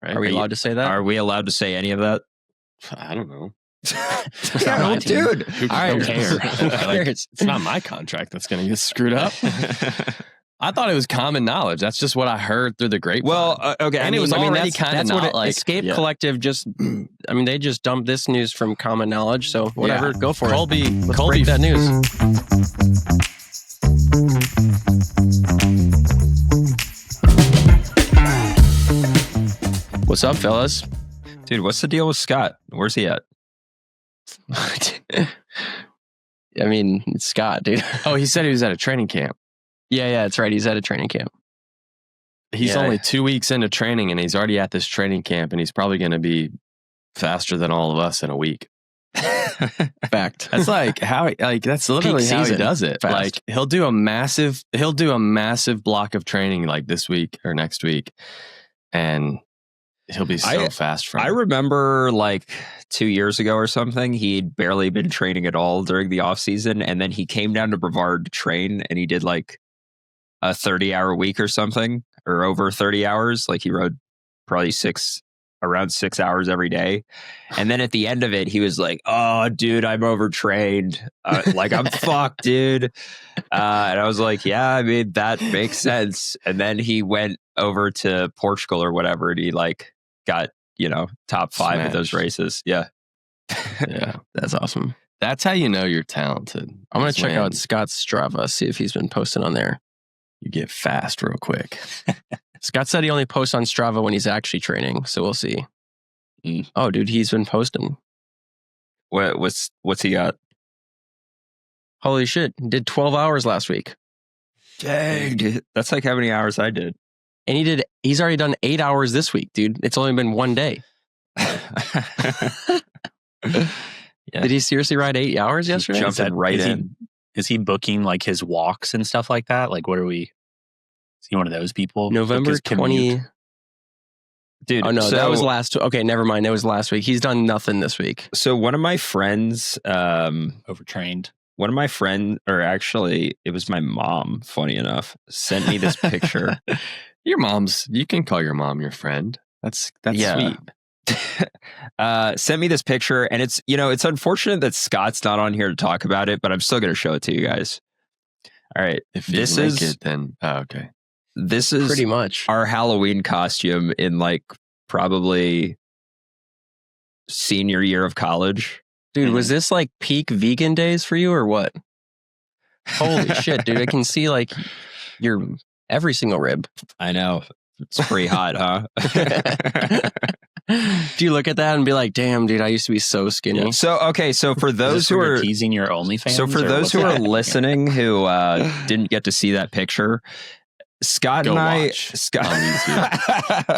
Right? Are we allowed to say that? Are we allowed to say any of that? I don't know. Yeah, well, dude. Who cares? It's not my contract that's going to get screwed up. I thought it was common knowledge. That's just what I heard through the grapevine. Well, okay. And it was already kind of that's what not like Escape Collective just. I mean, they just dumped this news from common knowledge. So whatever, go for Colby, it. Let's Colby, break that news. What's up, fellas? Dude, what's the deal with Scott? Where's he at? I mean, it's Scott, dude. Oh, he said he was at a training camp. Yeah, that's right. He's at a training camp. He's only 2 weeks into training, and he's already at this training camp, and he's probably going to be faster than all of us in a week. Fact. That's like how, like that's literally Peak how he season. does it. Fast. Like he'll do a massive block of training like this week or next week, and he'll be so fast from I remember like 2 years ago or something, he'd barely been training at all during the off season. And then he came down to Brevard to train, and he did like a 30-hour week or something, or over 30 hours. Like he rode probably around 6 hours every day. And then at the end of it, he was like, "Oh, dude, I'm overtrained. Like I'm fucked, dude." And I was like, "Yeah, I mean, that makes sense." And then he went over to Portugal or whatever, and he like got, top 5 at those races. Yeah. Yeah, That's awesome. that's how you know you're talented. I'm going to check out Scott's Strava, see if he's been posting on there. You get fast real quick. Scott said he only posts on Strava when he's actually training, so we'll see. Oh, dude, he's been posting. What's he got? Holy shit, he did 12 hours last week. Dang, dude. That's like how many hours I did. And he's already done 8 hours this week, dude. It's only been one day. Yeah. Did he seriously ride 8 hours yesterday? Jumping right in. Is he booking like his walks and stuff like that? Like, is he one of those people? November 20. Dude, Oh, no, that was last. Okay, never mind. That was last week. He's done nothing this week. So one of my friends, overtrained. Or actually, it was my mom, funny enough, sent me this picture. You can call your mom your friend. That's sweet. Sent me this picture, and it's unfortunate that Scott's not on here to talk about it, but I'm still going to show it to you guys. All right, If this is it, then okay. This is Pretty much our Halloween costume in like probably senior year of college. Dude, was this like peak vegan days for you or what? Holy shit, dude. I can see like your every single rib. I know. It's pretty hot, huh? Do you look at that and be like, damn, dude, I used to be so skinny? Yeah. So for those who are teasing your OnlyFans. So for those who are listening who didn't get to see that picture, Scott and I,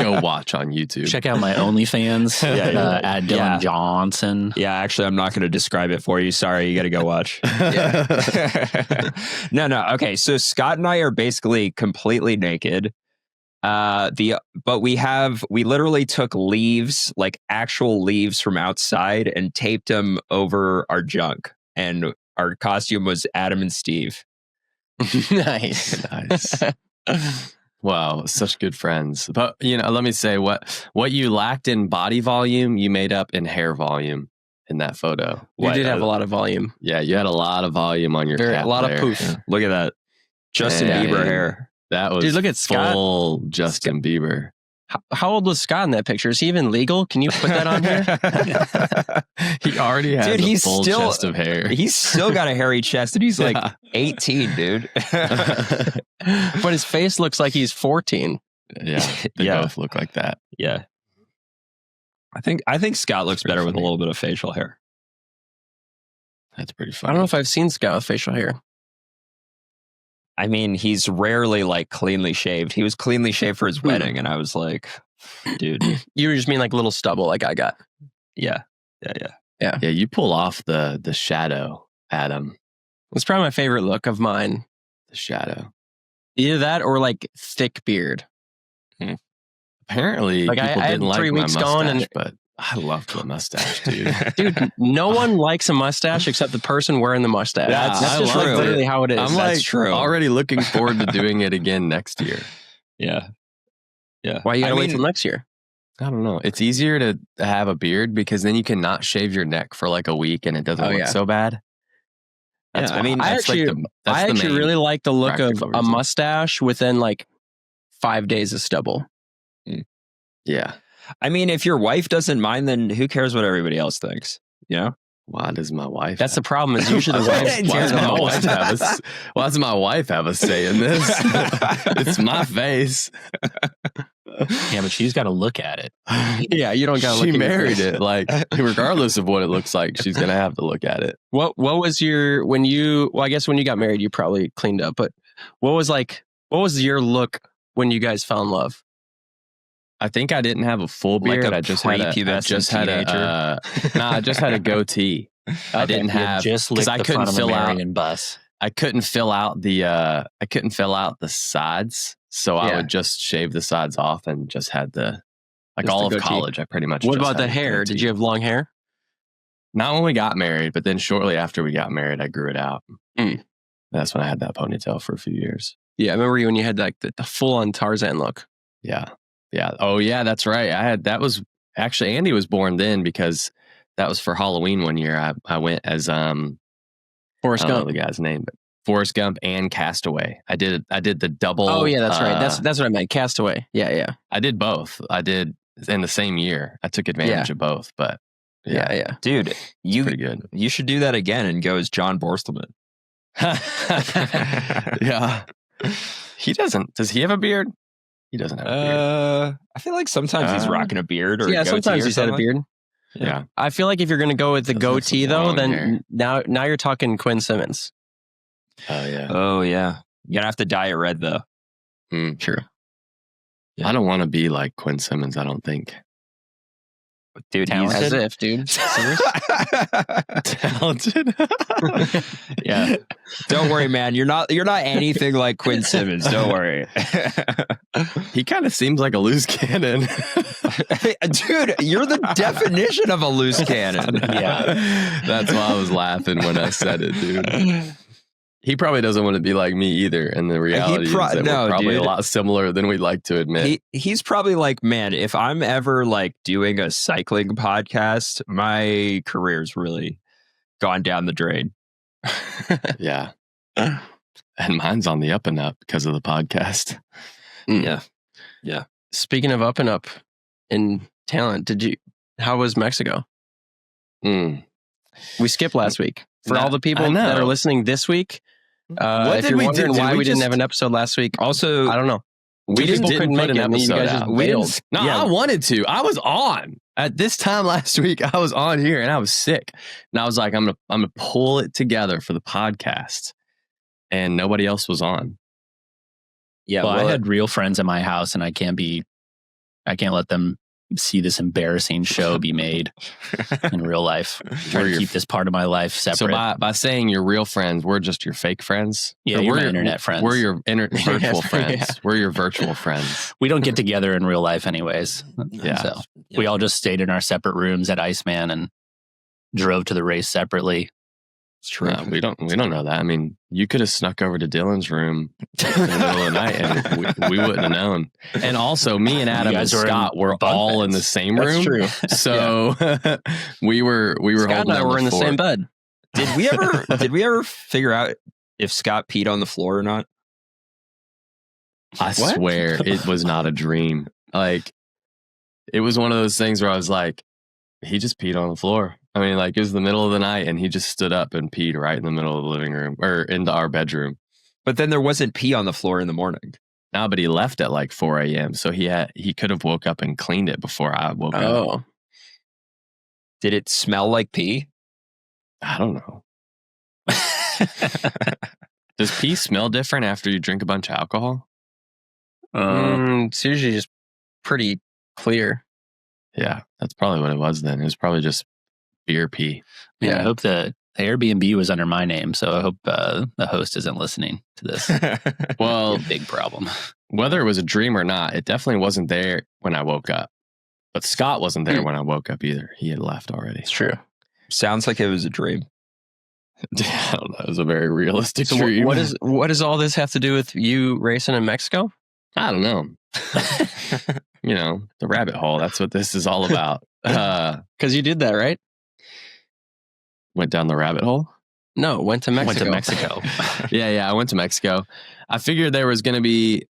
Go watch on YouTube. Check out my OnlyFans at Dylan Johnson. Yeah, actually, I'm not going to describe it for you. Sorry, you got to go watch. No. Okay, so Scott and I are basically completely naked. But we literally took leaves, like actual leaves from outside, and taped them over our junk. And our costume was Adam and Steve. Nice. Wow, such good friends. But let me say what you lacked in body volume, you made up in hair volume in that photo. You did have a lot of volume. Yeah, you had a lot of volume on your cap. A lot there. of poof. Yeah. Look at that, Justin Bieber hair. That was dude. Look at Scott. Full Justin Bieber. How old was Scott in that picture? Is he even legal? Can you put that on here? He already has a full chest of hair. He's still got a hairy chest, and he's like 18, dude. But his face looks like he's 14. Yeah, they both look like that. Yeah, I think Scott looks better with a little bit of facial hair. That's pretty I funny. don't know if I've seen Scott with facial hair. I mean, he's rarely like cleanly shaved. He was cleanly shaved for his wedding, and I was like, dude. You just mean like little stubble like I got. Yeah. Yeah, you pull off the shadow, Adam. It's probably my favorite look of mine. The shadow. Either that or like thick beard. Apparently, like people I didn't had like 3 my weeks mustache, going, and but I loved the mustache, dude. Dude, no one likes a mustache except the person wearing the mustache. Yeah, that's I just like love literally it. how it is. I'm That's like true. already looking forward to doing it again next year. Yeah. Why you gotta wait till next year? I don't know. It's easier to have a beard because then you can not shave your neck for like a week and it doesn't look so bad. That's I mean, I actually really like the look of a mustache within like 5 days of stubble. Yeah. I mean, if your wife doesn't mind, then who cares what everybody else thinks? You know? Why does my wife? That's the problem. Is usually the wife. Why does my wife have a say in this? It's my face. Yeah, but she's got to look at it. Yeah, you don't got to look. She married it. Like, regardless of what it looks like, she's gonna have to look at it. What was your when you? Well, I guess when you got married, you probably cleaned up. But what was your look when you guys fell in love? I think I didn't have a full beard. Like I just had a goatee. Okay. I didn't have because I couldn't fill out bus. I couldn't fill out the sides, so I would just shave the sides off and just had all of college. I pretty much. What about the hair? Did you have long hair? Not when we got married, but then shortly after we got married, I grew it out. That's when I had that ponytail for a few years. Yeah, I remember when you had like the full on Tarzan look. Yeah. Yeah. Oh, yeah. That's right. That was actually Andy was born then because that was for Halloween one year. I went as Forrest Gump. I don't know the guy's name, but Forrest Gump and Castaway. I did the double. Oh yeah, that's right. That's what I meant. Castaway. Yeah. I did both. I did in the same year. I took advantage of both. But yeah. Dude, pretty good. You should do that again and go as John Borstelman. Yeah. He doesn't. Does he have a beard? He doesn't have a beard. I feel like sometimes he's rocking a beard or sometimes he's had a beard. Yeah. I feel like if you're going to go with the goatee though, then now you're talking Quinn Simmons. Oh yeah. You're gonna have to dye it red though. True. Yeah. I don't want to be like Quinn Simmons. I don't think. Dude, talented. As if, dude. Talented. Yeah. Don't worry, man. You're not anything like Quinn Simmons. Don't worry. He kind of seems like a loose cannon. Dude, you're the definition of a loose cannon. Yeah. That's why I was laughing when I said it, dude. He probably doesn't want to be like me either. And the reality is that we're probably a lot similar than we'd like to admit. He's probably like, man, if I'm ever like doing a cycling podcast, my career's really gone down the drain. Yeah. And mine's on the up and up because of the podcast. Yeah. Speaking of up and up in talent, how was Mexico? We skipped last week. For all the people that are listening this week, if you're wondering why we didn't have an episode last week, also, I don't know. We just didn't put an episode out. I wanted to. I was on. At this time last week, I was on here and I was sick. And I was like, I'm gonna pull it together for the podcast. And nobody else was on. Yeah, well, I had real friends in my house and I can't let them see this embarrassing show be made in real life. Trying to keep this part of my life separate. So by saying your real friends, we're just your fake friends. Yeah, we're your internet friends. We're your virtual friends. Yeah. We're your virtual friends. We don't get together in real life, anyways. Yeah, so we all just stayed in our separate rooms at Iceman and drove to the race separately. It's true. No, we don't know that. I mean, you could have snuck over to Dylan's room in the middle of the night and we wouldn't have known. And also, me and Adam and Scott were all in the same room. That's true. So we were Scott holding and I were in the same bed. Did we ever figure out if Scott peed on the floor or not? I swear it was not a dream. Like, it was one of those things where I was like, he just peed on the floor. I mean, like, it was the middle of the night and he just stood up and peed right in the middle of the living room or into our bedroom. But then there wasn't pee on the floor in the morning. No, but he left at like 4 a.m. So he could have woke up and cleaned it before I woke up. Oh. Did it smell like pee? I don't know. Does pee smell different after you drink a bunch of alcohol? It's usually just pretty clear. Yeah, that's probably what it was then. It was probably just beer pee. Yeah, I hope the Airbnb was under my name, so I hope the host isn't listening to this. Well, big problem. Whether it was a dream or not, it definitely wasn't there when I woke up. But Scott wasn't there when I woke up either. He had left already. It's true. Sounds like it was a dream. I don't know. It was a very realistic dream. What does all this have to do with you racing in Mexico? I don't know. You know, the rabbit hole. That's what this is all about. Because you did that, right? Went down the rabbit hole? No, went to Mexico. Yeah, I went to Mexico. I figured there was going to be,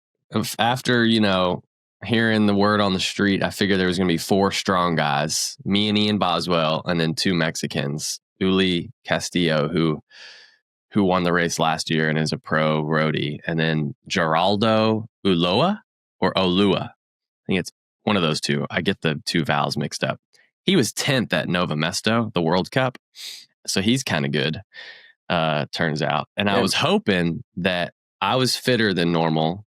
after, you know, hearing the word on the street, I figured there was going to be 4 strong guys, me and Ian Boswell, and then 2 Mexicans, Uli Castillo, who won the race last year and is a pro roadie, and then Geraldo Ulloa or Olua. I think it's one of those two. I get the 2 vowels mixed up. He was 10th at Nova Mesto, the World Cup. So he's kind of good, turns out. And I was hoping that I was fitter than normal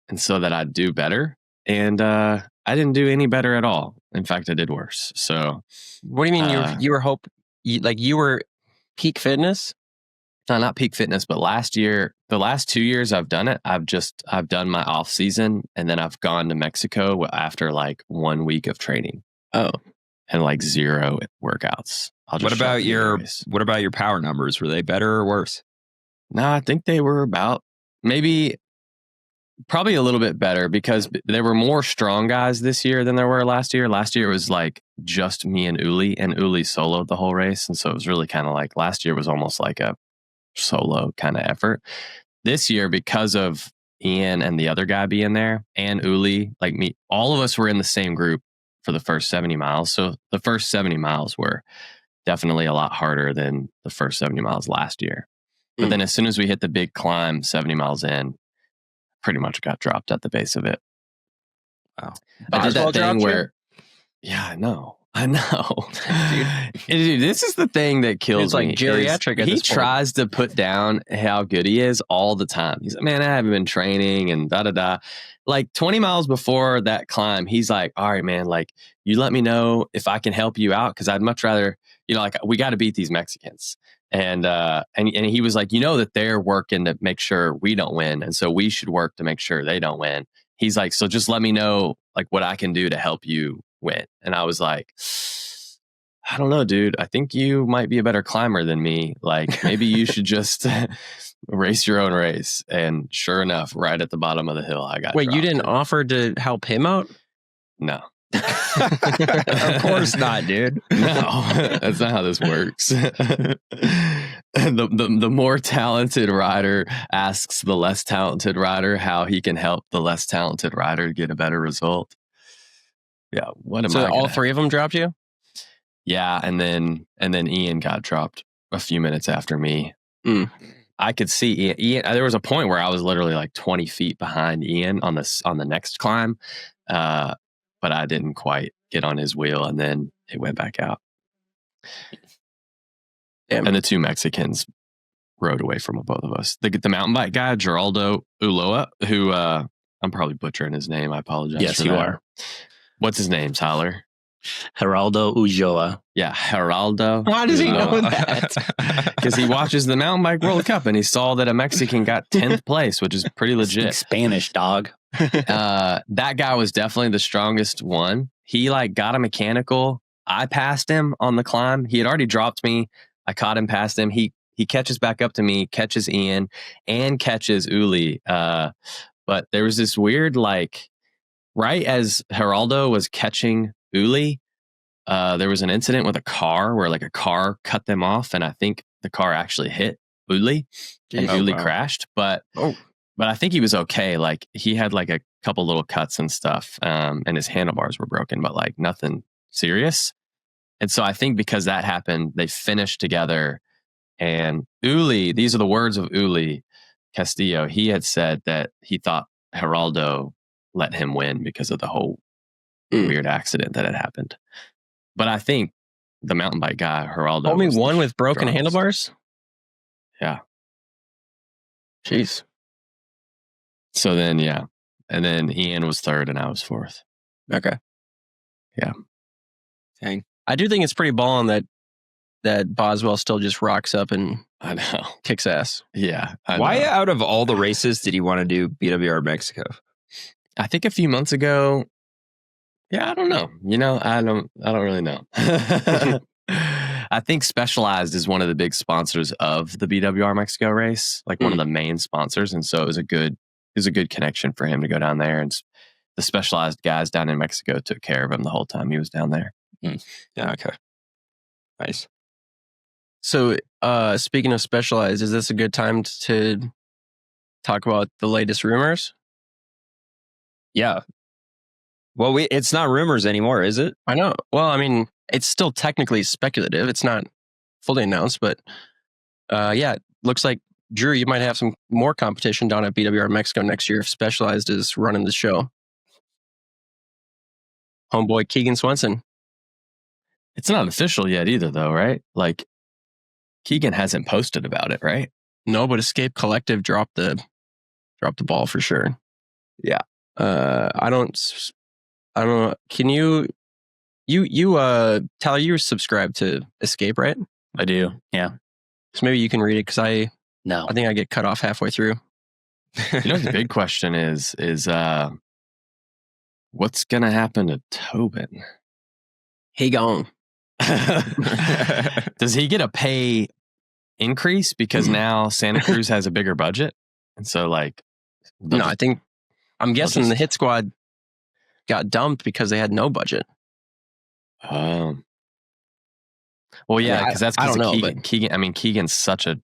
and so that I'd do better. And I didn't do any better at all. In fact, I did worse. So what do you mean you were peak fitness? No, not peak fitness, but the last 2 years I've done it. I've done my off season and then I've gone to Mexico after like 1 week of training. Oh, and like 0 workouts. What about your power numbers? Were they better or worse? No, I think they were about probably a little bit better because there were more strong guys this year than there were last year. Last year it was like just me and Uli soloed the whole race. And so it was really kind of like last year was almost like a solo kind of effort. This year, because of Ian and the other guy being there and Uli, like me, all of us were in the same group for the first 70 miles. So the first 70 miles were definitely a lot harder than the first 70 miles last year. But then as soon as we hit the big climb 70 miles in, pretty much got dropped at the base of it. Wow. I did that thing where, yeah, I know. Dude, this is the thing that kills me. It's like geriatric. He tries to put down how good he is all the time. He's like, man, I haven't been training and da-da-da. Like 20 miles before that climb, he's like, all right, man, like you let me know if I can help you out. Cause I'd much rather, you know, like we got to beat these Mexicans. And he was like, you know, that they're working to make sure we don't win. And so we should work to make sure they don't win. He's like, so just let me know like what I can do to help you win. And I was like, I don't know, dude. I think you might be a better climber than me. Like maybe you should just race your own race. And sure enough, right at the bottom of the hill, I got Wait, dropped. You didn't offer to help him out? No. Of course not, dude. No, that's not how this works. The more talented rider asks the less talented rider how he can help the less talented rider get a better result. Yeah, So all 3 of them dropped you? Yeah, and then Ian got dropped a few minutes after me. I could see Ian. There was a point where I was literally like 20 feet behind Ian on the next climb. But I didn't quite get on his wheel, and then it went back out. Damn. And the 2 Mexicans rode away from both of us. The mountain bike guy, Geraldo Ulloa, who I'm probably butchering his name. I apologize. Yes, you are. What's his name, Tyler? Geraldo Ulloa. Yeah, Geraldo. How does he know that? Because he watches the Mountain Bike World Cup and he saw that a Mexican got 10th place, which is pretty legit. Spanish, dog. That guy was definitely the strongest one. He like got a mechanical. I passed him on the climb. He had already dropped me. I caught him past him. He catches back up to me, catches Ian, and catches Uli. But there was this weird like, right as Geraldo was catching Uli, there was an incident with a car where like a car cut them off, and I think the car actually hit Uli, and Uli crashed. But I think he was okay. Like he had like a couple little cuts and stuff, and his handlebars were broken, but like nothing serious. And so I think because that happened, they finished together. And Uli, these are the words of Uli Castillo. He had said that he thought Geraldo let him win because of the whole weird accident that had happened. But I think the mountain bike guy, Geraldo, only one with broken handlebars. Yeah. Jeez. So then, yeah. And then Ian was 3rd and I was 4th. Okay. Yeah. Dang. I do think it's pretty ballin' that Boswell still just rocks up and I know kicks ass. Yeah. Why out of all the races did he want to do BWR Mexico? I think a few months ago. Yeah, I don't know. You know, I don't really know. I think Specialized is one of the big sponsors of the BWR Mexico race, like one of the main sponsors, and so it was a good connection for him to go down there. And the Specialized guys down in Mexico took care of him the whole time he was down there. Yeah, okay. Nice. So, speaking of Specialized, is this a good time to talk about the latest rumors? Yeah. Well, it's not rumors anymore, is it? I know. Well, I mean, it's still technically speculative. It's not fully announced, but yeah, it looks like, Drew, you might have some more competition down at BWR Mexico next year if Specialized is running the show. Homeboy Keegan Swenson. It's not official yet either, though, right? Like, Keegan hasn't posted about it, right? No, but Escape Collective dropped the ball for sure. Yeah. I don't know. Can you Tyler, you subscribe to Escape, right? I do. Yeah. So maybe you can read it because I think I get cut off halfway through. The big question is what's gonna happen to Tobin? He gone. Does he get a pay increase because now Santa Cruz has a bigger budget? And so no, I'm guessing the Hit Squad got dumped because they had no budget. Well, yeah, because that's because of Keegan. Keegan. Keegan's such a.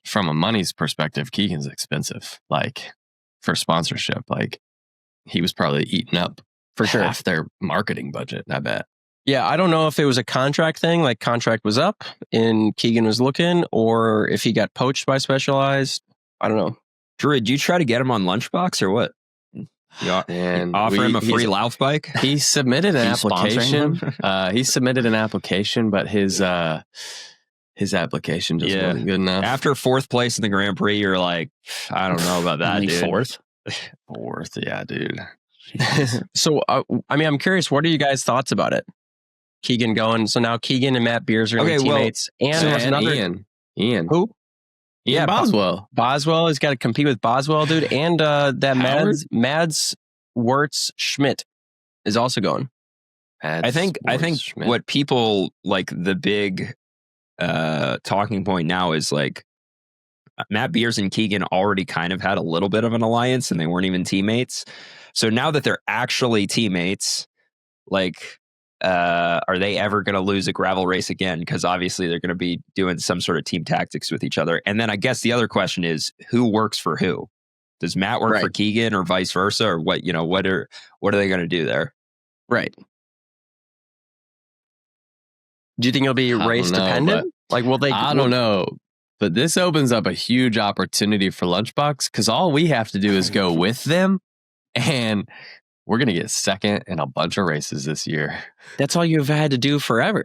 From a money's perspective, Keegan's expensive. For sponsorship, he was probably eating up for sure half their marketing budget. I bet. Yeah, I don't know if it was a contract thing, contract was up and Keegan was looking, or if he got poached by Specialized. I don't know. Drew, did you try to get him on Lunchbox or what? Offer him a free Lauf bike? He submitted an application. He submitted an application, but his application just wasn't good enough. After fourth place in the Grand Prix, you're like, I don't know about that, dude. Fourth, yeah, dude. So, I'm curious, what are you guys' thoughts about it? Keegan going. So now Keegan and Matt Beers are teammates. And Ian. Who? Yeah, Boswell. Boswell has got to compete with Boswell, dude. And that Mads Wirtz Schmidt is also going. I think Schmidt. What people the big talking point now is Matt Beers and Keegan already kind of had a little bit of an alliance and they weren't even teammates. So now that they're actually teammates, are they ever going to lose a gravel race again? Because obviously they're going to be doing some sort of team tactics with each other. And then I guess the other question is, who works for who? Does Matt work for Keegan or vice versa? Or what are they going to do there? Right. Do you think it'll be race dependent? Will they? I don't know. But this opens up a huge opportunity for Lunchbox because all we have to do is go with them and we're going to get second in a bunch of races this year. That's all you've had to do forever.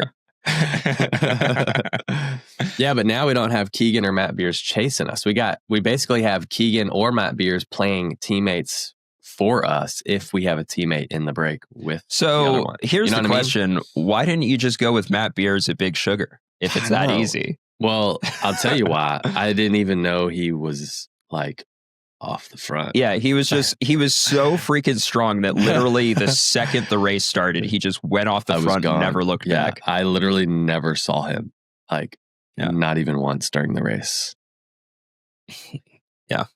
Yeah, but now we don't have Keegan or Matt Beers chasing us. We basically have Keegan or Matt Beers playing teammates for us if we have a teammate in the break with the other one. Here's the question. Why didn't you just go with Matt Beers at Big Sugar if it's that easy? Well, I'll tell you why. I didn't even know he was off the front. Yeah, he was so freaking strong that literally the second the race started, he just went off the front and never looked back. I literally never saw him, not even once during the race. Yeah.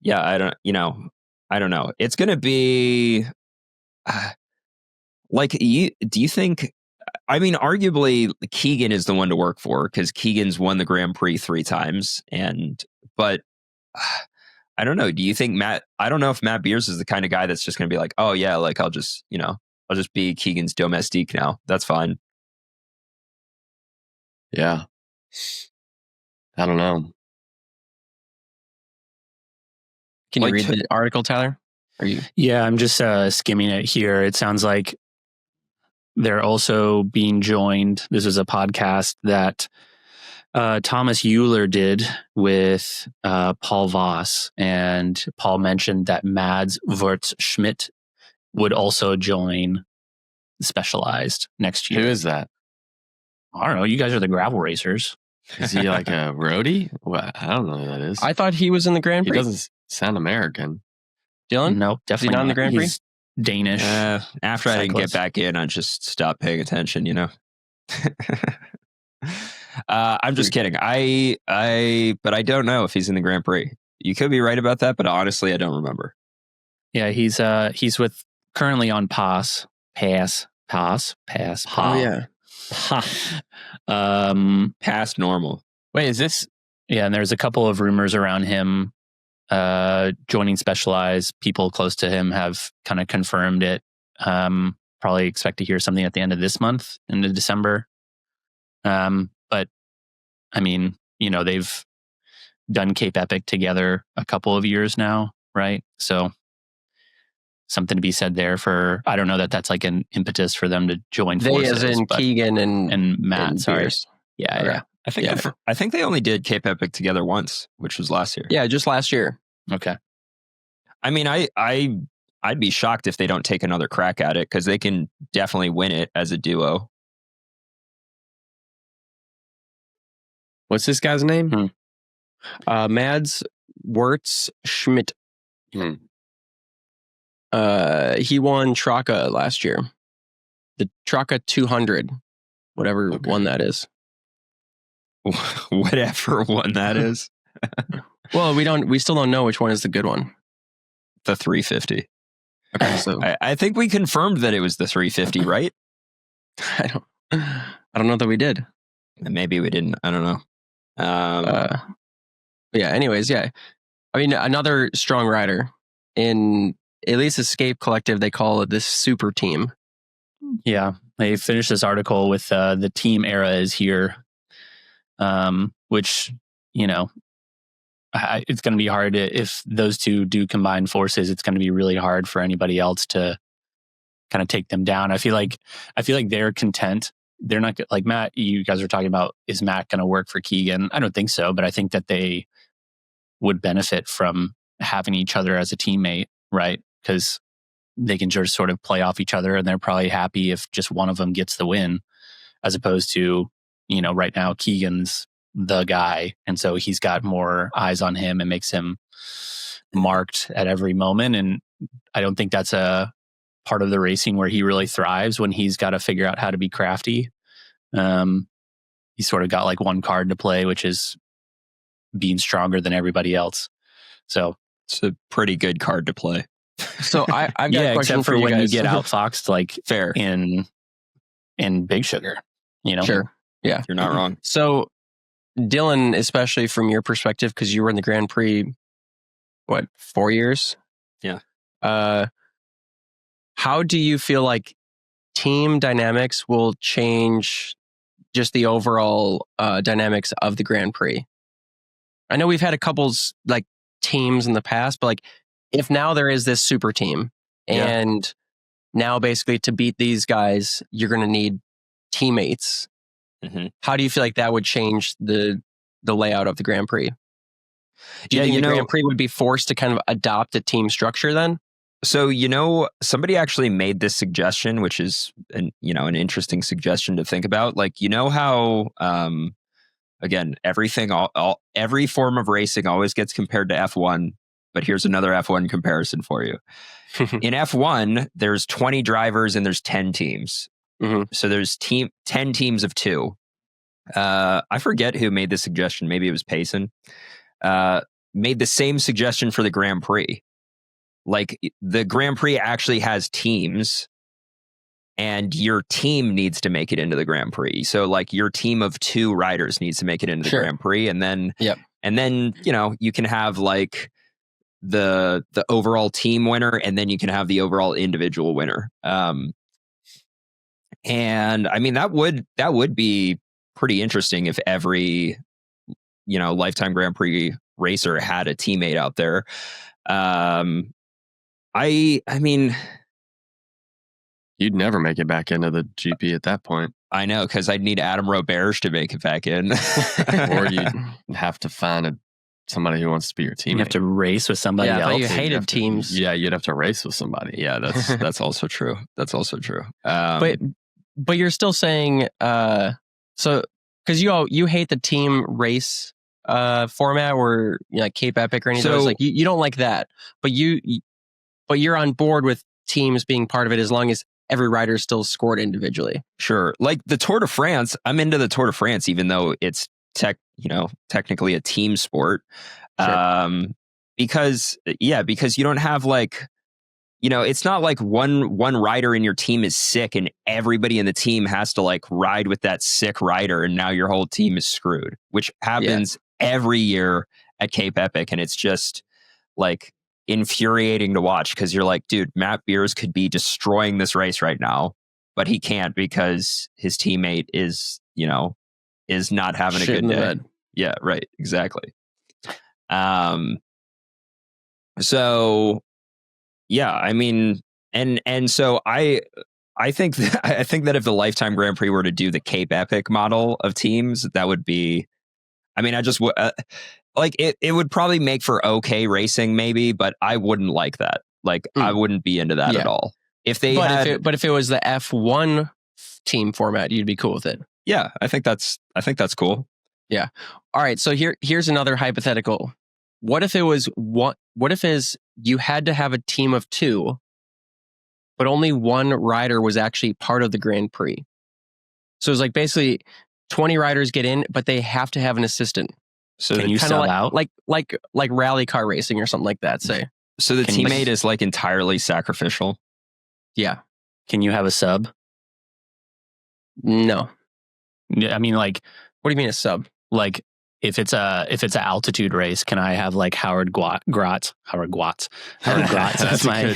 Yeah, I don't know. It's going to be do you think, arguably Keegan is the one to work for because Keegan's won the Grand Prix 3 times. But I don't know. Do you think I don't know if Matt Beers is the kind of guy that's just going to be like, oh yeah, I'll just be Keegan's domestique now. That's fine. Yeah. I don't know. Can you read the article, Tyler? Yeah, I'm just skimming it here. It sounds like they're also being joined. This is a podcast that Thomas Euler did with Paul Voss, and Paul mentioned that Mads Wirtz Schmidt would also join Specialized next year. Who is that? I don't know. You guys are the gravel racers. Is he like a roadie? What? I don't know who that is. I thought he was in the Grand Prix. He doesn't sound American. Dylan? No, definitely is he not in the Grand Prix? He's Danish. After I didn't get back in, I just stopped paying attention, I'm just kidding. But I don't know if he's in the Grand Prix. You could be right about that, but honestly, I don't remember. Yeah, he's with currently on pass. Oh yeah. Past normal. Wait, is this? Yeah, and there's a couple of rumors around him joining Specialized. People close to him have kind of confirmed it. Probably expect to hear something at the end of this month, into December. But I mean, they've done Cape Epic together a couple of years now, right? So something to be said there for, I don't know that's like an impetus for them to join forces. They as in Keegan and Matt, sorry. Pierce. Yeah, Okay. yeah. I think they only did Cape Epic together once, which was last year. Yeah, just last year. Okay. I mean, I'd be shocked if they don't take another crack at it, because they can definitely win it as a duo. What's this guy's name? Mads Wertz Schmidt. He won Traka last year. The Traka 200, whatever one that is. Whatever one that is. Well, we still don't know which one is the good one. The 350. Okay, so I think we confirmed that it was the 350, right? I don't know that we did. Maybe we didn't. I don't know. Yeah. Anyways, yeah. I mean, another strong rider in at least Escape Collective. They call it this super team. Yeah, they finished this article with the team era is here, which it's going to be hard if those two do combine forces. It's going to be really hard for anybody else to kind of take them down. I feel like they're content. They're not like Matt. You guys are talking about, is Matt going to work for Keegan? I don't think so, but I think that they would benefit from having each other as a teammate, right? Because they can just sort of play off each other, and they're probably happy if just one of them gets the win, as opposed to, right now Keegan's the guy, and so he's got more eyes on him and makes him marked at every moment. And I don't think that's a part of the racing where he really thrives, when he's got to figure out how to be crafty. He's sort of got like one card to play, which is being stronger than everybody else. So it's a pretty good card to play. So I've got a question except for you when guys. you get outfoxed, like Fair. in Big Sugar, Sure. Yeah. You're not wrong. So Dylan, especially from your perspective, because you were in the Grand Prix, 4 years? Yeah. How do you feel like team dynamics will change just the overall dynamics of the Grand Prix? I know we've had a couple's like teams in the past, but like if now there is this super team, and now basically to beat these guys, you're going to need teammates. Mm-hmm. How do you feel like that would change the layout of the Grand Prix? Do you think the Grand Prix would be forced to kind of adopt a team structure then? So, somebody actually made this suggestion, which is an interesting suggestion to think about. Like, how, again, every form of racing always gets compared to F1, but here's another F1 comparison for you. In F1, there's 20 drivers and there's 10 teams. Mm-hmm. So there's 10 teams of 2. I forget who made this suggestion. Maybe it was Payson. Made the same suggestion for the Grand Prix. Like, the Grand Prix actually has teams, and your team needs to make it into the Grand Prix. So like your team of 2 riders needs to make it into the Grand Prix, and then you can have like the overall team winner, and then you can have the overall individual winner. And I mean, that would be pretty interesting if every lifetime Grand Prix racer had a teammate out there. I mean, you'd never make it back into the GP at that point. I know, because I'd need Adam Roberge to make it back in. Or you'd have to find somebody who wants to be your teammate. You have to race with somebody else. I thought you hated teams. You'd have to race with somebody. Yeah, that's also true. That's also true. But you're still saying, so because you hate the team race format, or like Cape Epic or anything. So, like you don't like that, but you're on board with teams being part of it as long as every rider still scored individually. Sure. Like the Tour de France, I'm into the Tour de France, even though it's technically a team sport. Sure. Because you don't have like, it's not like one rider in your team is sick and everybody in the team has to like ride with that sick rider, and now your whole team is screwed, which happens every year at Cape Epic. And it's just like infuriating to watch, because you're like, dude, Matt Beers could be destroying this race right now, but he can't because his teammate is not having a good day. Bed. Yeah, right. Exactly. So yeah, I mean, and so I think that if the Lifetime Grand Prix were to do the Cape Epic model of teams, that would be, I mean, I just like it would probably make for okay racing maybe, but I wouldn't like that. Like I wouldn't be into that at all. If it was the F1 team format, you'd be cool with it. Yeah, I think that's cool. Yeah. All right. So here's another hypothetical. What if you had to have a team of 2, but only one rider was actually part of the Grand Prix? So it's like basically 20 riders get in, but they have to have an assistant. So can you sub out? Like rally car racing or something like that, say. So the teammate is like entirely sacrificial? Yeah. Can you have a sub? No. I mean, like, what do you mean a sub? Like, if it's an altitude race, can I have like Howard Grotz as my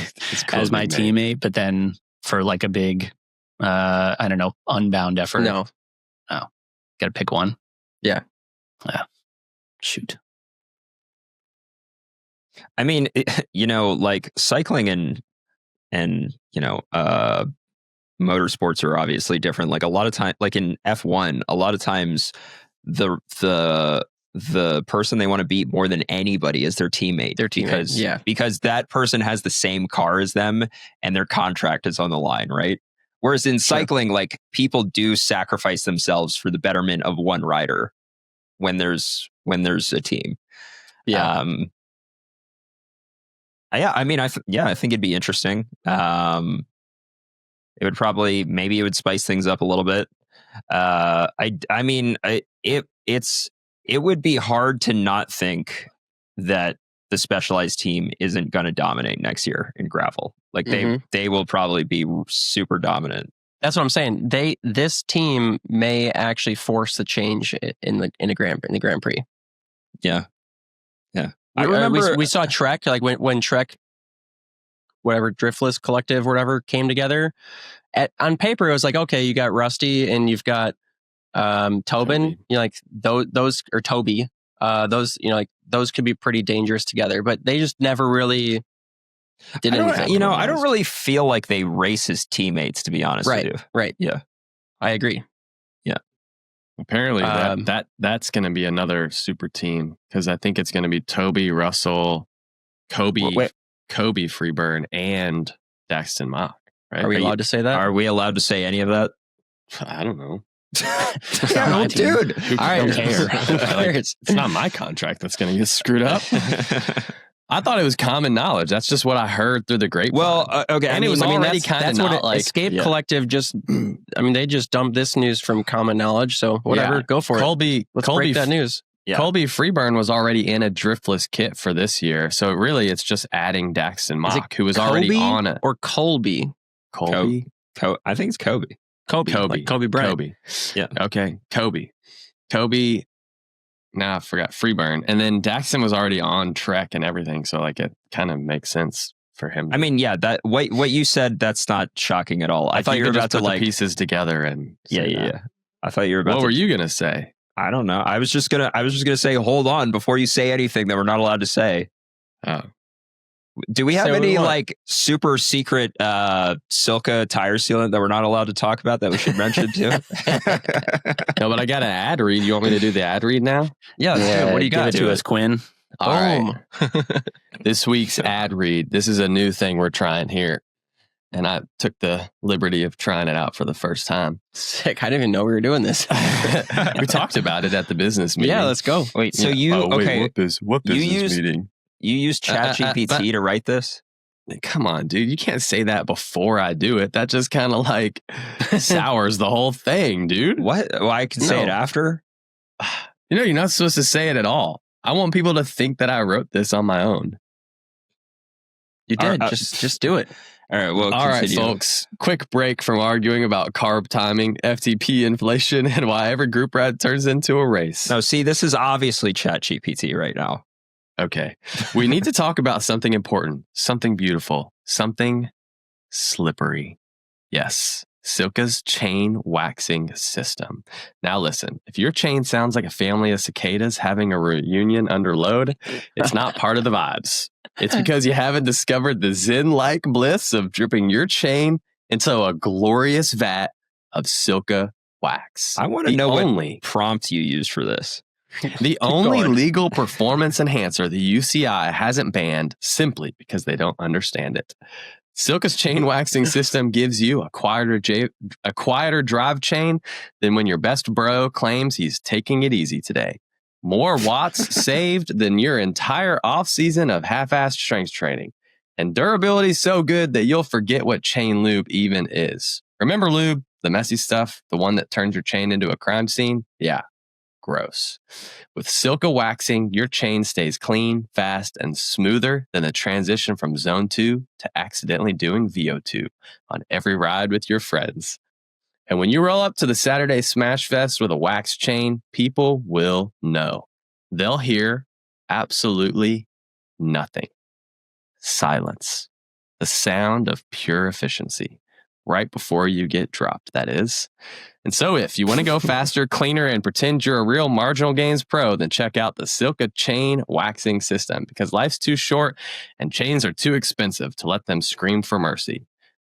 teammate? But then for like a big, I don't know, unbound effort. No. Oh, got to pick one. Yeah. Shoot. I mean, like cycling and motorsports are obviously different. Like a lot of time, like in F1, a lot of times the person they want to beat more than anybody is their teammate. Because that person has the same car as them and their contract is on the line, right? Whereas in cycling, like people do sacrifice themselves for the betterment of one rider when there's a team. Yeah. I mean, I think it'd be interesting. It would probably, maybe it would spice things up a little bit. I mean, it would be hard to not think that the Specialized team isn't going to dominate next year in gravel. Like they will probably be super dominant. That's what I'm saying. This team may actually force the change in the Grand Prix. Yeah. Yeah. I remember we saw Trek, like when Trek, whatever, Driftless Collective, whatever, came together. On paper, it was like, okay, you got Rusty and you've got Tobin. Like those, or Toby. Those, like those could be pretty dangerous together, but they just never really did anything. I don't really feel like they race as teammates, to be honest with you. Right. Yeah. I agree. Yeah. Apparently that's going to be another super team, because I think it's going to be Toby, Russell, Kobe Freeburn, and Daxton Mock. Right? Are we allowed to say that? Are we allowed to say any of that? I don't know. Yeah, dude. All right, don't care. It's not my contract that's going to get screwed up. I thought it was common knowledge. That's just what I heard through the grapevine. Well, okay. And it was already kind of not like... Escape Collective just... I mean, they just dumped this news from common knowledge, so whatever, go for it. Let's break that news. Yeah. Colby Freeburn was already in a driftless kit for this year, so really it's just adding Daxton Mock, who was already on it. Or Colby? Colby? I think it's Kobe. Kobe. Like Kobe Bryant. Kobe. Yeah. Okay. Kobe. Nah, I forgot Freeburn. And then Daxton was already on Trek and everything, so like it kind of makes sense for him. I mean, yeah, that what you said, that's not shocking at all. I thought you were about to put the pieces together and yeah. I thought you were about What were you gonna say? I don't know. I was just gonna say, hold on, before you say anything that we're not allowed to say. Oh. Do we have any like super secret SILCA tire sealant that we're not allowed to talk about that we should mention too? No, but I got an ad read. You want me to do the ad read now? Yeah. What do you got? Give it to us, Quinn. All right. This week's ad read. This is a new thing we're trying here. And I took the liberty of trying it out for the first time. Sick. I didn't even know we were doing this. We talked about it at the business meeting. Yeah, let's go. Wait, so you... what business meeting? You used ChatGPT to write this? Come on, dude. You can't say that before I do it. That just kind of like sours the whole thing, dude. What? Well, I can say it after. You're not supposed to say it at all. I want people to think that I wrote this on my own. You did. Just do it. All right. Well, all right, folks. Quick break from arguing about carb timing, FTP inflation, and why every group ride turns into a race. No, see, this is obviously ChatGPT right now. Okay. We need to talk about something important, something beautiful, something slippery. Yes. SILCA's chain waxing system. Now listen, if your chain sounds like a family of cicadas having a reunion under load, it's not part of the vibes. It's because you haven't discovered the zen-like bliss of dripping your chain into a glorious vat of SILCA wax. I want to know what prompt you used for this. The only legal performance enhancer the UCI hasn't banned simply because they don't understand it. SILCA's chain waxing system gives you a quieter drive chain than when your best bro claims he's taking it easy today. More watts saved than your entire off-season of half-assed strength training. And durability so good that you'll forget what chain lube even is. Remember lube? The messy stuff? The one that turns your chain into a crime scene? Yeah. Gross. With SILCA waxing, your chain stays clean, fast, and smoother than the transition from Zone 2 to accidentally doing VO2 on every ride with your friends. And when you roll up to the Saturday Smash Fest with a wax chain, people will know. They'll hear absolutely nothing. Silence. The sound of pure efficiency. Right before you get dropped, that is. And so if you want to go faster, cleaner, and pretend you're a real marginal gains pro, then check out the SILCA chain waxing system, because life's too short and chains are too expensive to let them scream for mercy.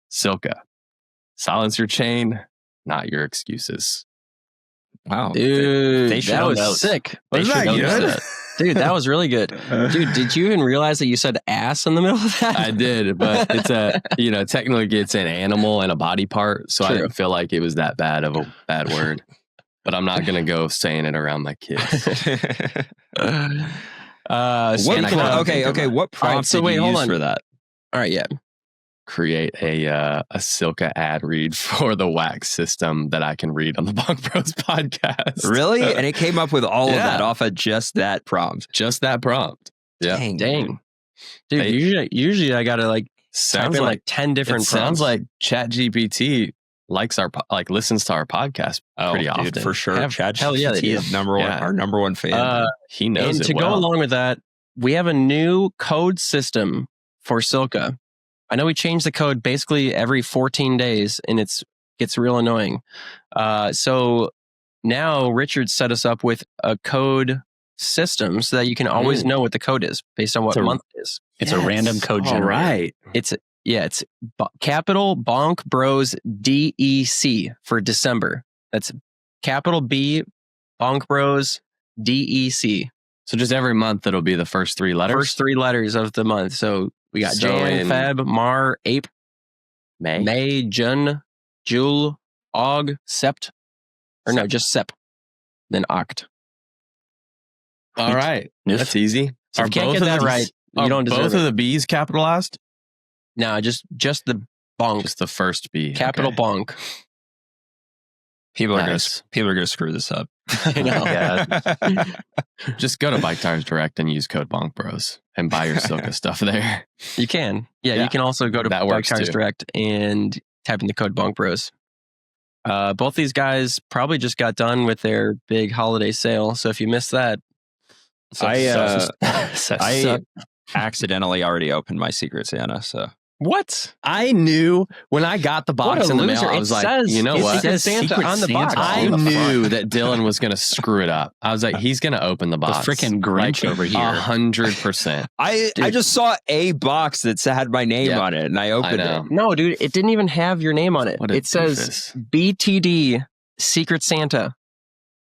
SILCA. Silence your chain, not your excuses. Wow. Dude, that was sick. Was that good? Dude, that was really good. Dude, did you even realize that you said ass in the middle of that? I did, but it's technically it's an animal and a body part, so True. I didn't feel like it was that bad of a bad word. But I'm not going to go saying it around my kids. What prompt did you use for that? All right, yeah. Create a SILCA ad read for the wax system that I can read on the Bonk Bros podcast. Really? And it came up with all of that off of just that prompt. Just that prompt. Yeah. Dang. Dude, usually I gotta sounds like 10 different prompts. Sounds like ChatGPT listens to our podcast pretty often. For sure. ChatGPT is our number one fan. He knows it. And to go along with that, we have a new code system for SILCA. I know we change the code basically every 14 days, and it gets real annoying. So now Richard set us up with a code system so that you can always know what the code is based on what month it is. It's a random code generator. Right. It's capital Bonk Bros DEC for December. That's capital B Bonk Bros DEC. So just every month it'll be the first 3 letters? First 3 letters of the month. So we got Jan, Feb, Mar, April, May, June, Jul, Aug, Sept. Or no, just Sep. Then Oct. All right. That's easy. So if you can't get that right, you don't deserve both of the B's capitalized? No, just the bonk. Just the first B. Capital bonk. People are gonna screw this up. I know. Yeah. Just go to Bike Tires Direct and use code Bonk Bros and buy your SILCA stuff there. You can. Yeah, you can also go to Bike Tires Direct and type in the code Bonk Bros. Both these guys probably just got done with their big holiday sale. So if you missed that, I accidentally already opened my Secret Santa. So what? I knew when I got the box in the mail, I was like, you know what? It says Santa on the box. I knew that Dylan was going to screw it up. I was like, he's going to open the box. The freaking Grinch over here. 100%. I just saw a box that had my name on it, and I opened it. No, dude, it didn't even have your name on it. It says BTD Secret Santa.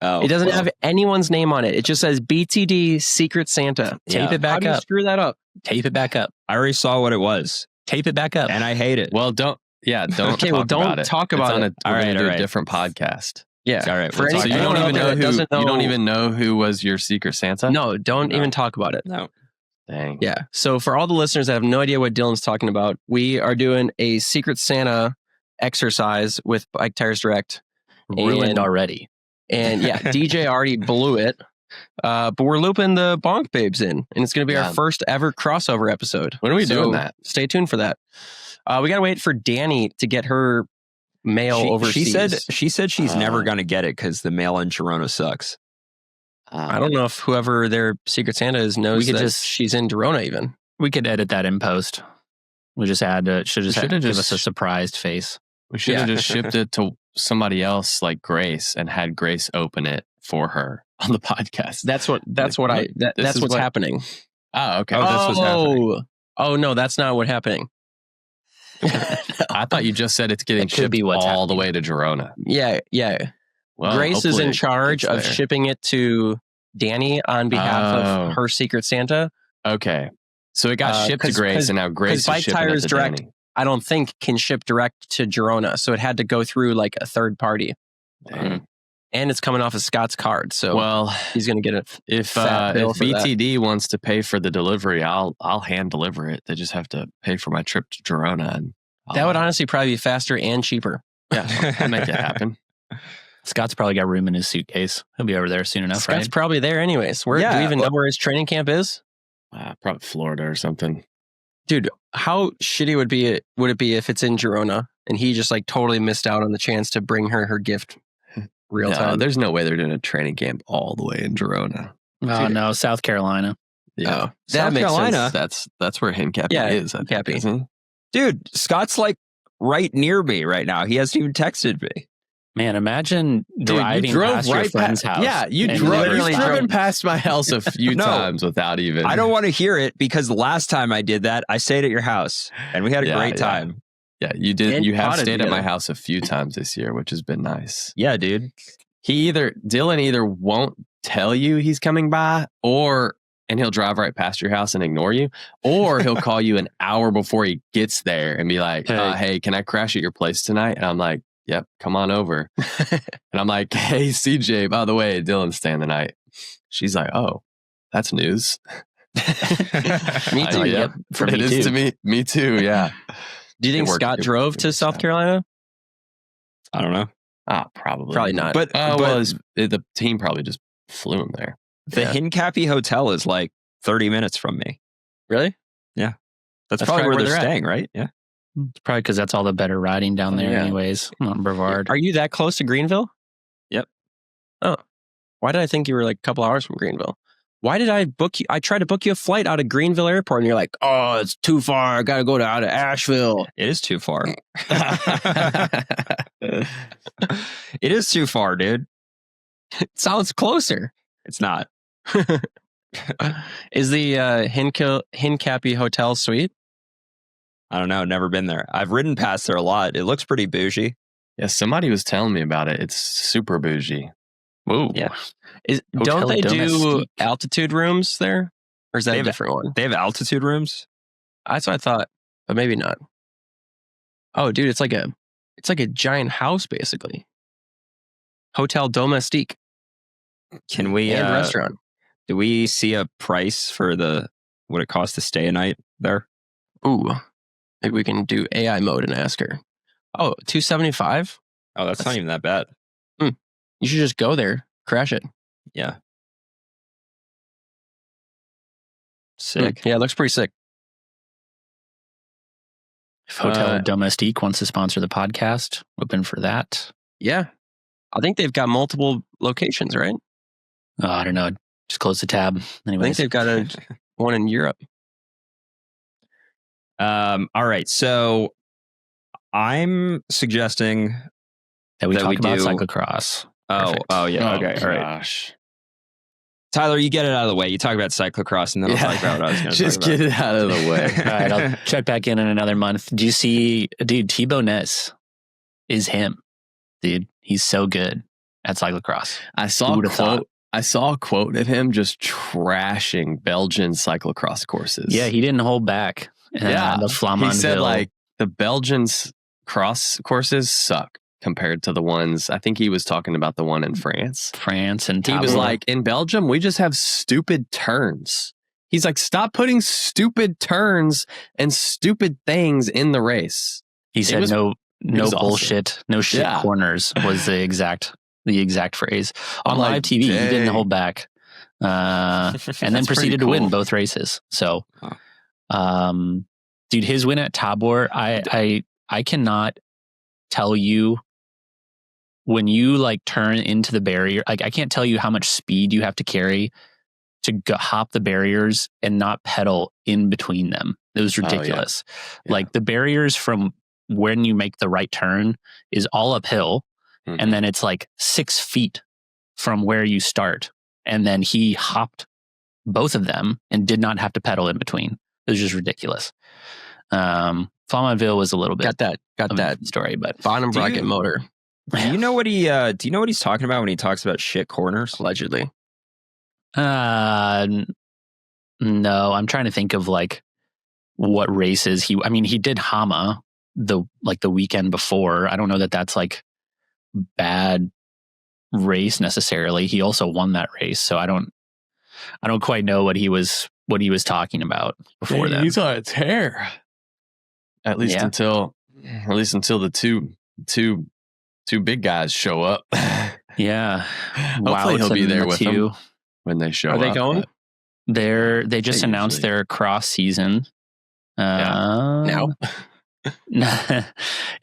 Oh, it doesn't have anyone's name on it. It just says BTD Secret Santa. Tape it back up. How do you screw that up? Tape it back up. I already saw what it was. Tape it back up. And I hate it. Well, don't okay, don't talk about it. We're going to do a different podcast. Yeah. All right. So you don't even know who was your Secret Santa? No, don't even talk about it. No. Dang. Yeah. So for all the listeners that have no idea what Dylan's talking about, we are doing a Secret Santa exercise with Bike Tires Direct. Ruined already. And yeah, DJ already blew it. But we're looping the Bonk Babes in, and it's going to be our first ever crossover episode. When are we doing that? Stay tuned for that. We got to wait for Danny to get her mail overseas. She said she's never going to get it because the mail in Girona sucks. I don't know if whoever their Secret Santa is knows that she's in Girona even. We could edit that in post. We just should have give us a surprised face. We should have just shipped it to somebody else like Grace and had Grace open it for her on the podcast. That's what's happening. Oh, okay. This was happening. Oh no, that's not what's happening. I thought you just said it's getting shipped all the way to Girona. Yeah. Well, Grace is in charge of shipping it to Danny on behalf of her Secret Santa. Okay. So it got shipped to Grace, and now Grace is shipping it to Direct, Danny. I don't think can ship direct to Girona, so it had to go through like a third party. Dang. And it's coming off of Scott's card, so he's going to get it. If BTD wants to pay for the delivery, I'll hand deliver it. They just have to pay for my trip to Girona, and that would honestly probably be faster and cheaper. Yeah, I'll make it happen. Scott's probably got room in his suitcase. He'll be over there soon enough. Scott's probably there anyways. Do we even know where his training camp is? Probably Florida or something. Dude, how shitty would it be if it's in Girona and he just like totally missed out on the chance to bring her gift real time? There's no way they're doing a training camp all the way in Girona. Oh no, South Carolina. Yeah, South Carolina. That's where Hincappy is. Hincappy. Dude, Scott's like right near me right now. He hasn't even texted me. Man, imagine driving past your friend's house. Yeah, you've driven past my house a few times without even. I don't want to hear it because the last time I did that, I stayed at your house and we had a great time. Yeah, you did. And you have stayed at my house a few times this year, which has been nice. Yeah, dude. Dylan either won't tell you he's coming by, and he'll drive right past your house and ignore you, or he'll call you an hour before he gets there and be like, "Hey, can I crash at your place tonight?" And I'm like, "Yep, come on over." And I'm like, "Hey, CJ, by the way, Dylan's staying the night." She's like, "Oh, that's news." Me too. Yep. It is to me. Me too. Yeah. Do you think Scott drove to South Carolina? I don't know. Probably not. But the team probably just flew him there. The Hincappy Hotel is like 30 minutes from me. Really? Yeah. That's probably where they're staying, right? Yeah. It's probably because that's all the better riding down there anyways. Not Brevard. Are you that close to Greenville? Yep. Oh. Why did I think you were like a couple hours from Greenville? Why did I book you? I tried to book you a flight out of Greenville Airport and you're like, "Oh, it's too far. I got to go out of Asheville." It is too far. It is too far, dude. It sounds closer. It's not. Is the Hincappy Hotel sweet? I don't know. Never been there. I've ridden past there a lot. It looks pretty bougie. Yeah, somebody was telling me about it. It's super bougie. Whoa. Yeah. Don't they do altitude rooms there? Or is that a different one? They have altitude rooms? That's what I thought, but maybe not. Oh, dude, it's like a giant house, basically. Hotel Domestique. Can we and restaurant? Do we see a price for what it costs to stay a night there? Ooh, maybe we can do AI mode and ask her. Oh, $275? Oh, that's not even that bad. You should just go there, crash it. Yeah. Sick. Yeah, it looks pretty sick. If Hotel Domestique wants to sponsor the podcast, open for that. Yeah. I think they've got multiple locations, right? Oh, I don't know. Just close the tab. Anyways. I think they've got one in Europe. All right. So I'm suggesting that we talk about cyclocross. Oh, yeah. Okay. All right. Gosh. Tyler, you get it out of the way. You talk about cyclocross, and then I'll talk about what I was going to just get it out of the way. All right, I'll check back in another month. Do you see, dude? Thibaut Ness is him, dude. He's so good at cyclocross. I saw a quote of him just trashing Belgian cyclocross courses. Yeah, he didn't hold back. The Flamanville. He said like the Belgian cross courses suck compared to the ones, I think he was talking about the one in France. And he was like, in Belgium, we just have stupid turns. He's like, stop putting stupid turns and stupid things in the race. He said no bullshit, awesome. No shit corners was the exact phrase. On live TV, he didn't hold back. And then proceeded to win both races. So, dude, his win at Tabor, I cannot tell you when you like turn into the barrier. Like, I can't tell you how much speed you have to carry to hop the barriers and not pedal in between them. It was ridiculous. Like the barriers from when you make the right turn is all uphill. And then it's like 6 feet from where you start. And then he hopped both of them and did not have to pedal in between. It was just ridiculous. Flamanville was a little bit got that story, but bottom bracket motor. Do you know what he's talking about when he talks about shit corners? Allegedly. No, I'm trying to think of like what races he did Hama the weekend before. I don't know that that's like bad race necessarily. He also won that race, so I don't quite know what he was talking about before that. He's on a tear. At least until the two big guys show up. Yeah. Hopefully he'll be there with them when they show up. Are they going? They just announced their cross season. Now. Yeah,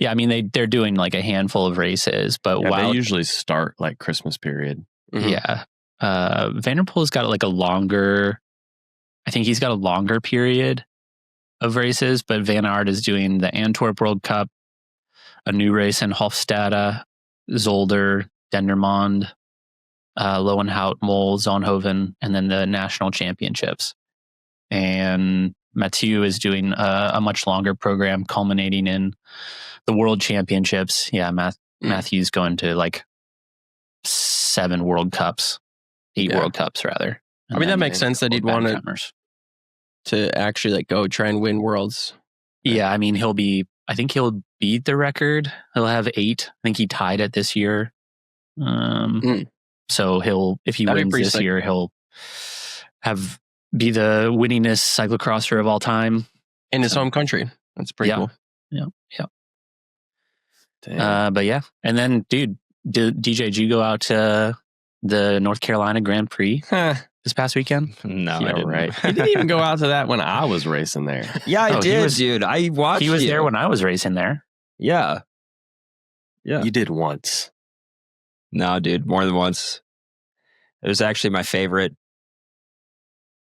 I mean they're doing like a handful of races, but they usually start like Christmas period. Yeah. Vanderpool's got like a longer period of races, but Van Aert is doing the Antwerp World Cup, a new race in Hofstade, Zolder, Dendermonde, Lowenhout, Mol, Zonhoven, and then the national championships. And Mathieu is doing a much longer program culminating in the world championships. Yeah, Matthew's going to like 7 World Cups, 8 World Cups rather. I mean, that makes sense that he'd want to actually like go try and win worlds. Yeah, I mean, I think he'll beat the record. He'll have 8. I think he tied it this year. So if he wins this year, he'll be the winningest cyclocrosser of all time in his home country. That's pretty cool. Yeah. But yeah, and then, dude, DJ, did you go out to the North Carolina Grand Prix this past weekend? No, I didn't. Right. He didn't even go out to that when I was racing there. Yeah, I did, dude. I watched. He was there when I was racing there. Yeah. You did once. No, dude, more than once. It was actually my favorite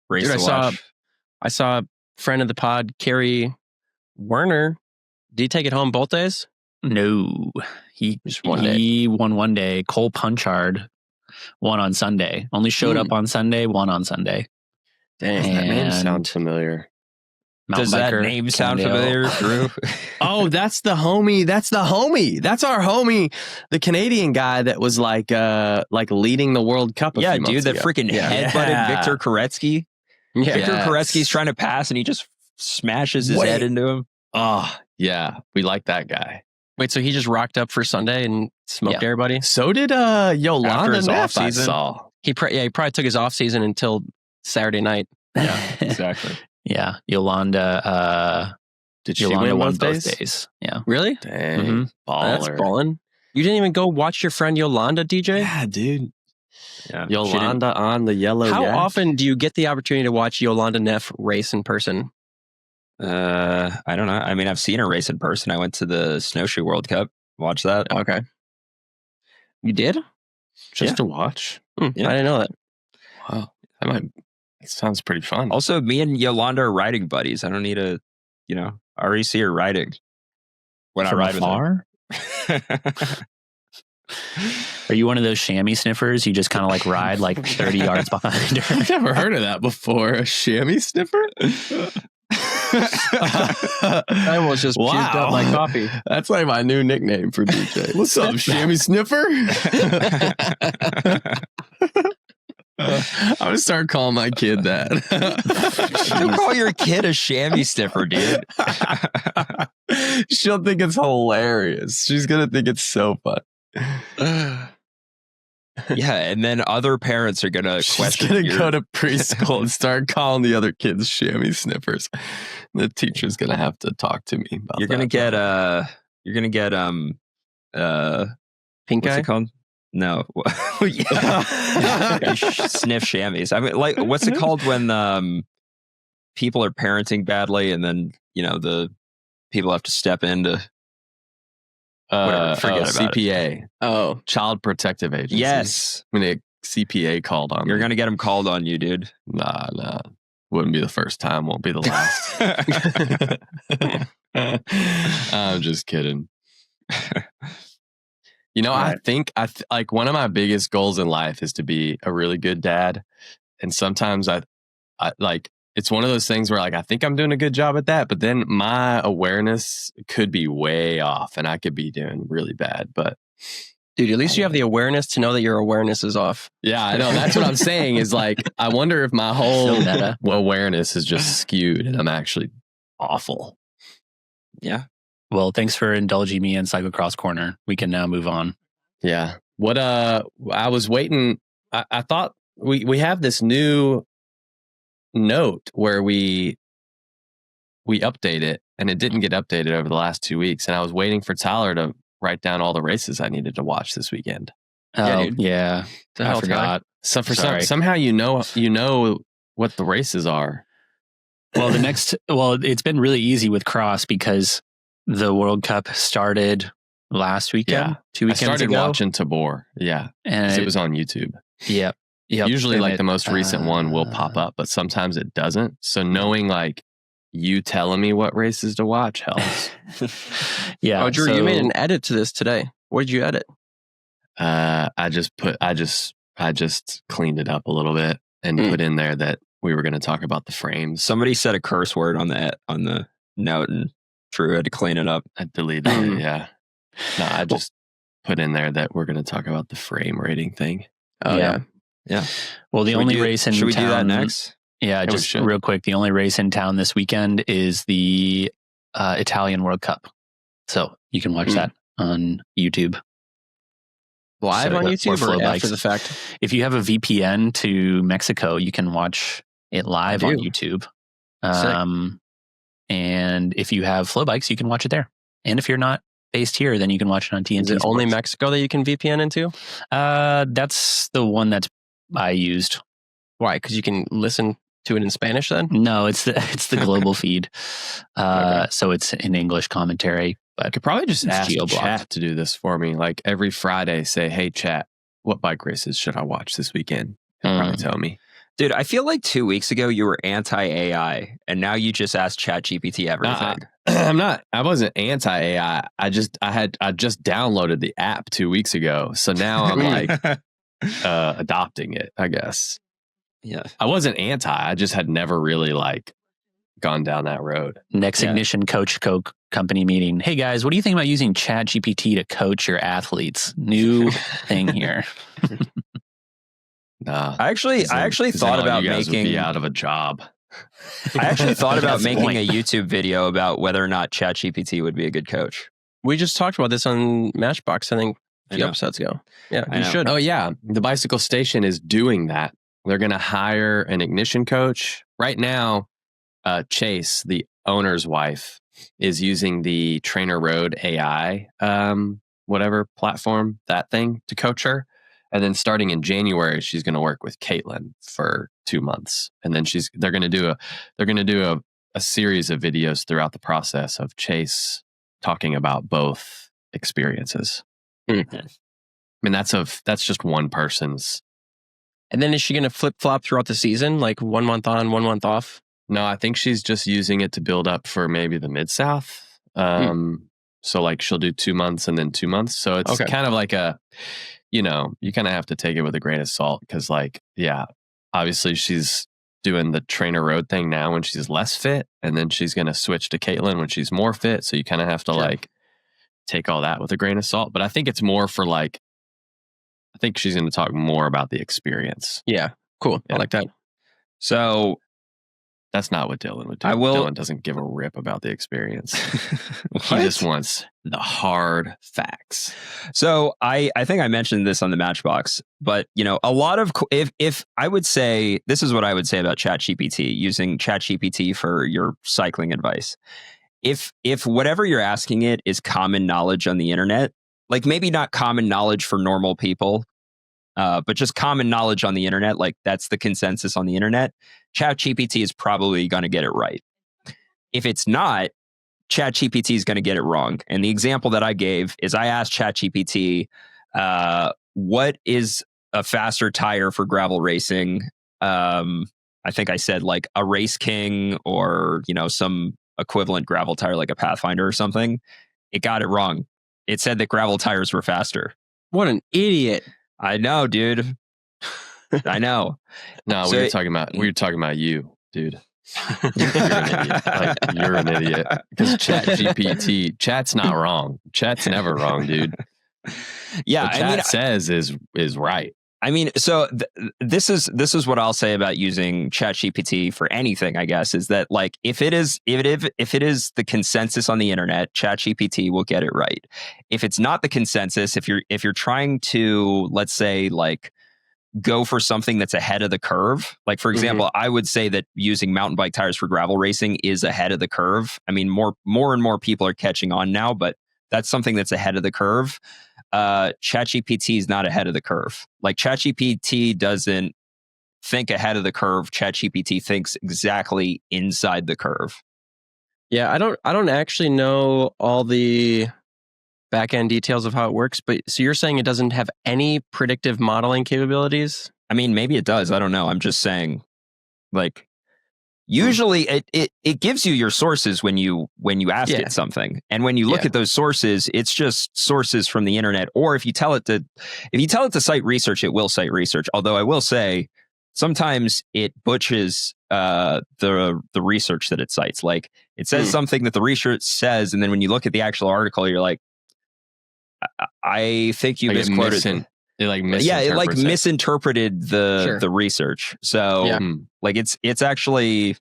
race to watch. I saw a friend of the pod, Kerry Werner. Did he take it home both days? No, he won one day. Cole Punchard won on Sunday. Only showed up on Sunday, won on Sunday. Dang, that name sounds familiar. Does that name sound familiar, Drew? Oh, that's the homie. That's our homie, the Canadian guy that was like leading the World Cup. Yeah, dude, that freaking headbutted Victor Koretsky. Yeah. Victor Koretsky's trying to pass and he just smashes his head into him. Oh, yeah, we like that guy. Wait, so he just rocked up for Sunday and smoked everybody? So did Yolanda Neff, I saw. He probably took his off season until Saturday night. Yeah, exactly. Yeah, Yolanda. Did she win both days? Yeah. Really? Dang, baller. That's ballin'. You didn't even go watch your friend Yolanda, DJ? Yeah, dude. Yeah, Yolanda on the yellow. How often do you get the opportunity to watch Yolanda Neff race in person? I don't know. I mean, I've seen her race in person. I went to the Snowshoe World Cup. Watch that. Okay. You did? Just to watch? Yeah. I didn't know that. Wow. It sounds pretty fun. Also, me and Yolanda are riding buddies. I don't need I already see her riding. When From I ride afar? with her. Are you one of those chamois sniffers? You just kind of like ride like 30 yards behind her? I've never heard of that before. A chamois sniffer? I almost just puked up my coffee. That's like my new nickname for DJ. What's up, chamois sniffer? I'm gonna start calling my kid that. Don't call your kid a chamois sniffer, dude. She'll think it's hilarious. She's gonna think it's so fun. Yeah, and then other parents are gonna question. She's gonna go to preschool and start calling the other kids chamois sniffers. The teacher's gonna have to talk to me about You're gonna get pink what's eye? it called? No, yeah, sniff chamois. I mean, like, what's it called when people are parenting badly, and then the people have to step in to whatever. Forget about CPA. it. Oh, Child Protective Agency. Yes, When a CPA called on you're me. gonna get them called on you, dude. Nah. Wouldn't be the first time. Won't be the last. I'm just kidding. I think like one of my biggest goals in life is to be a really good dad. And sometimes I like, it's one of those things where like, I think I'm doing a good job at that, but then my awareness could be way off and I could be doing really bad. But dude, at least you have the awareness to know that your awareness is off. yeah, I know. That's what I'm saying is like, I wonder if my whole awareness is just skewed and I'm actually awful. Yeah. Well, thanks for indulging me in Cyclocross Corner. We can now move on. Yeah. What I was waiting. I thought we have this new note where we update it, and it didn't get updated over the last 2 weeks. And I was waiting for Tyler to write down all the races I needed to watch this weekend. Oh, yeah. I forgot. So somehow you know what the races are. Well, it's been really easy with cross because the World Cup started last weekend, 2 weekends ago. I started watching Tabor, and it was on YouTube. Yep. Usually, like the most recent one will pop up, but sometimes it doesn't. So knowing like you telling me what races to watch helps. Yeah. Oh, Drew, you made an edit to this today. What did you edit? I just cleaned it up a little bit and put in there that we were going to talk about the frames. Somebody said a curse word on the note, and Drew had to clean it up. I deleted it. Yeah. No, I just put in there that we're going to talk about the frame rating thing. Oh yeah. Well, the only race in town. Should we do that next? Yeah, just real quick. The only race in town this weekend is the Italian World Cup. So you can watch that on YouTube. Live on YouTube or after the fact? If you have a VPN to Mexico, you can watch it live on YouTube. And if you have flow bikes, you can watch it there. And if you're not based here, then you can watch it on TNT. Is it only Mexico that you can VPN into? That's the one that I used. Why? Because you can listen to it in Spanish then? No, it's the global feed. So it's in English commentary. But I could probably just ask Chat to do this for me. Like every Friday, say, "Hey, Chat, what bike races should I watch this weekend?" He'll probably tell me. Dude, I feel like 2 weeks ago you were anti-AI, and now you just asked ChatGPT everything. I'm not. I wasn't anti-AI. I just downloaded the app 2 weeks ago, so now I'm like adopting it, I guess. Yeah, I wasn't anti. I just had never really like gone down that road. Next Ignition Coach company meeting. Hey guys, what do you think about using ChatGPT to coach your athletes? New thing here. Nah, I actually thought about making out of a job. I actually thought about making a YouTube video about whether or not ChatGPT would be a good coach. We just talked about this on Matchbox, I think, a few episodes ago. Yeah, you should. Oh yeah, the Bicycle Station is doing that. They're going to hire an Ignition coach right now. Chase, the owner's wife, is using the Trainer Road AI, whatever platform, that thing, to coach her. And then starting in January, she's going to work with Caitlin for 2 months, and then they're going to do a series of videos throughout the process of Chase talking about both experiences. Mm-hmm. I mean, that's just one person's. And then is she going to flip flop throughout the season, like 1 month on, 1 month off? No, I think she's just using it to build up for maybe the Mid-South. So like she'll do 2 months and then 2 months. So it's kind of like you kind of have to take it with a grain of salt because obviously she's doing the Trainer Road thing now when she's less fit. And then she's going to switch to Caitlin when she's more fit. So you kind of have to take all that with a grain of salt. But I think it's more for I think she's going to talk more about the experience. Yeah. Cool. Yeah. I like that. So That's not what Dylan would do. Dylan doesn't give a rip about the experience. He just wants the hard facts. So I think I mentioned this on the Matchbox, but a lot of if I would say, this is what I would say about ChatGPT, using ChatGPT for your cycling advice. If whatever you're asking it is common knowledge on the internet, like maybe not common knowledge for normal people, but just common knowledge on the internet, like that's the consensus on the internet, ChatGPT is probably going to get it right. If it's not, ChatGPT is going to get it wrong. And the example that I gave is I asked ChatGPT, what is a faster tire for gravel racing? I think I said like a Race King or, some equivalent gravel tire like a Pathfinder or something. It got it wrong. It said that gravel tires were faster. What an idiot. I know, dude. I know. No, we were talking about you, dude. You're an idiot. Because Chat's not wrong. Chat's never wrong, dude. Yeah, what Chat says is right. I mean, so this is what I'll say about using ChatGPT for anything, I guess, is that like if it is the consensus on the internet, ChatGPT will get it right. If it's not the consensus, if you're trying to, let's say, like go for something that's ahead of the curve, like for example, I would say that using mountain bike tires for gravel racing is ahead of the curve. I mean, more and more people are catching on now, but that's something that's ahead of the curve. ChatGPT is not ahead of the curve. Like ChatGPT doesn't think ahead of the curve. ChatGPT thinks exactly inside the curve. Yeah, I don't actually know all the back end details of how it works, but so you're saying it doesn't have any predictive modeling capabilities? I mean, maybe it does. I don't know. I'm just saying, like, usually it gives you your sources when you ask it something, and when you look at those sources, it's just sources from the internet. Or if you tell it to cite research, it will cite research. Although I will say, sometimes it butches the research that it cites. Like it says something that the research says, and then when you look at the actual article, you're like, I think you misquoted. It misinterpreted the research. So like it's actually,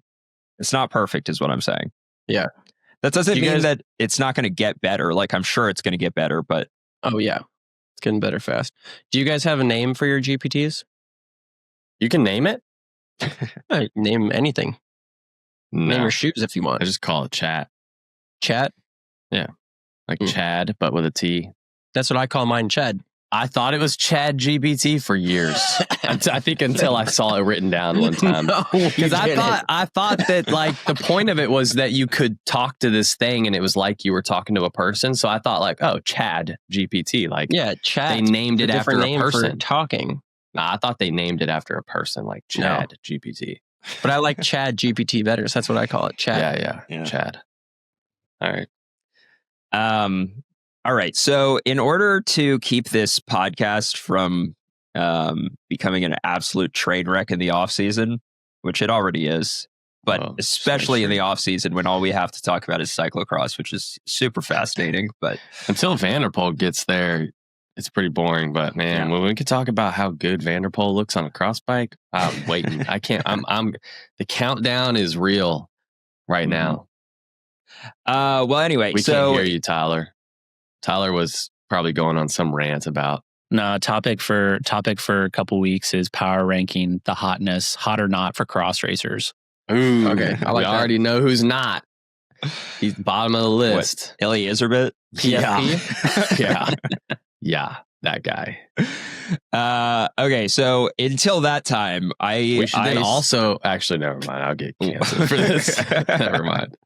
it's not perfect is what I'm saying. Yeah. That doesn't mean that it's not going to get better. Like I'm sure it's going to get better, but oh yeah, it's getting better fast. Do you guys have a name for your GPTs? You can name it. Name anything. No. Name your shoes if you want. I just call it Chat. Chat? Yeah. Like Chad, but with a T. That's what I call mine, Chad. I thought it was ChatGPT for years. I think until I saw it written down one time. Because I thought that like the point of it was that you could talk to this thing and it was like you were talking to a person. So I thought like, oh, Chad GPT. Like Chad. They named it after a person. For talking. Nah, I thought they named it after a person, like Chad GPT. But I like Chad GPT better, so that's what I call it. Chad. Yeah. Chad. All right. All right. So in order to keep this podcast from becoming an absolute train wreck in the off season, which it already is, but especially in the off season when all we have to talk about is cyclocross, which is super fascinating. But until Vanderpool gets there, it's pretty boring. But man, when we could talk about how good Vanderpool looks on a cross bike, I'm waiting. I can't. I'm. The countdown is real right now. Well, anyway, we can't hear you, Tyler. Tyler was probably going on some rant about. No, topic for a couple weeks is power ranking the hotness, hot or not, for cross racers. Ooh, okay. We already know who's not. He's bottom of the list. Ilya Iserbit? PFP? Yeah, that guy. Okay, so until that time, we should also actually never mind. I'll get canceled for this. Never mind.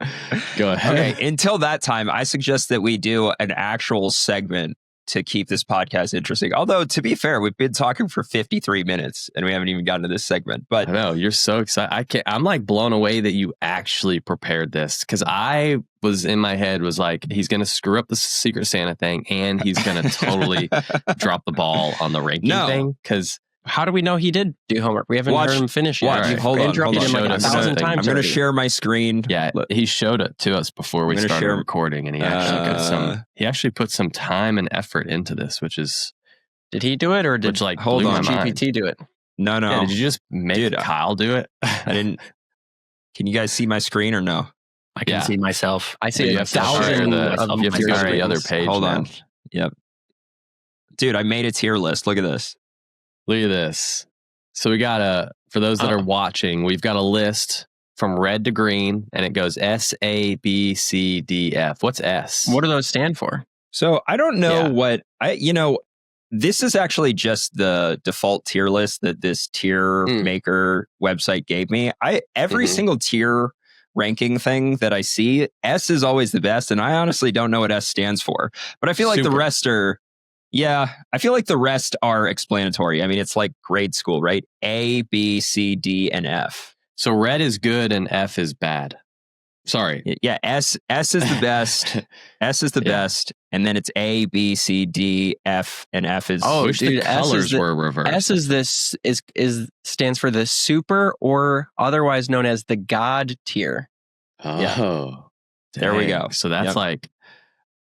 Go ahead. Okay, until that time, I suggest that we do an actual segment to keep this podcast interesting. Although, to be fair, we've been talking for 53 minutes and we haven't even gotten to this segment. But I know you're so excited. I'm like blown away that you actually prepared this, because I was in my head was like, he's going to screw up the Secret Santa thing and he's going to totally drop the ball on the ranking thing. Because how do we know he did do homework? We haven't heard him finish yet. Right. Hold on. Him like 1,000 times. I'm going to share my screen. Yeah, he showed it to us before we started recording, and he actually got he actually put some time and effort into this, which is. Did he do it, or did GPT do it? No. Yeah, did you just make Kyle do it? I didn't. Can you guys see my screen or no? I can see myself. I see you have to share the other page. Hold now. on. Yep. Dude, I made a tier list. Look at this. Look at this. So we got for those that are watching, we've got a list from red to green, and it goes S, A, B, C, D, F. What's S? What do those stand for? So I don't know what this is actually just the default tier list that this tier maker website gave me. Every single tier ranking thing that I see, S is always the best, and I honestly don't know what S stands for. But I feel like the rest are, I feel like the rest are explanatory. I mean, it's like grade school, right? A, B, C, D, and F. So red is good and F is bad. Sorry. Yeah, S is the best. S is the best, and then it's A, B, C, D, F, and F is. Oh, dude, the colors were reversed. S is stands for the super, or otherwise known as the God tier. Oh, there we go. So that's like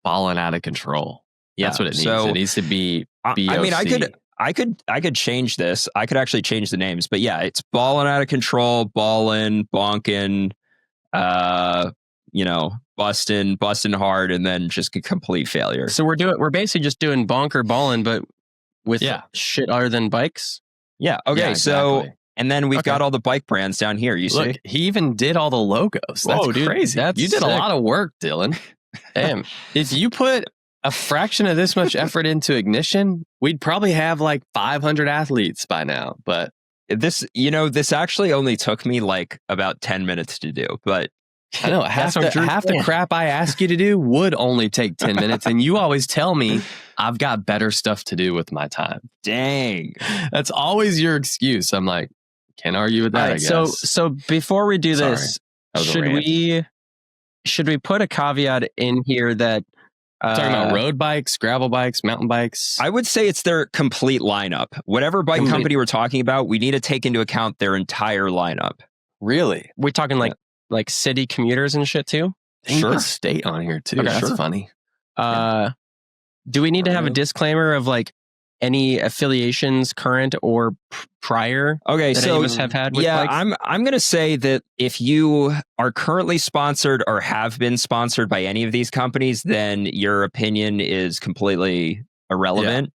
balling out of control. Yeah, that's what it needs. So, it needs to be BOC. I mean, I could change this. I could actually change the names, but yeah, it's balling out of control, ballin', bonkin', busting hard, and then just a complete failure. So we're basically just doing bonk or ballin', but with shit other than bikes. Yeah. Okay. Yeah, exactly. So, and then we've got all the bike brands down here. You see, he even did all the logos. That's crazy. You did a lot of work, Dylan. Damn. If you put a fraction of this much effort into Ignition, we'd probably have like 500 athletes by now. But this actually only took me like about 10 minutes to do. But I know half the crap I ask you to do would only take 10 minutes. And you always tell me I've got better stuff to do with my time. Dang. That's always your excuse. I'm like, can't argue with that, I guess. So before we do this, should we put a caveat in here that talking about road bikes, gravel bikes, mountain bikes? I would say it's their complete lineup. Whatever bike company we're talking about, we need to take into account their entire lineup. Really? We're talking like city commuters and shit too? Sure. State on here too. Okay, that's funny. Do we need to have a disclaimer of like any affiliations, current or prior? Okay, that any of us have had with bikes? I'm going to say that if you are currently sponsored or have been sponsored by any of these companies, then your opinion is completely irrelevant.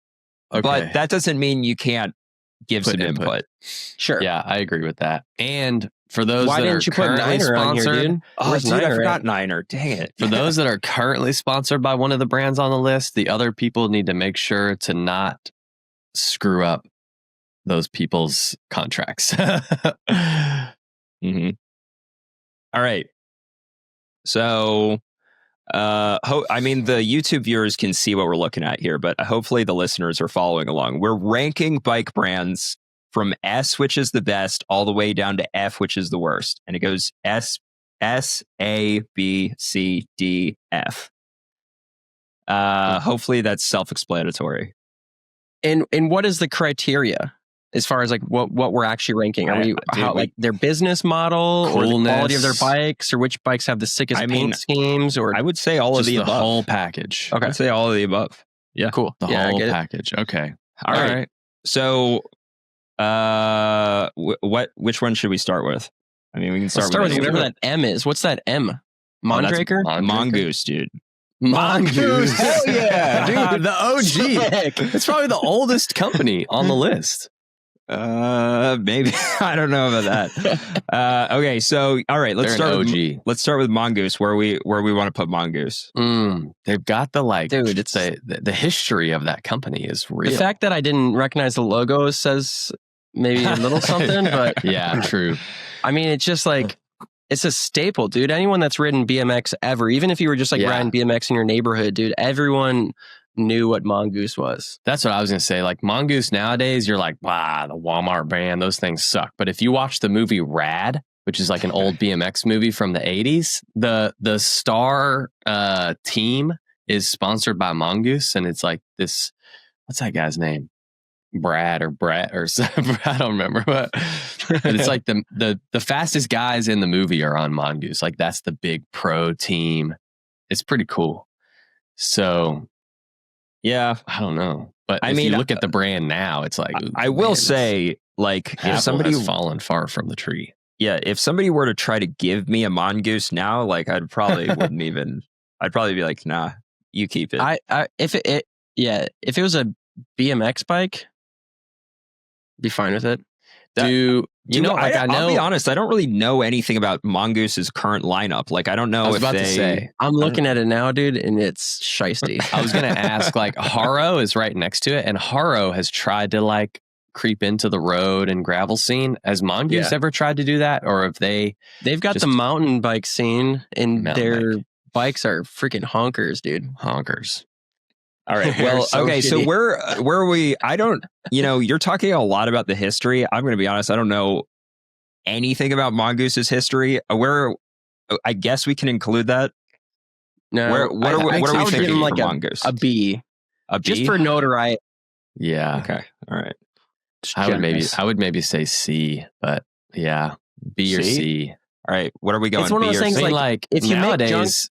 Yeah. Okay. But that doesn't mean you can't give some input. Sure. Yeah, I agree with that. And for those Why that didn't are you put currently Niner on sponsored, here, dude? Oh, dude, I forgot Niner. Dang it. For those that are currently sponsored by one of the brands on the list, the other people need to make sure to not screw up those people's contracts. Mm-hmm. All right. So, I mean, the YouTube viewers can see what we're looking at here, but hopefully the listeners are following along. We're ranking bike brands from S, which is the best, all the way down to F, which is the worst. And it goes S, A, B, C, D, F. Hopefully that's self-explanatory. And what is the criteria as far as like what we're actually ranking? Are like their business model or the quality of their bikes, or which bikes have the sickest paint schemes? Or I would say all of the above. Whole package. Okay, I'd say all of the above. Yeah, cool. The whole package. Okay. All right. So, which one should we start with? I mean, we can start with whatever that M is. What's that M? Mondraker? Mongoose, dude. Mongoose. Hell yeah, dude. The OG. It's probably the oldest company on the list. Maybe. I don't know about that. Okay, so all right, let's start with Mongoose. Where we want to put Mongoose. They've got dude, it's the history of that company is real. The fact that I didn't recognize the logo says maybe a little something, but yeah, true. I mean, it's just like it's a staple, dude. Anyone that's ridden BMX ever, even if you were just riding BMX in your neighborhood, dude, everyone knew what Mongoose was. That's what I was going to say. Like Mongoose nowadays, you're like, wow, the Walmart brand, those things suck. But if you watch the movie Rad, which is like an old BMX movie from the 80s, the star team is sponsored by Mongoose. And it's like this, what's that guy's name? Brad or Brett or something. I don't remember, but it's like the fastest guys in the movie are on Mongoose. Like that's the big pro team. It's pretty cool. So yeah, I don't know, but if you look at the brand now, it's like I will say, like, if somebody has fallen far from the tree. Yeah, if somebody were to try to give me a mongoose now, like I'd probably wouldn't even. I'd probably be like, nah, you keep it. If it was a BMX bike, be fine with it. I'll be honest, I don't really know anything about Mongoose's current lineup. Like, I don't know I'm looking at it now, dude, and it's shiesty. I was going to ask, like, Haro is right next to it, and Haro has tried to, like, creep into the road and gravel scene. Has Mongoose ever tried to do that? Or if they've got the mountain bike scene, and their bikes are freaking honkers, dude. Honkers. All right. Well, okay. So where are we? I don't, you're talking a lot about the history. I'm going to be honest. I don't know anything about Mongoose's history. I guess we can include that. No. What are we thinking like for Mongoose? A B. A B? Just for notoriety. Yeah. Okay. All right. I would maybe say C, but yeah, B or C. All right. What are we going? It's one of those things like if you nowadays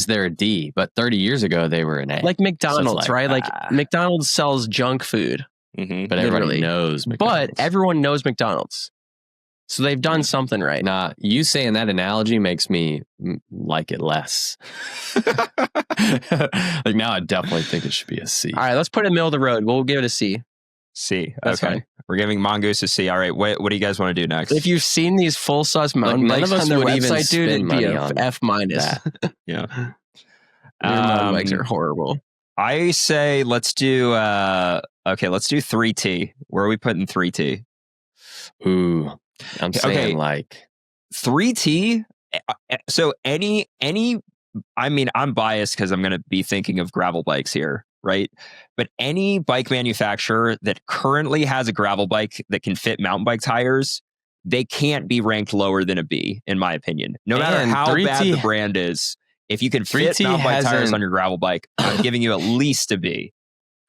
they're a D, but 30 years ago they were an A. Like McDonald's, so right? Like McDonald's sells junk food, but everybody knows McDonald's. But everyone knows McDonald's, so they've done something right. Nah, you saying that analogy makes me like it less. Like now, I definitely think it should be a C. All right, let's put it middle of the road. We'll give it a C. C. That's fine. We're giving Mongoose a C. All right. What do you guys want to do next? If you've seen these full size mountain bikes on their website, dude, it'd be a F minus. Yeah. Your mountain bikes are horrible. I say let's do 3T. Where are we putting 3T? Ooh, I'm saying like 3T. So any. I mean, I'm biased because I'm going to be thinking of gravel bikes here. Right. But any bike manufacturer that currently has a gravel bike that can fit mountain bike tires, they can't be ranked lower than a B, in my opinion. No matter how bad the brand is, if you can fit mountain bike tires on your gravel bike, I'm giving you at least a B.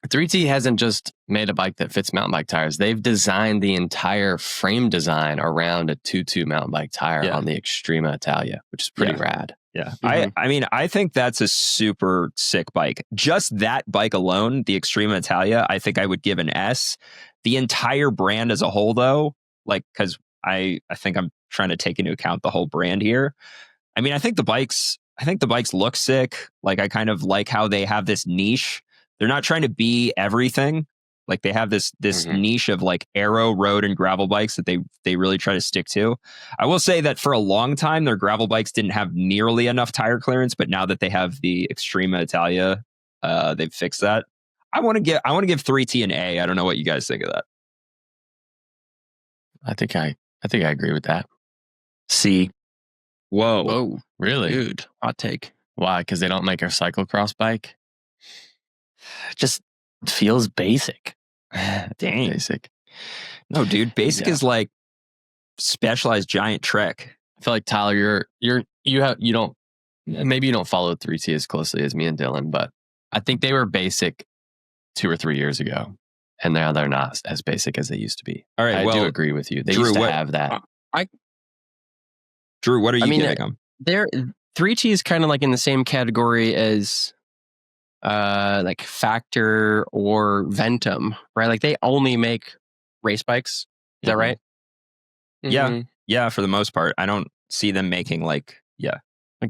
3T hasn't just made a bike that fits mountain bike tires. They've designed the entire frame design around a 2.2 mountain bike tire on the Extrema Italia, which is pretty rad. Yeah. I mean, I think that's a super sick bike. Just that bike alone, the Extrema Italia, I think I would give an S. The entire brand as a whole, though, like, because I think I'm trying to take into account the whole brand here. I mean, I think the bikes look sick. Like, I kind of like how they have this niche. They're not trying to be everything. Like, they have this niche of like aero, road, and gravel bikes that they really try to stick to. I will say that for a long time, their gravel bikes didn't have nearly enough tire clearance, but now that they have the Extrema Italia, they've fixed that. I want to give 3T an A. I don't know what you guys think of that. I think I agree with that. C. Whoa. Really? Dude, hot take. Why? Because they don't make a cyclocross bike? Just feels basic. Dang. Basic. No, dude. Basic is like specialized giant trek. I feel like Tyler, you don't follow 3T as closely as me and Dylan, but I think they were basic 2 or 3 years ago, and now they're not as basic as they used to be. All right, I do agree with you. They used to have that. Drew, what are you giving them? 3T is kind of like in the same category as like Factor or Ventum, right? Like they only make race bikes. Is that right? Mm-hmm. Yeah, for the most part. I don't see them making like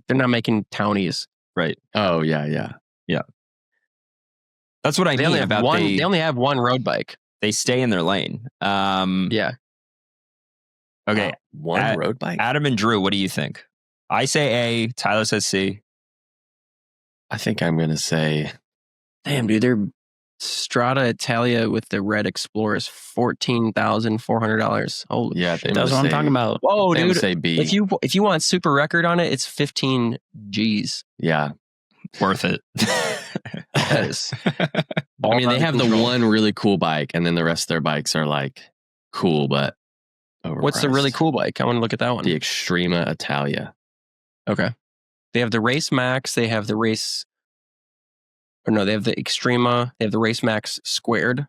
they're not making townies. Right. Oh, yeah. That's what I mean about they only have one road bike. They stay in their lane. Yeah. Okay. One road bike? Adam and Drew, what do you think? I say A. Tyler says C. I think I'm going to say... Damn, dude, their Strada Italia with the Red Explorer is $14,400. Holy shit. That's what I'm talking about. Whoa, dude. Say B. If you want super record on it, it's 15 G's. Yeah. Worth it. Yes. I mean, they have the one really cool bike, and then the rest of their bikes are like cool, but overpriced. What's the really cool bike? I want to look at that one. The Extrema Italia. Okay. They have the Race Max. They have the Race... Or no, they have the Extrema. They have the Race Max squared.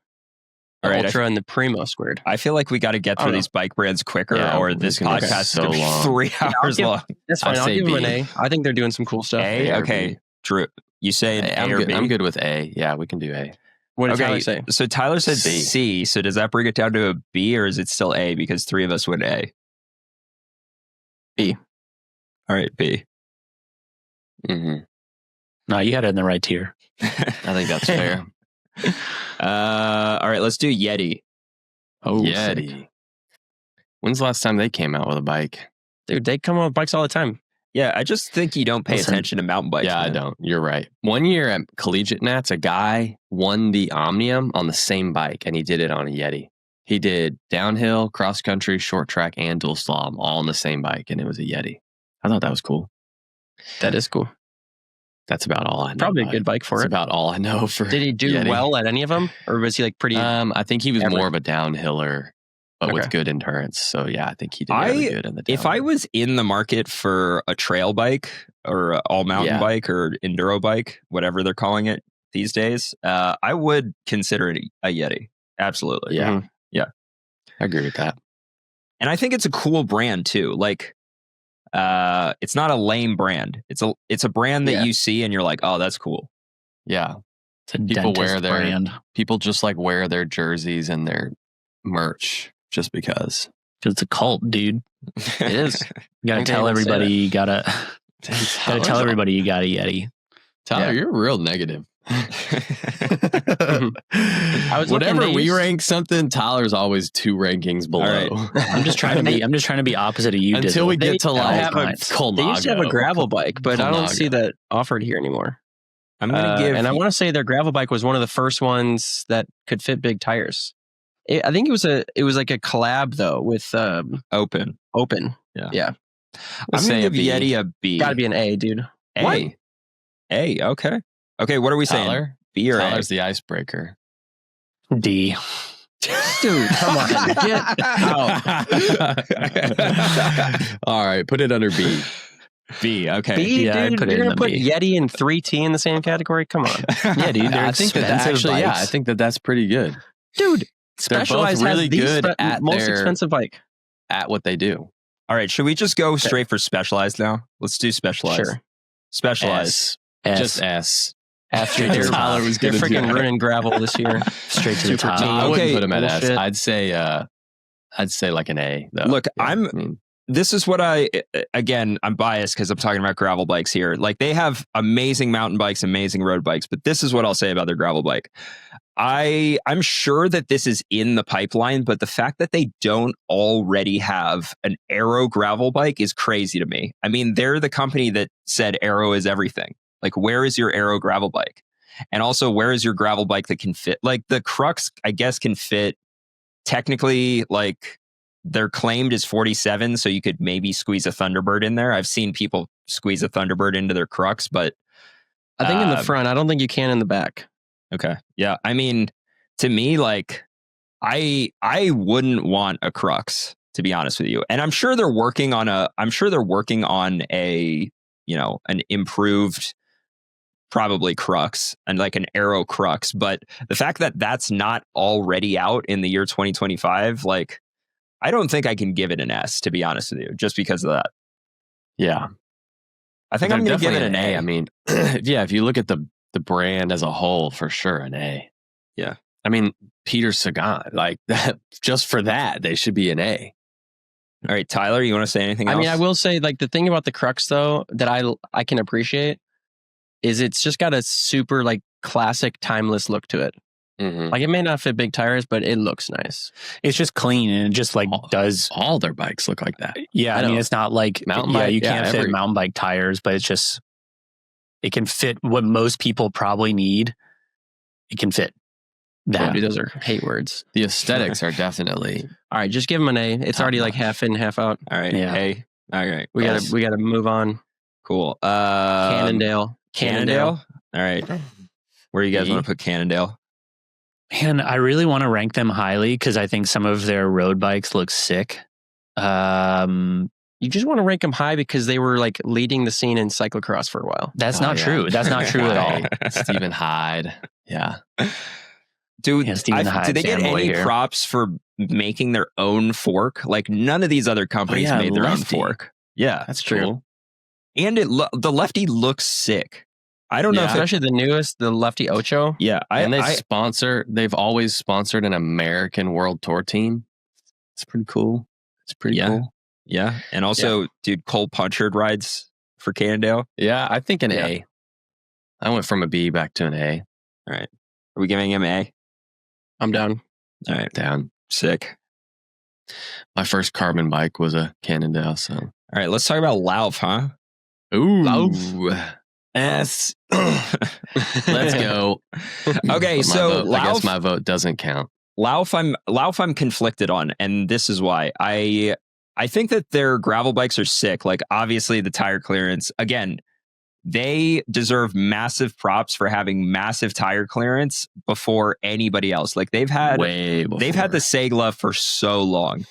All right, Ultra and the Primo squared. I feel like we got to get through these bike brands quicker, or this podcast is going to be 3 hours long. That's fine. I'll give them an A. I think they're doing some cool stuff. A? Okay. Drew, you say A or B? I'm good with A. Yeah, we can do A. What did Tyler say? So Tyler said C. So does that bring it down to a B, or is it still A because 3 of us went A? B. All right, B. Mm-hmm. No, you had it in the right tier. I think that's fair. All right, let's do Yeti. Oh, Yeti. sick. When's the last time they came out with a bike? Dude, they come out with bikes all the time. Yeah, I just think you don't pay attention to mountain bikes. Yeah, man. I don't. You're right. One year at Collegiate Nats, a guy won the Omnium on the same bike, and he did it on a Yeti. He did downhill, cross country, short track, and dual slalom all on the same bike, and it was a Yeti. I thought that was cool. That is cool. That's about all I know. Probably a good bike for That's it. about all I know for. Did he do Yeti. well at any of them, or was he like pretty? I think he was average? more of a downhiller, but with Okay. good endurance. So yeah, I think he did really good in the downhill. If I was in the market for a trail bike or a all mountain bike or enduro bike, whatever they're calling it these days, I would consider it a Yeti. Absolutely. Yeah. Mhm. Yeah. I agree with that. And I think it's a cool brand too. Like, it's not a lame brand. It's a brand that you see and you're like, oh, that's cool. Yeah. It's a People dentist wear their brand. People just like wear their jerseys and their merch just because. Because it's a cult, dude. It is. You gotta Okay, tell let's say everybody that. you gotta tell everybody you got a Yeti. Tyler, Yeah. you're real negative. I was looking, Whenever they we used- rank something, Tyler's always 2 rankings below. right. I'm just trying to be opposite of you. Until we Dizzle. get to They like have a- Colnago. They used to have a gravel bike, but I don't see Colnago. that offered here anymore. I'm going to give. and I want to say their gravel bike was one of the first ones that could fit big tires. I think it was like a collab though with Open. Open. I'm Let's going say to a give B. Yeti a B. Got to be an A, dude. A. What? A. Okay. Okay. What are we saying? Tyler? B or Tyler's A? the icebreaker. D. Dude, come on. Get out. All right, put it under B. B. Okay. B, Yeah, I'd dude, put it you're in gonna the put B. Yeti and 3T in the same category? Come on. Yeah, dude. They're I think that expensive actually, bikes. I think that's pretty good Dude, They're both Specialized really has the good at most their- expensive bike. at what they do. All right. Should we just go straight for Specialized now? Let's do Specialized. Sure. Specialized. S. Just S. After Straight to the Tyler top. was they're gonna do freaking that. ruining gravel this year. Straight to the Super top. team. I wouldn't Okay, put him at S. bullshit. I'd say like an A though. Look, Yeah, I'm- I mean, This is what I'm biased because I'm talking about gravel bikes here. Like they have amazing mountain bikes, amazing road bikes, but this is what I'll say about their gravel bike. I'm sure that this is in the pipeline, but the fact that they don't already have an Aero gravel bike is crazy to me. I mean, they're the company that said Aero is everything. Like, where is your Aero gravel bike? And also, where is your gravel bike that can fit? Like the Crux, I guess, can fit technically, like their claimed is 47, so you could maybe squeeze a Thunderbird in there. I've seen people squeeze a Thunderbird into their Crux, but I think in the front. I don't think you can in the back. okay. Yeah. I mean, to me, like I wouldn't want a Crux, to be honest with you. And I'm sure they're working on a, you know, an improved probably Crux and like an Aero Crux. But the fact that that's not already out in the year 2025, like I don't think I can give it an S, to be honest with you, just because of that. yeah. I think They're I'm going to give it definitely an A. I mean, yeah, if you look at the brand as a whole, for sure, an A. Yeah. I mean, Peter Sagan, like that, just for that, they should be an A. All right, Tyler, you want to say anything else? I mean, I will say, like, the thing about the Crux, though, that I can appreciate is it's just got a super, like, classic, timeless look to it. Mm-hmm. Like, it may not fit big tires, but it looks nice. It's just clean and it just like does. All their bikes look like that. Yeah, I mean, it's not like Mountain yeah, bike, you yeah, can't fit every- mountain bike tires, but it's just it can fit what most people probably need. It can fit Yeah, that. dude, those are hate words. The aesthetics are definitely. All right, just give them an A. It's Top already like notch. half in, half out. All right, Yeah. A. All right, We yes. gotta move on. Cool. Cannondale. Cannondale. All right. Where you guys B. want to put Cannondale? Man, I really want to rank them highly because I think some of their road bikes look sick. You just want to rank them high because they were like leading the scene in cyclocross for a while. That's Oh, not yeah. true. That's not true at all. Stephen Hyde. Yeah. Dude, Yeah, Stephen did Hyde they get fanboy any here. props for making their own fork? Like none of these other companies yeah, made their own Lefty. fork. Yeah, That's true. cool. and the Lefty looks sick. I don't know Yeah. if it, Especially the newest, the Lefty Ocho. yeah, And they've always sponsored an American World Tour team. It's pretty cool. It's pretty Yeah. cool. Yeah. And also, dude, Cole Punchard rides for Cannondale. Yeah, I think an A. I went from a B back to an A. All right. Are we giving him A? I'm down. All right. Down. Sick. My first carbon bike was a Cannondale, so. All right, let's talk about Lauf, huh? Ooh. Lauf. S. Let's go. Okay, so Lauf, I guess my vote doesn't count. Lauf I'm conflicted on, and this is why. I think that their gravel bikes are sick. Like, obviously, the tire clearance, again, they deserve massive props for having massive tire clearance before anybody else. Like, they've had the Segla for so long.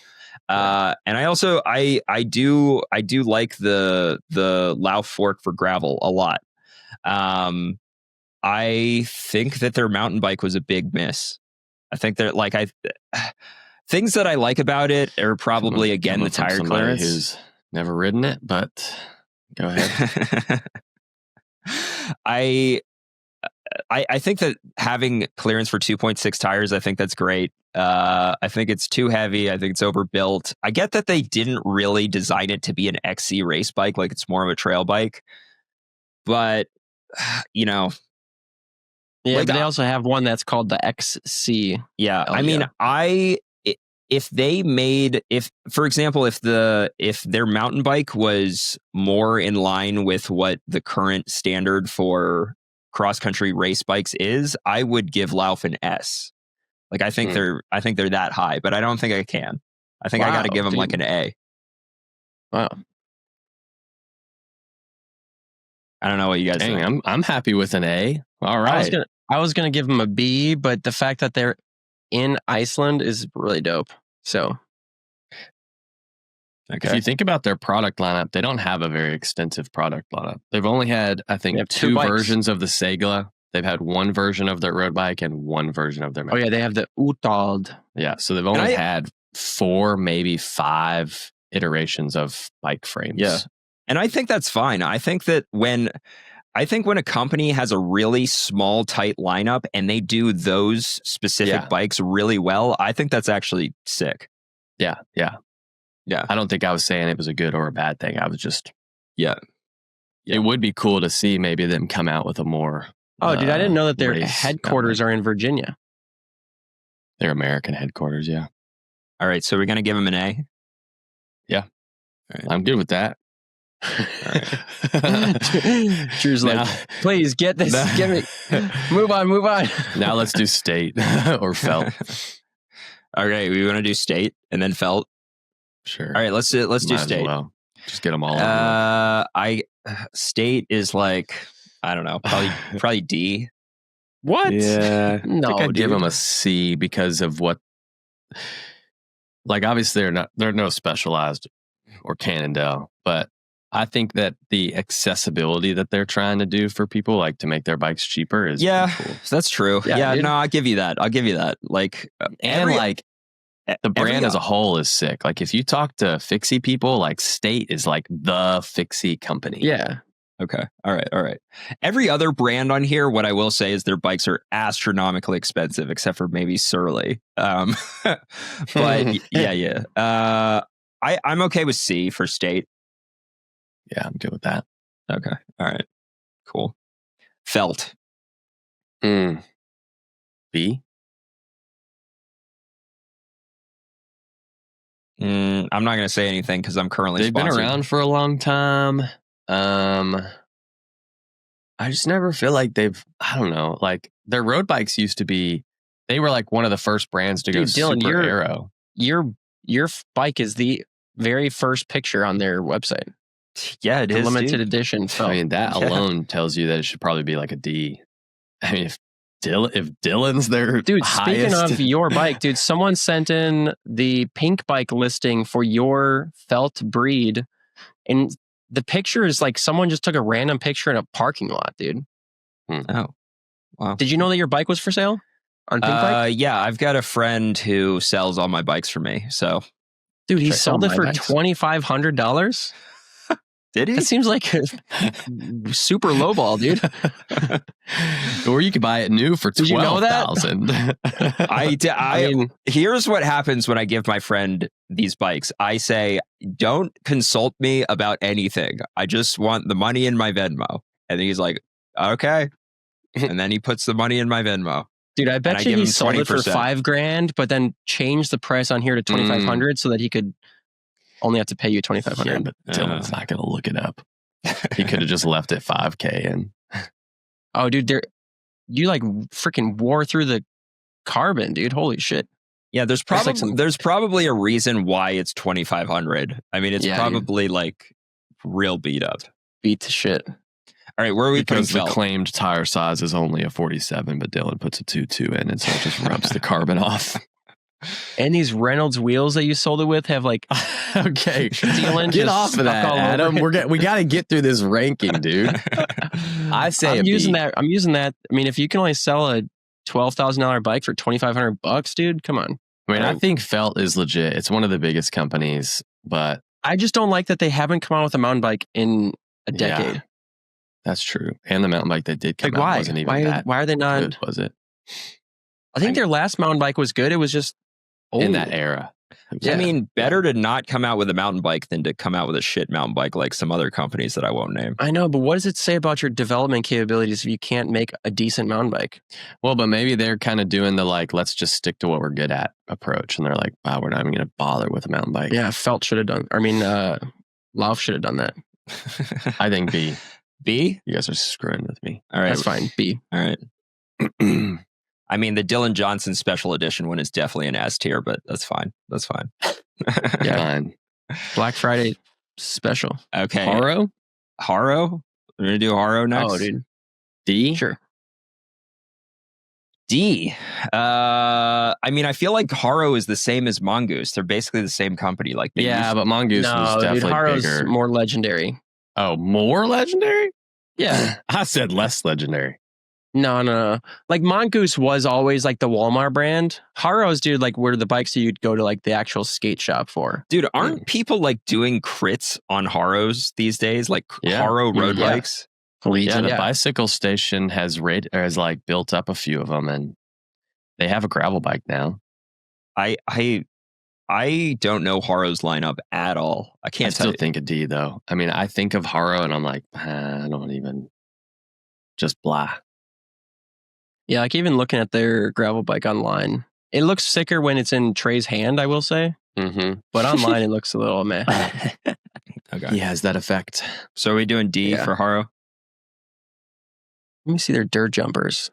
And I also I do like the Lauf fork for gravel a lot. I think that their mountain bike was a big miss. I think they're like things that I like about it are probably again the tire clearance. Who's never ridden it, but go ahead. I think that having clearance for 2.6 tires, I think that's great. I think it's too heavy. I think it's overbuilt. I get that they didn't really design it to be an XC race bike, like it's more of a trail bike. But, you know. Yeah, like, but they also have one that's called the XC. Yeah, I mean, for example, if their mountain bike was more in line with what the current standard for cross-country race bikes is, I would give Lauf an S. Like, I think they're that high, but I don't think I can. I think I got to give them like an A. Wow. I don't know what you guys think. I'm happy with an A. All right. I was gonna give them a B, but the fact that they're in Iceland is really dope. So, if you think about their product lineup, they don't have a very extensive product lineup. They've only had, I think, two versions of the Segla. They've had one version of their road bike and one version of their mountain. Oh yeah, they have the Utald. Yeah, so they've only had 4, maybe 5 iterations of bike frames. Yeah, and I think that's fine. I think when a company has a really small, tight lineup and they do those specific bikes really well, I think that's actually sick. Yeah. I don't think I was saying it was a good or a bad thing. I was just, it would be cool to see maybe them come out with a more. Oh, dude, I didn't know that their headquarters are in Virginia. Their American headquarters, yeah. All right, so we're going to give them an A? Yeah. Right. I'm good with that. Drew's like, please get this. Give me. Move on. Now let's do state or felt. Okay, we want to do state and then felt. Sure. All right, let's do state. Well. Just get them all. State is like, I don't know, probably D. What? Yeah, no, I think I'd give them a C because of what. Like, obviously, they're no Specialized or Cannondale, but I think that the accessibility that they're trying to do for people, like to make their bikes cheaper, is cool. That's true. Yeah, no, I'll give you that. Like, the brand as a whole is sick. Like, if you talk to fixie people, like State is like the fixie company. Yeah. Okay. All right. Every other brand on here, what I will say is their bikes are astronomically expensive, except for maybe Surly. But yeah. I'm okay with C for State. Yeah, I'm good with that. Okay. All right. Cool. Felt. B. I'm not going to say anything because I'm currently They've sponsored. been around for a long time. I just never feel like I don't know, like their road bikes used to be, they were like one of the first brands to go Dylan, super aero. Your bike is the very first picture on their website. Yeah, it is limited edition. I mean, that alone tells you that it should probably be like a D. I mean, if Dylan's their highest... Speaking of your bike, dude, someone sent in the pink bike listing for your felt breed, and the picture is like someone just took a random picture in a parking lot, dude. Oh, wow! Did you know that your bike was for sale on pink bike? Yeah, I've got a friend who sells all my bikes for me. So, dude, he sold it for $2,500. Did he? That seems like a super low ball, dude. Or you could buy it new for $12,000. I mean, here's what happens when I give my friend these bikes. I say, don't consult me about anything. I just want the money in my Venmo. And he's like, okay. And then he puts the money in my Venmo. Dude, I bet you he sold it for $5,000, but then changed the price on here to $2,500 so that he could only have to pay you $2,500. Yeah, but Dylan's not going to look it up. He could have just left it $5,000 in. Oh, dude, you like freaking wore through the carbon, dude. Holy shit. Yeah, there's probably a reason why it's $2,500. I mean, it's probably like real beat up. Beat to shit. All right, where are we putting the claimed tire size is only a 47, but Dylan puts a 2.2 in, and so it just rubs the carbon off. And these Reynolds wheels that you sold it with have like okay, get off of that, Adam. We got to get through this ranking, dude. I say I'm using that. I mean, if you can only sell a $12,000 bike for $2,500, dude, come on. I mean, I think Felt is legit. It's one of the biggest companies, but I just don't like that they haven't come out with a mountain bike in a decade. Yeah, that's true. And the mountain bike that did come out wasn't even that. Why are they not? Good, was it? I think their last mountain bike was good. It was just old. In that era. Yeah. I mean, better to not come out with a mountain bike than to come out with a shit mountain bike like some other companies that I won't name. I know, but what does it say about your development capabilities if you can't make a decent mountain bike? Well, but maybe they're kind of doing the like, let's just stick to what we're good at approach. And they're like, wow, we're not even going to bother with a mountain bike. Yeah, Felt should have done. I mean, Lauf should have done that. I think B. B? You guys are screwing with me. All right. That's fine. B. All right. I mean, the Dylan Johnson special edition one is definitely an S tier, but that's fine. That's fine. Yeah. Fine. Black Friday special. Okay. Haro? We're going to do Haro next. Oh, dude. D? Sure. D. I mean, I feel like Haro is the same as Mongoose. They're basically the same company. Like, but Mongoose was definitely Haro's bigger. More legendary. Oh, more legendary? Yeah. I said less legendary. No. Like Mongoose was always like the Walmart brand. Haro's, dude, like were the bikes that you'd go to like the actual skate shop for. Dude, aren't people like doing crits on Haros these days? Like Haro road bikes? Yeah, the bicycle station has like built up a few of them, and they have a gravel bike now. I don't know Haro's lineup at all. I still think a D though. I mean, I think of Haro and I'm like, I don't even, just blah. Yeah, like even looking at their gravel bike online, it looks sicker when it's in Trey's hand, I will say. Mm-hmm. But online, it looks a little meh. Okay. He has that effect. So are we doing D for Haro? Let me see their dirt jumpers.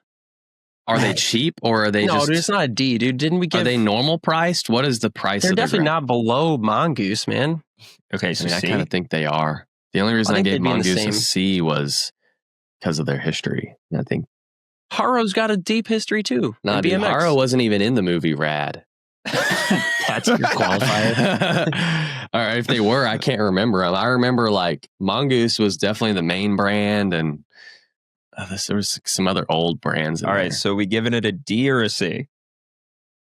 Are they cheap or are they No, dude, it's not a D, dude. Didn't we get... Are they normal priced? What is the price They're of definitely not below Mongoose, man. Okay, so I kind of think they are. The only reason I gave Mongoose a C was because of their history. I think Haro's got a deep history too. No, dude, Haro wasn't even in the movie Rad. That's your qualifier. All right, if they were, I can't remember them. I remember like Mongoose was definitely the main brand, and there was some other old brands. All right, so we giving it a D or a C?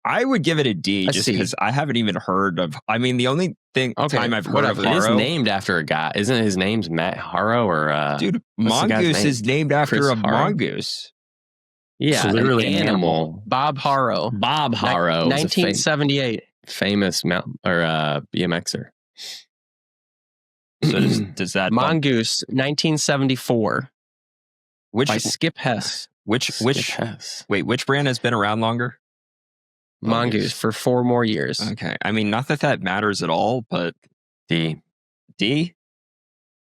I would give it a D just because I haven't even heard of. I mean, the only time I've heard of Haro. It is named after a guy, isn't it? His name's Matt Haro or dude? Mongoose is named after a mongoose. Yeah, it's literally an animal. Bob Haro. 1978. Famous BMXer. So does that Mongoose 1974? By Skip Hess. Which brand has been around longer? Mongoose for 4 more years. Okay, I mean, not that matters at all, but D.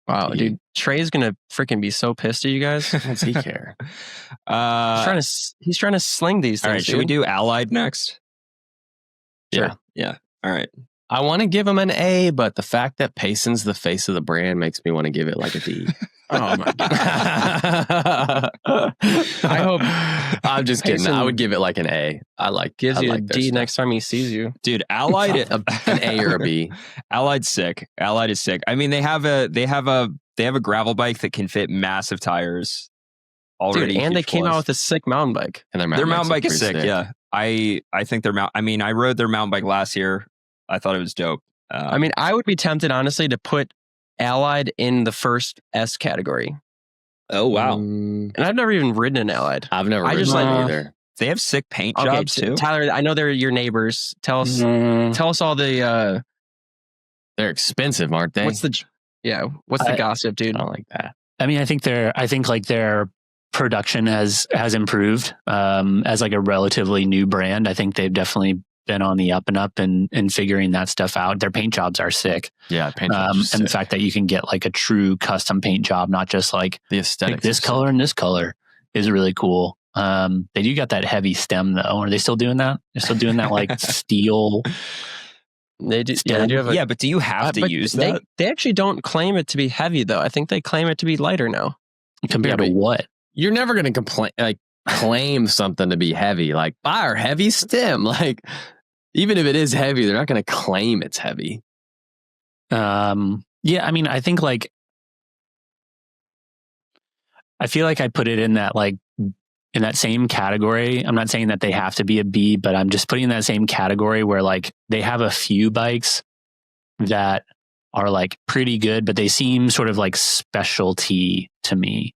Wow, dude, Trey's gonna freaking be so pissed at you guys. Does he care? He's trying to sling these things. All right, should we do Allied next? Sure. Yeah. All right. I want to give him an A, but the fact that Payson's the face of the brand makes me want to give it like a D. Oh my god! I hope. I'm just kidding. I would give it like an A. Gives you a D next time he sees you, dude. Allied an A or a B. Allied's sick. Allied is sick. I mean, they have a gravel bike that can fit massive tires. Already, dude, and they came out with a sick mountain bike. And their mountain bike is sick. Yeah, I think I mean, I rode their mountain bike last year. I thought it was dope. I mean, I would be tempted, honestly, to put Allied in the first S category. Oh, wow. And I've never even ridden an Allied. I've never ridden either. They have sick paint jobs too. Tyler, I know they're your neighbors. Tell us all the. They're expensive, aren't they? What's the gossip, dude? I don't like that. I mean, I think like their production has improved as like a relatively new brand. I think they've definitely been on the up and up and figuring that stuff out. Their paint jobs are sick. Yeah, paint jobs. And the fact that you can get like a true custom paint job, not just like the aesthetic. Like this color and this color is really cool. They do got that heavy stem though. Are they still doing that? They're still doing that like steel. They do. Yeah, they do have but do you have to use that? They actually don't claim it to be heavy though. I think they claim it to be lighter now. Compared to what? You're never going to claim something to be heavy. Like buy our heavy stem. Like even if it is heavy, they're not going to claim it's heavy. Yeah, I mean, I think like I feel like I put it in that like in that same category. I'm not saying that they have to be a B, but I'm just putting in that same category where like they have a few bikes that are like pretty good, but they seem sort of like specialty to me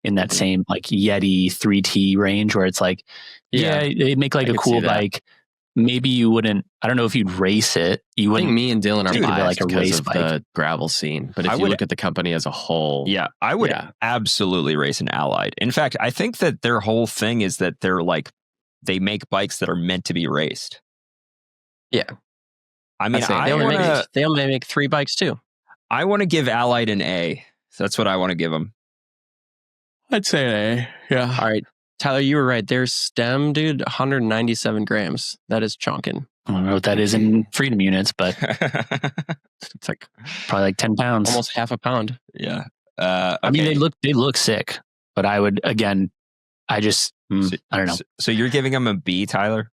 in that same like Yeti 3T range where it's like, they make like a cool bike. Maybe you wouldn't, I don't know if you'd race it. You wouldn't. I think me and Dylan are biased like a because race of bike. the gravel scene. But if you look at the company as a whole. Yeah, I would absolutely race an Allied. In fact, I think that their whole thing is that they're like, they make bikes that are meant to be raced. Yeah. I mean, they only make 3 bikes too. I want to give Allied an A. So that's what I want to give them. I'd say an A. Yeah. All right. Tyler, you were right. Their stem, dude, 197 grams. That is chonking. I don't know what that is in freedom units, but it's like probably like 10 pounds. Almost half a pound. Yeah. Okay. I mean, they look sick, but I would, again, I don't know. So you're giving them a B, Tyler?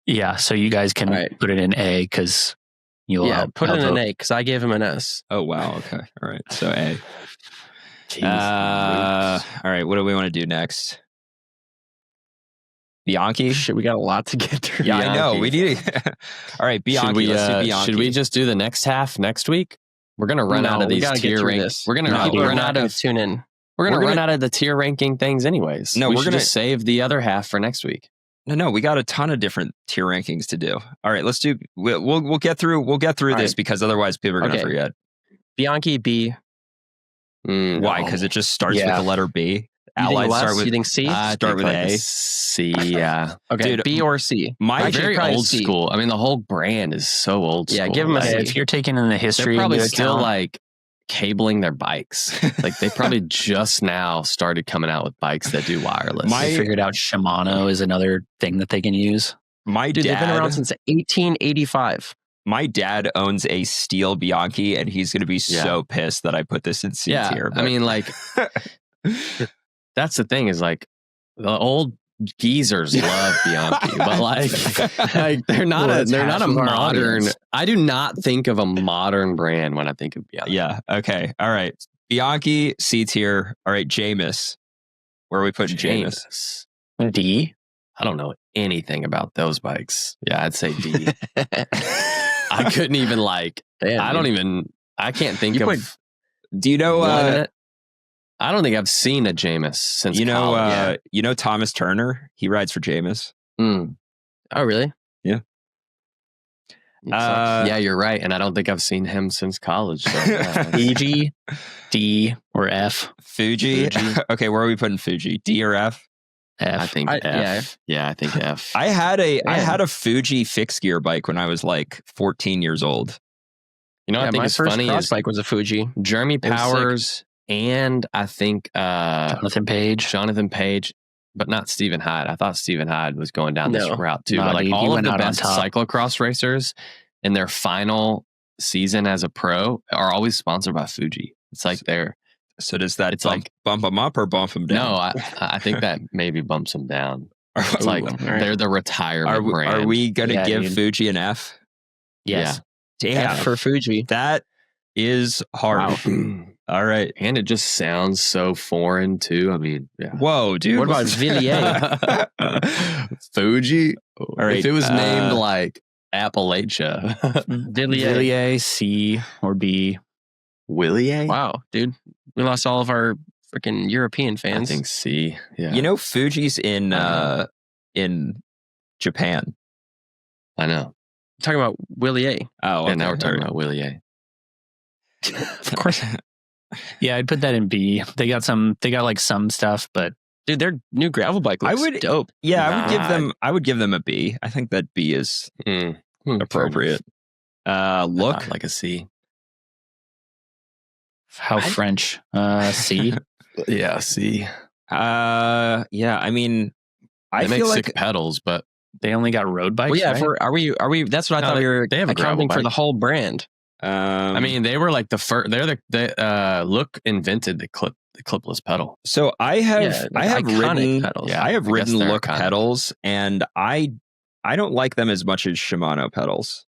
Yeah. So you guys can put it in A because you'll put it in an A because I gave him an S. Oh, wow. Okay. All right. So A. All right. What do we want to do next? Bianchi? Shit, we got a lot to get through. Yeah, Bianchi. I know. We need all right, Bianchi. Let's do Bianchi. Should we just do the next half next week? We're going to run out of these tier rankings. We're going to run out of tune in. We're going to run out of the tier ranking things anyways. No, we're going to save the other half for next week. No, we got a ton of different tier rankings to do. All right, let's do. We'll get through this because otherwise people are going to forget. Bianchi B. Why? Because it just starts with the letter B. Allied start with. You think C? Start with A. C. Yeah. Okay. Dude, B or C? My very old school. I mean, the whole brand is so old school. Yeah, give them a C. If you're taking in the history, they're probably still like cabling their bikes. Like they probably just now started coming out with bikes that do wireless. They figured out Shimano is another thing that they can use. They've been around since 1885. My dad owns a steel Bianchi, and he's going to be so pissed that I put this in C tier. I mean, like, that's the thing is like the old geezers love Bianchi, but like they're not a modern. I do not think of a modern brand when I think of Bianchi. Yeah. Okay. All right. Bianchi C tier. All right. Jameis. Where are we putting Jameis? D. I don't know anything about those bikes. Yeah, I'd say D. I couldn't even like. Damn, I can't think of. Do you know? I don't think I've seen a Jameis since college. You know Thomas Turner? He rides for Jameis. Oh, really? Yeah. Yeah, you're right. And I don't think I've seen him since college. So, Fuji, D or F. Fuji. Okay, where are we putting Fuji? D or F? F. I think F. Yeah, I think F. I had a Fuji fixed gear bike when I was like 14 years old. You know what I think is funny? My first bike was a Fuji. Jeremy Powers and I think Jonathan Page, but not Stephen Hyde. I thought Stephen Hyde was going down this route too. But like all of the best cyclocross racers in their final season as a pro are always sponsored by Fuji. It's like they're. So does that bump them up or bump them down? No, I think that maybe bumps them down. It's like they're the retirement brand. Are we going to give Fuji an F? Yes. Yeah. Damn. F for Fuji. That is hard. Wow. All right. And it just sounds so foreign too. I mean, yeah. Whoa, dude. What about Villiers? Fuji? All right. If it was named like Appalachia. Villiers, C or B. Willier? Wow, dude. We lost all of our freaking European fans. I think C. Yeah. You know, Fuji's in Japan. I know. Talking about Willier. Oh, okay. Now we're talking about Willier. Of course. Yeah, I'd put that in B. They got like some stuff, but dude, their new gravel bike looks dope. Yeah, I would give them a B. I think that B is appropriate. Look like a C. How French? C. Yeah, C. Yeah, I mean, they make sick pedals, but they only got road bikes. Well, yeah, right? are we? That's what I thought we were. They have accounting for the whole brand. I mean, they were like the first. They Look invented the clipless pedal. So I have ridden pedals. Yeah, I have ridden Look pedals, and I don't like them as much as Shimano pedals.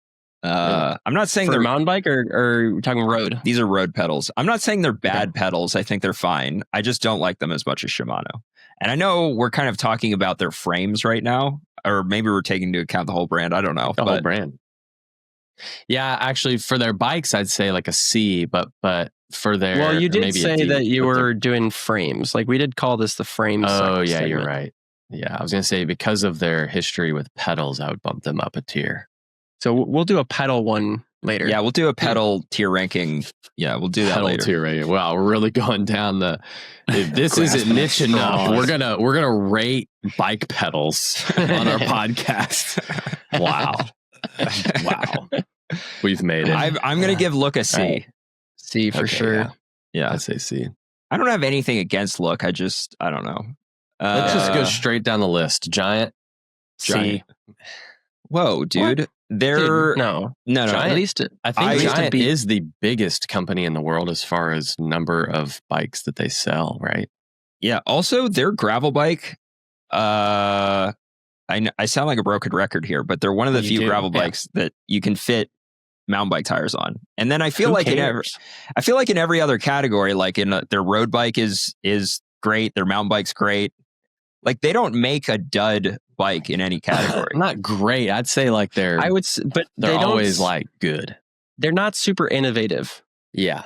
I'm not saying they're mountain bike or we're talking road. These are road pedals. I'm not saying they're bad pedals. I think they're fine. I just don't like them as much as Shimano. And I know we're kind of talking about their frames right now, or maybe we're taking into account the whole brand. I don't know. The whole brand. Yeah, actually, for their bikes, I'd say like a C, but for their... Well, you did say that you were doing frames. Like, we did call this the frames. Oh, yeah, segment. You're right. Yeah, I was going to say, because of their history with pedals, I would bump them up a tier. So we'll do a pedal one later. Yeah, we'll do a pedal tier ranking. Yeah, we'll do that pedal later. Tier ranking. Wow, we're really going down the... If this isn't niche enough, we're gonna rate bike pedals on our podcast. Wow. Wow. We've made it. I'm going to give Look a C. Right. C for sure. Yeah. I'd say C. I don't have anything against Look. I don't know. Let's just go straight down the list. Giant. C. Whoa, dude. What? They're... No. Giant, at least I think Giant is the biggest company in the world as far as number of bikes that they sell, right? Yeah. Also, their gravel bike... I sound like a broken record here, but they're one of the few gravel bikes that you can fit mountain bike tires on. And then I feel like in every other category, like in their road bike is great, their mountain bike's great. Like they don't make a dud bike in any category. Not great. I'd say like they're always like good. They're not super innovative. Yeah.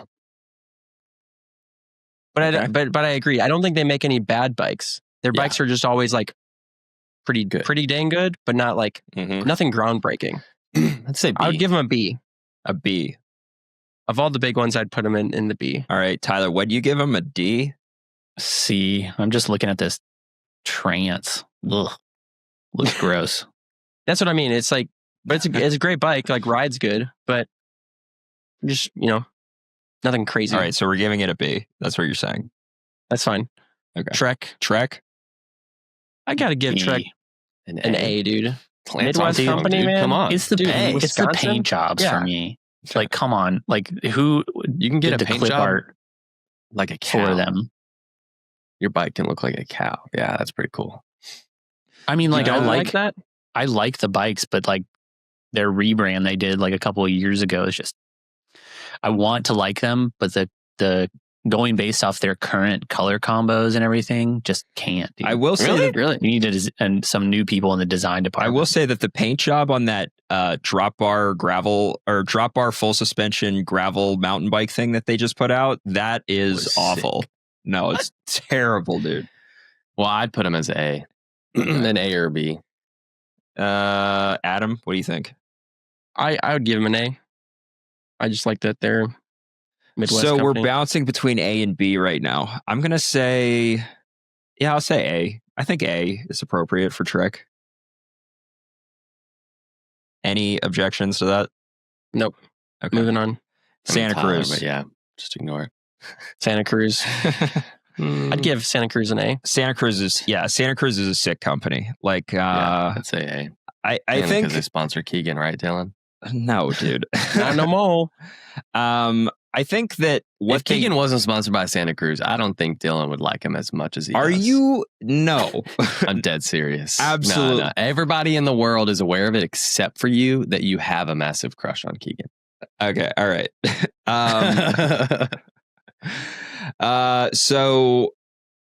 But I agree. I don't think they make any bad bikes. Their bikes are just always like pretty dang good, but not like nothing groundbreaking. I'd say B. I would give them a B. A B. Of all the big ones, I'd put them in the B. All right, Tyler, what'd you give them? A D? C. I'm just looking at this Trance. Ugh. Looks gross. That's what I mean. It's like, but it's a great bike. Like rides good, but just nothing crazy. All right, so we're giving it a B. That's what you're saying. That's fine. Okay. Trek. I gotta give Trek an A, dude. Midwest company, man. Come on, it's the paint jobs for me. Like, come on, like who you can get a paint job art like a cow for them. Your bike can look like a cow. Yeah, that's pretty cool. I mean, like, I like that. I like the bikes, but like their rebrand they did like a couple of years ago is just. I want to like them, but the going based off their current color combos and everything just can't. Dude. I will say really we need and some new people in the design department. I will say that the paint job on that drop bar full suspension gravel mountain bike thing that they just put out, that is awful. Sick. No, it's terrible, dude. Well, I'd put them as A, an A or B. Adam, what do you think? I would give them an A. I just like that they're Midwest so company. We're bouncing between A and B right now. I'm going to say, I'll say A. I think A is appropriate for Trek. Any objections to that? Nope. Okay. Moving on. Santa Cruz. But yeah, just ignore it. Santa Cruz. I'd give Santa Cruz an A. Santa Cruz is a sick company. Like, I'd say A. I think because they sponsor Keegan, right, Dylan? No, dude. Not no more. I think that if Keegan wasn't sponsored by Santa Cruz, I don't think Dylan would like him as much as he does. Are you? No. I'm dead serious. Absolutely. No. Everybody in the world is aware of it except for you, that you have a massive crush on Keegan. Okay. All right. So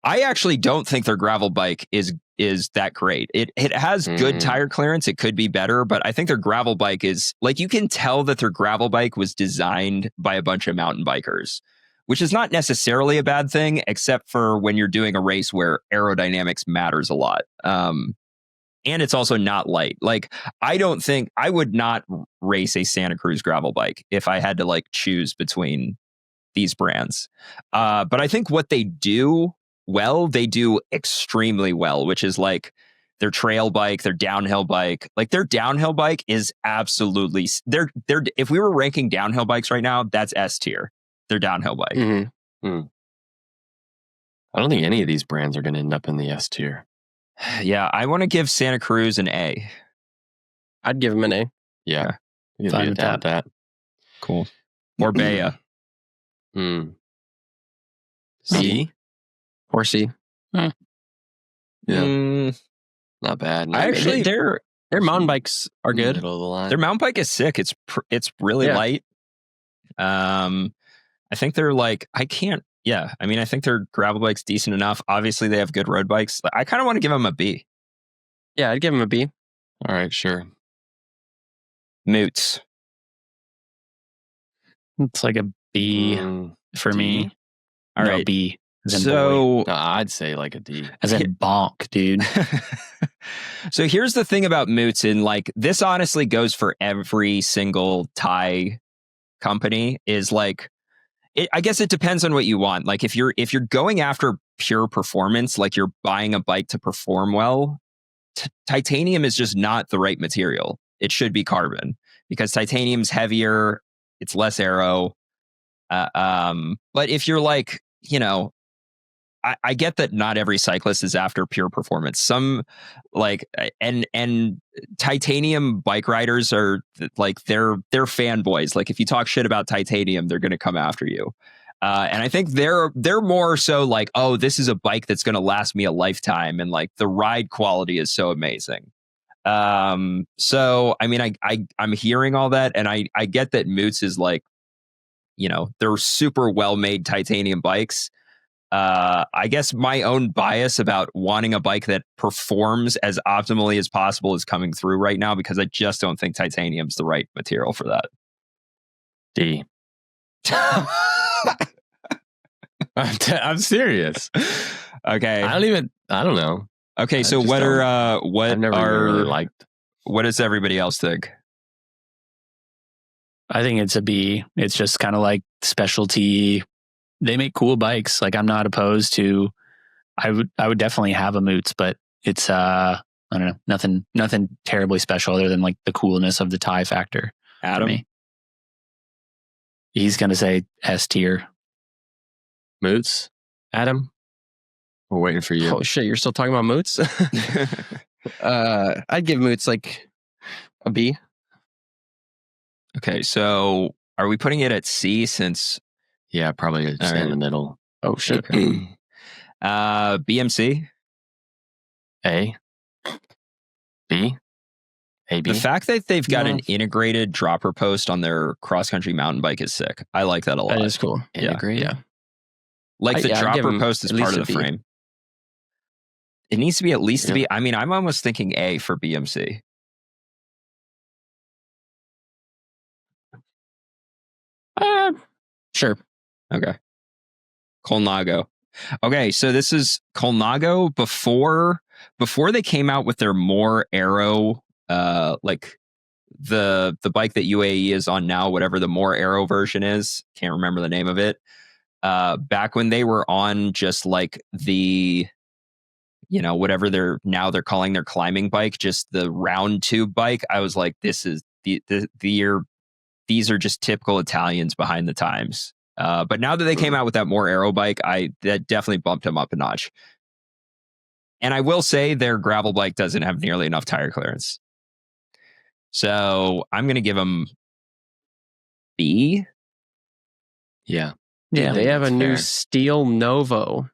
I actually don't think their gravel bike is is that great. It has good tire clearance. It could be better, but I think their gravel bike is like, you can tell that their gravel bike was designed by a bunch of mountain bikers, which is not necessarily a bad thing, except for when you're doing a race where aerodynamics matters a lot. And it's also not light. Like, I would not race a Santa Cruz gravel bike if I had to like choose between these brands. But I think what they do well, they do extremely well, which is like their trail bike, their downhill bike. Like, their downhill bike is absolutely, they're if we were ranking downhill bikes right now, that's S tier. Their downhill bike. I don't think any of these brands are going to end up in the S tier. Yeah, I want to give Santa Cruz an A. I'd give him an A. Yeah. Fine with that. Cool. Or Bea. C? Or C. Yeah. Not bad. I actually, their mountain bikes are good. Middle of the line. Their mountain bike is sick. It's really light. I think they're like, I think their gravel bike's decent enough. Obviously, they have good road bikes. I kind of want to give them a B. Yeah, I'd give them a B. All right, sure. Moots. It's like a B for me. All right, B. So I'd say like a D. As in bonk, dude. So here's the thing about Moots, and like, this honestly goes for every single tie company, is like, I guess it depends on what you want. Like, if you're going after pure performance, like you're buying a bike to perform well, titanium is just not the right material. It should be carbon, because titanium's heavier, it's less aero. But if you're like, I get that not every cyclist is after pure performance. Some like, and titanium bike riders are like, they're fanboys. Like, if you talk shit about titanium, they're going to come after you. And I think they're more so like, oh, this is a bike that's going to last me a lifetime, and like the ride quality is so amazing. So I mean, I'm hearing all that, and I get that Moots is like, they're super well made titanium bikes. I guess my own bias about wanting a bike that performs as optimally as possible is coming through right now, because I just don't think titanium's the right material for that. D. I'm serious. Okay. I don't know. Okay, so what does everybody else think? I think it's a B. It's just kind of like specialty. They make cool bikes. Like, I'm not opposed to. I would definitely have a Moots, but it's I don't know, nothing terribly special other than like the coolness of the tie factor. Adam, for me. He's gonna say S tier. Moots. Adam, we're waiting for you. Oh shit, you're still talking about Moots? I'd give Moots like a B. Okay, so are we putting it at C since? Yeah, probably in the middle. Oh shit. Okay. BMC? A. B. A, B. The fact that they've got an integrated dropper post on their cross-country mountain bike is sick. I like that a lot. That is cool. Integrated? Yeah. Like, the dropper post is part of the frame. It needs to be at least to be. I mean, I'm almost thinking A for BMC. Sure. Okay. Colnago. Okay, so this is Colnago before they came out with their more aero, like the bike that UAE is on now, whatever the more aero version is. Can't remember the name of it. Back when they were on just like the, whatever they're calling their climbing bike, just the round tube bike. I was like, this is these are just typical Italians behind the times. But now that they came out with that more aero bike, that definitely bumped them up a notch. And I will say their gravel bike doesn't have nearly enough tire clearance. So I'm going to give them B. Yeah. Yeah, they have a new Steel Novo.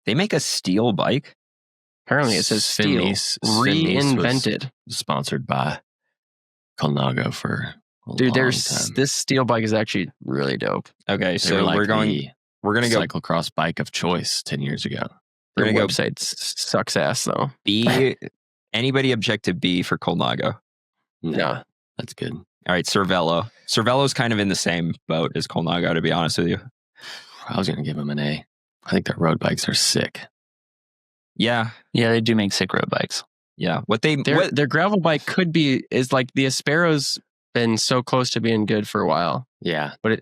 They make a steel bike? Apparently it says steel. Reinvented. Sponsored by Colnago for Dude, this steel bike is actually really dope. Okay, so we're going to go cyclocross bike of choice 10 years ago. We're The gonna website sucks ass though. B. Anybody object to B for Colnago? No, that's good. All right, Cervelo. Cervelo's kind of in the same boat as Colnago, to be honest with you. I was gonna give them an A. I think their road bikes are sick. Yeah, they do make sick road bikes. yeah. Their gravel bike is like the Aspero's been so close to being good for a while. Yeah, but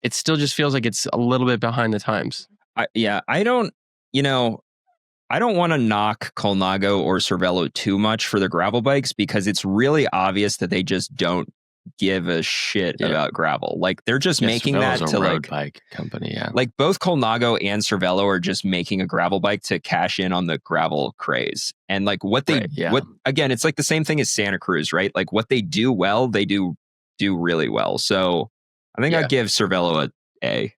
it still just feels like it's a little bit behind the times. I don't want to knock Colnago or Cervelo too much for their gravel bikes because it's really obvious that they just don't give a shit about gravel. Like they're just making Cervelo's that a to road like bike company. Yeah, like both Colnago and Cervelo are just making a gravel bike to cash in on the gravel craze. And like what again, it's like the same thing as Santa Cruz, right? Like what they do well, they do really well. So I think I'd give Cervelo A.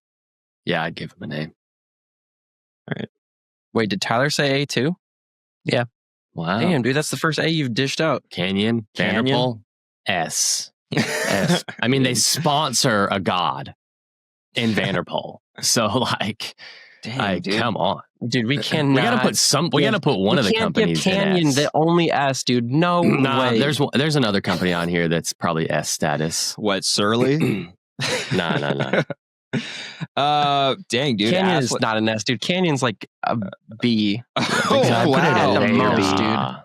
Yeah, I'd give him an A. All right. Wait, did Tyler say A too? Yeah. Wow. Damn, dude, that's the first A you've dished out. Canyon, Vanderpool, S. S. I mean, they sponsor a god in Vanderpool. So like, dude. Come on. Dude, we cannot. We gotta put one of the companies give Canyon in S. the only S, dude. No way. There's another company on here that's probably S status. What, Surly? No. Dang, dude. Canyon is not an S, dude. Canyon's like a B. Oh, wow. At the most, dude.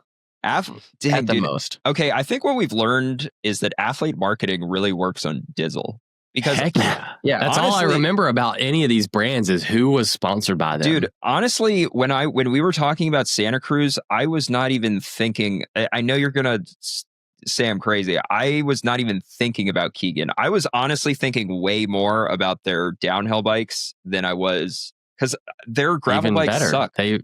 Dang, at the dude. most. Okay, I think what we've learned is that athlete marketing really works on Dizzle. Because heck yeah. That's honestly, all I remember about any of these brands is who was sponsored by them. Dude, honestly, when we were talking about Santa Cruz, I was not even thinking. I know you're gonna say I'm crazy. I was not even thinking about Keegan. I was honestly thinking way more about their downhill bikes than I was because their gravel bikes suck. They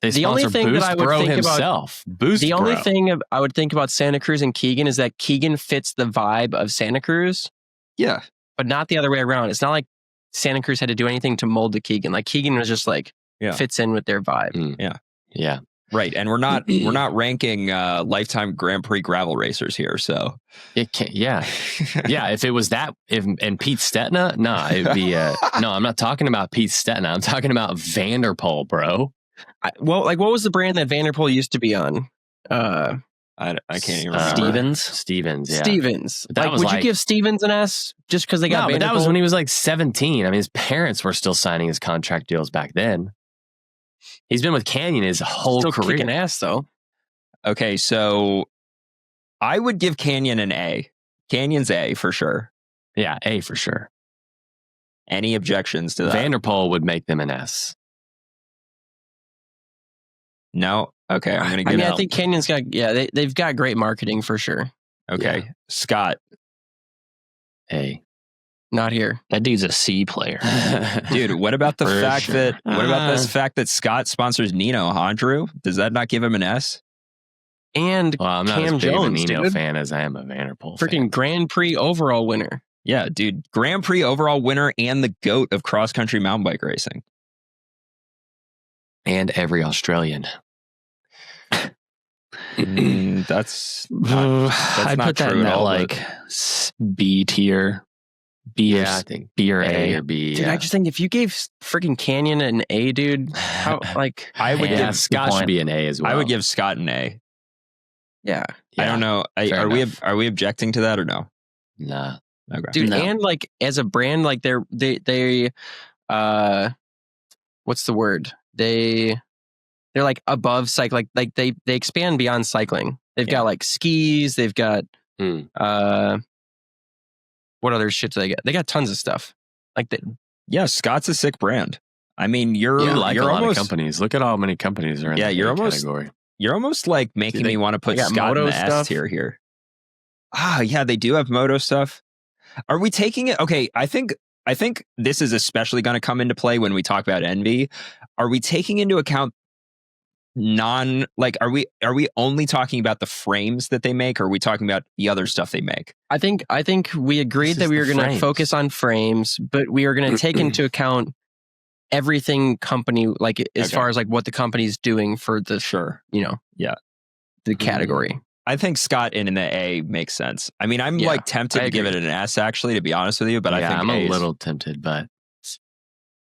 the only thing Boost that I would Bro think himself. about Boost the only Bro. thing I would think about Santa Cruz and Keegan is that Keegan fits the vibe of Santa Cruz. Yeah, but not the other way around. It's not like Santa Cruz had to do anything to mold the Keegan. Like Keegan was just like fits in with their vibe. Yeah. Right, and we're not ranking lifetime Grand Prix gravel racers here, so it can't. Yeah. If it was that, and Pete Stetina, it'd be no. I'm not talking about Pete Stetina. I'm talking about Vanderpool, bro. What was the brand that Vanderpool used to be on? I can't even remember. Stevens. Yeah. Stevens. That was would you give Stevens an S just because they got Vanderpool? But that was when he was like 17. I mean, his parents were still signing his contract deals back then. He's been with Canyon his whole still career. Kicking ass though. Okay, so I would give Canyon an A. Canyon's A for sure. Yeah, A for sure. Any objections to that? Vanderpool would make them an S. No. Okay, I'm gonna give. I think Canyon's got they've got great marketing for sure. Okay, Scott. A. Not here. That dude's a C player. Dude, what about the fact that Scott sponsors Nino, huh, Drew? Does that not give him an S? And I'm not Cam as big Jones, of a Nino dude. fan as I am a Vanderpool Freaking fan. Grand Prix overall winner. Yeah, dude. Grand Prix overall winner and the GOAT of cross-country mountain bike racing. And every Australian. That's I'd not put that true in at that all, like B tier. B I think B or A A. or B. Dude, I just think if you gave freaking Canyon an A, dude, how like I would give Scott should be an A as well. I would give Scott an A. Yeah. I don't know. Are we objecting to that or no? Nah. Okay. Dude, No. and like as a brand, like they what's the word? They're like above cycling, like they expand beyond cycling. They've got like skis, they've got what other shit do they get? They got tons of stuff. Like that. Yeah, Scott's a sick brand. I mean, you're a lot almost of companies. Look at how many companies are in the category. You're almost like making me want to put Scott in the S tier here. Ah, yeah, they do have moto stuff. Are we taking it? Okay, I think this is especially going to come into play when we talk about Envy. Are we taking into account are we only talking about the frames that they make, or are we talking about the other stuff they make? I think we agreed that we were going to focus on frames, but we are going to take into account everything company, like as far as like what the company's doing for the the category. I think Scott in the A makes sense. I mean, I'm like tempted to give it an S actually, to be honest with you, but I think I'm a little tempted, but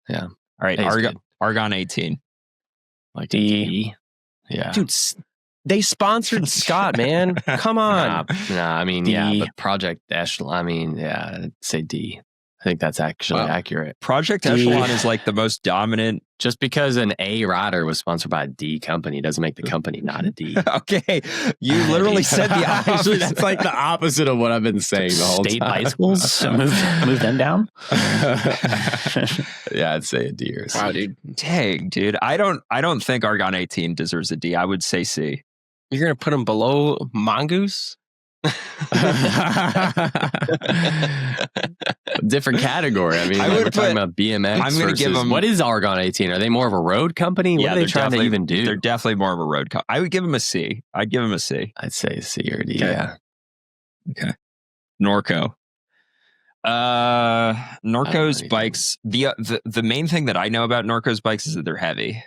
yeah. All right, Argon 18. Like D. Yeah. Dude, they sponsored Scott, man. Come on. Nah, I mean, D. yeah, but Project Echelon, I mean, yeah, I'd say D. I think that's actually accurate. Project D. Echelon is like the most dominant. Just because an A rider was sponsored by a D company doesn't make the company not a D. Okay, you literally said the opposite. That's like the opposite of what I've been saying the whole State time. bicycles? move them down? Yeah, I'd say a D or C. Wow, dude. Dang, dude. I don't think Argon 18 deserves a D. I would say C. You're going to put them below Mongoose? Different category. I mean, I would we're talking about BMX. I'm going to give them. What is Argon 18? Are they more of a road company? What are they trying to even do? They're definitely more of a road company. I would give them a C. I'd give them a C. I'd say C or D. Okay. Yeah. Okay. Norco. Norco's bikes. The main thing that I know about Norco's bikes is that they're heavy.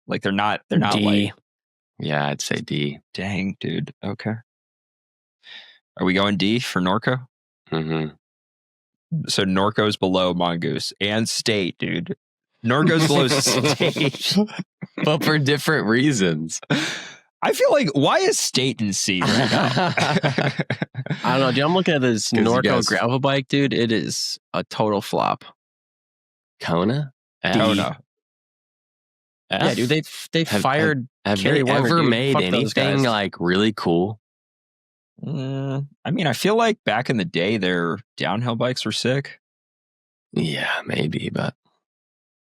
Like they're not D. light. Yeah, I'd say D. Dang, dude. Okay. Are we going D for Norco? Mm-hmm. So Norco's below Mongoose and State, dude. Norco's below State. But for different reasons. I feel like, why is State in C right now? I don't know, dude. I'm looking at this Norco guys- gravel bike, dude. It is a total flop. Kona? F? Kona. F? Yeah, dude. They fired. Have Kerry they Warner, ever dude. made Fuck those anything guys. like really cool? I mean, I feel like back in the day, their downhill bikes were sick. Yeah, maybe, but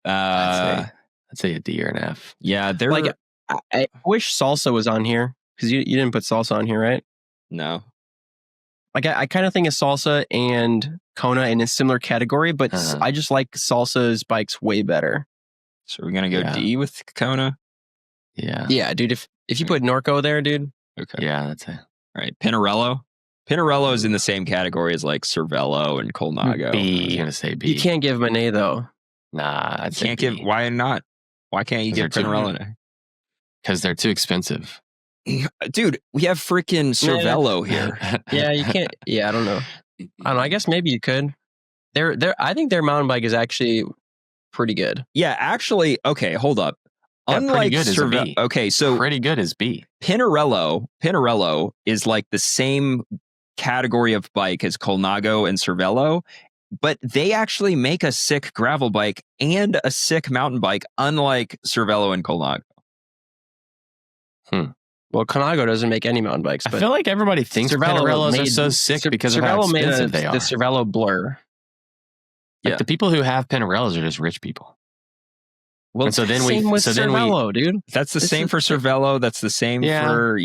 Uh, I'd say a D or an F. yeah, they're Like, I wish Salsa was on here because you didn't put Salsa on here, right? no. Like, I kind of think of Salsa and Kona in a similar category, but I just like Salsa's bikes way better. So we're gonna go Yeah. D with Kona. Yeah. Yeah, dude. If you put Norco there, dude. Okay. Yeah, that's it. All right. Pinarello. Pinarello is in the same category as like Cervelo and Colnago. I was B. gonna say B. You can't give him an A though. Nah, I'd say Can't B. give. Why not? Why can't you give 'Cause they're too- Pinarello an Because they're too expensive. A? Dude, we have freaking Cervelo here. Yeah, you can't. Yeah, I don't know. I don't know. I guess maybe you could. I think their mountain bike is actually pretty good. Yeah, actually, okay, hold up. Yeah, pretty Unlike good is a B. okay, so Pretty good as B. Pinarello is like the same category of bike as Colnago and Cervelo, but they actually make a sick gravel bike and a sick mountain bike, unlike Cervelo and Colnago. Well, Colnago doesn't make any mountain bikes, I but feel like everybody thinks Pinarellos are made- so sick because of Cervelo how made expensive they are. the Cervelo Blur. Like Yeah. the people who have Pinarellos are just rich people. Well, And so then Same with then Cervelo, dude. that's the this same is- for Cervelo. That's the same Yeah. for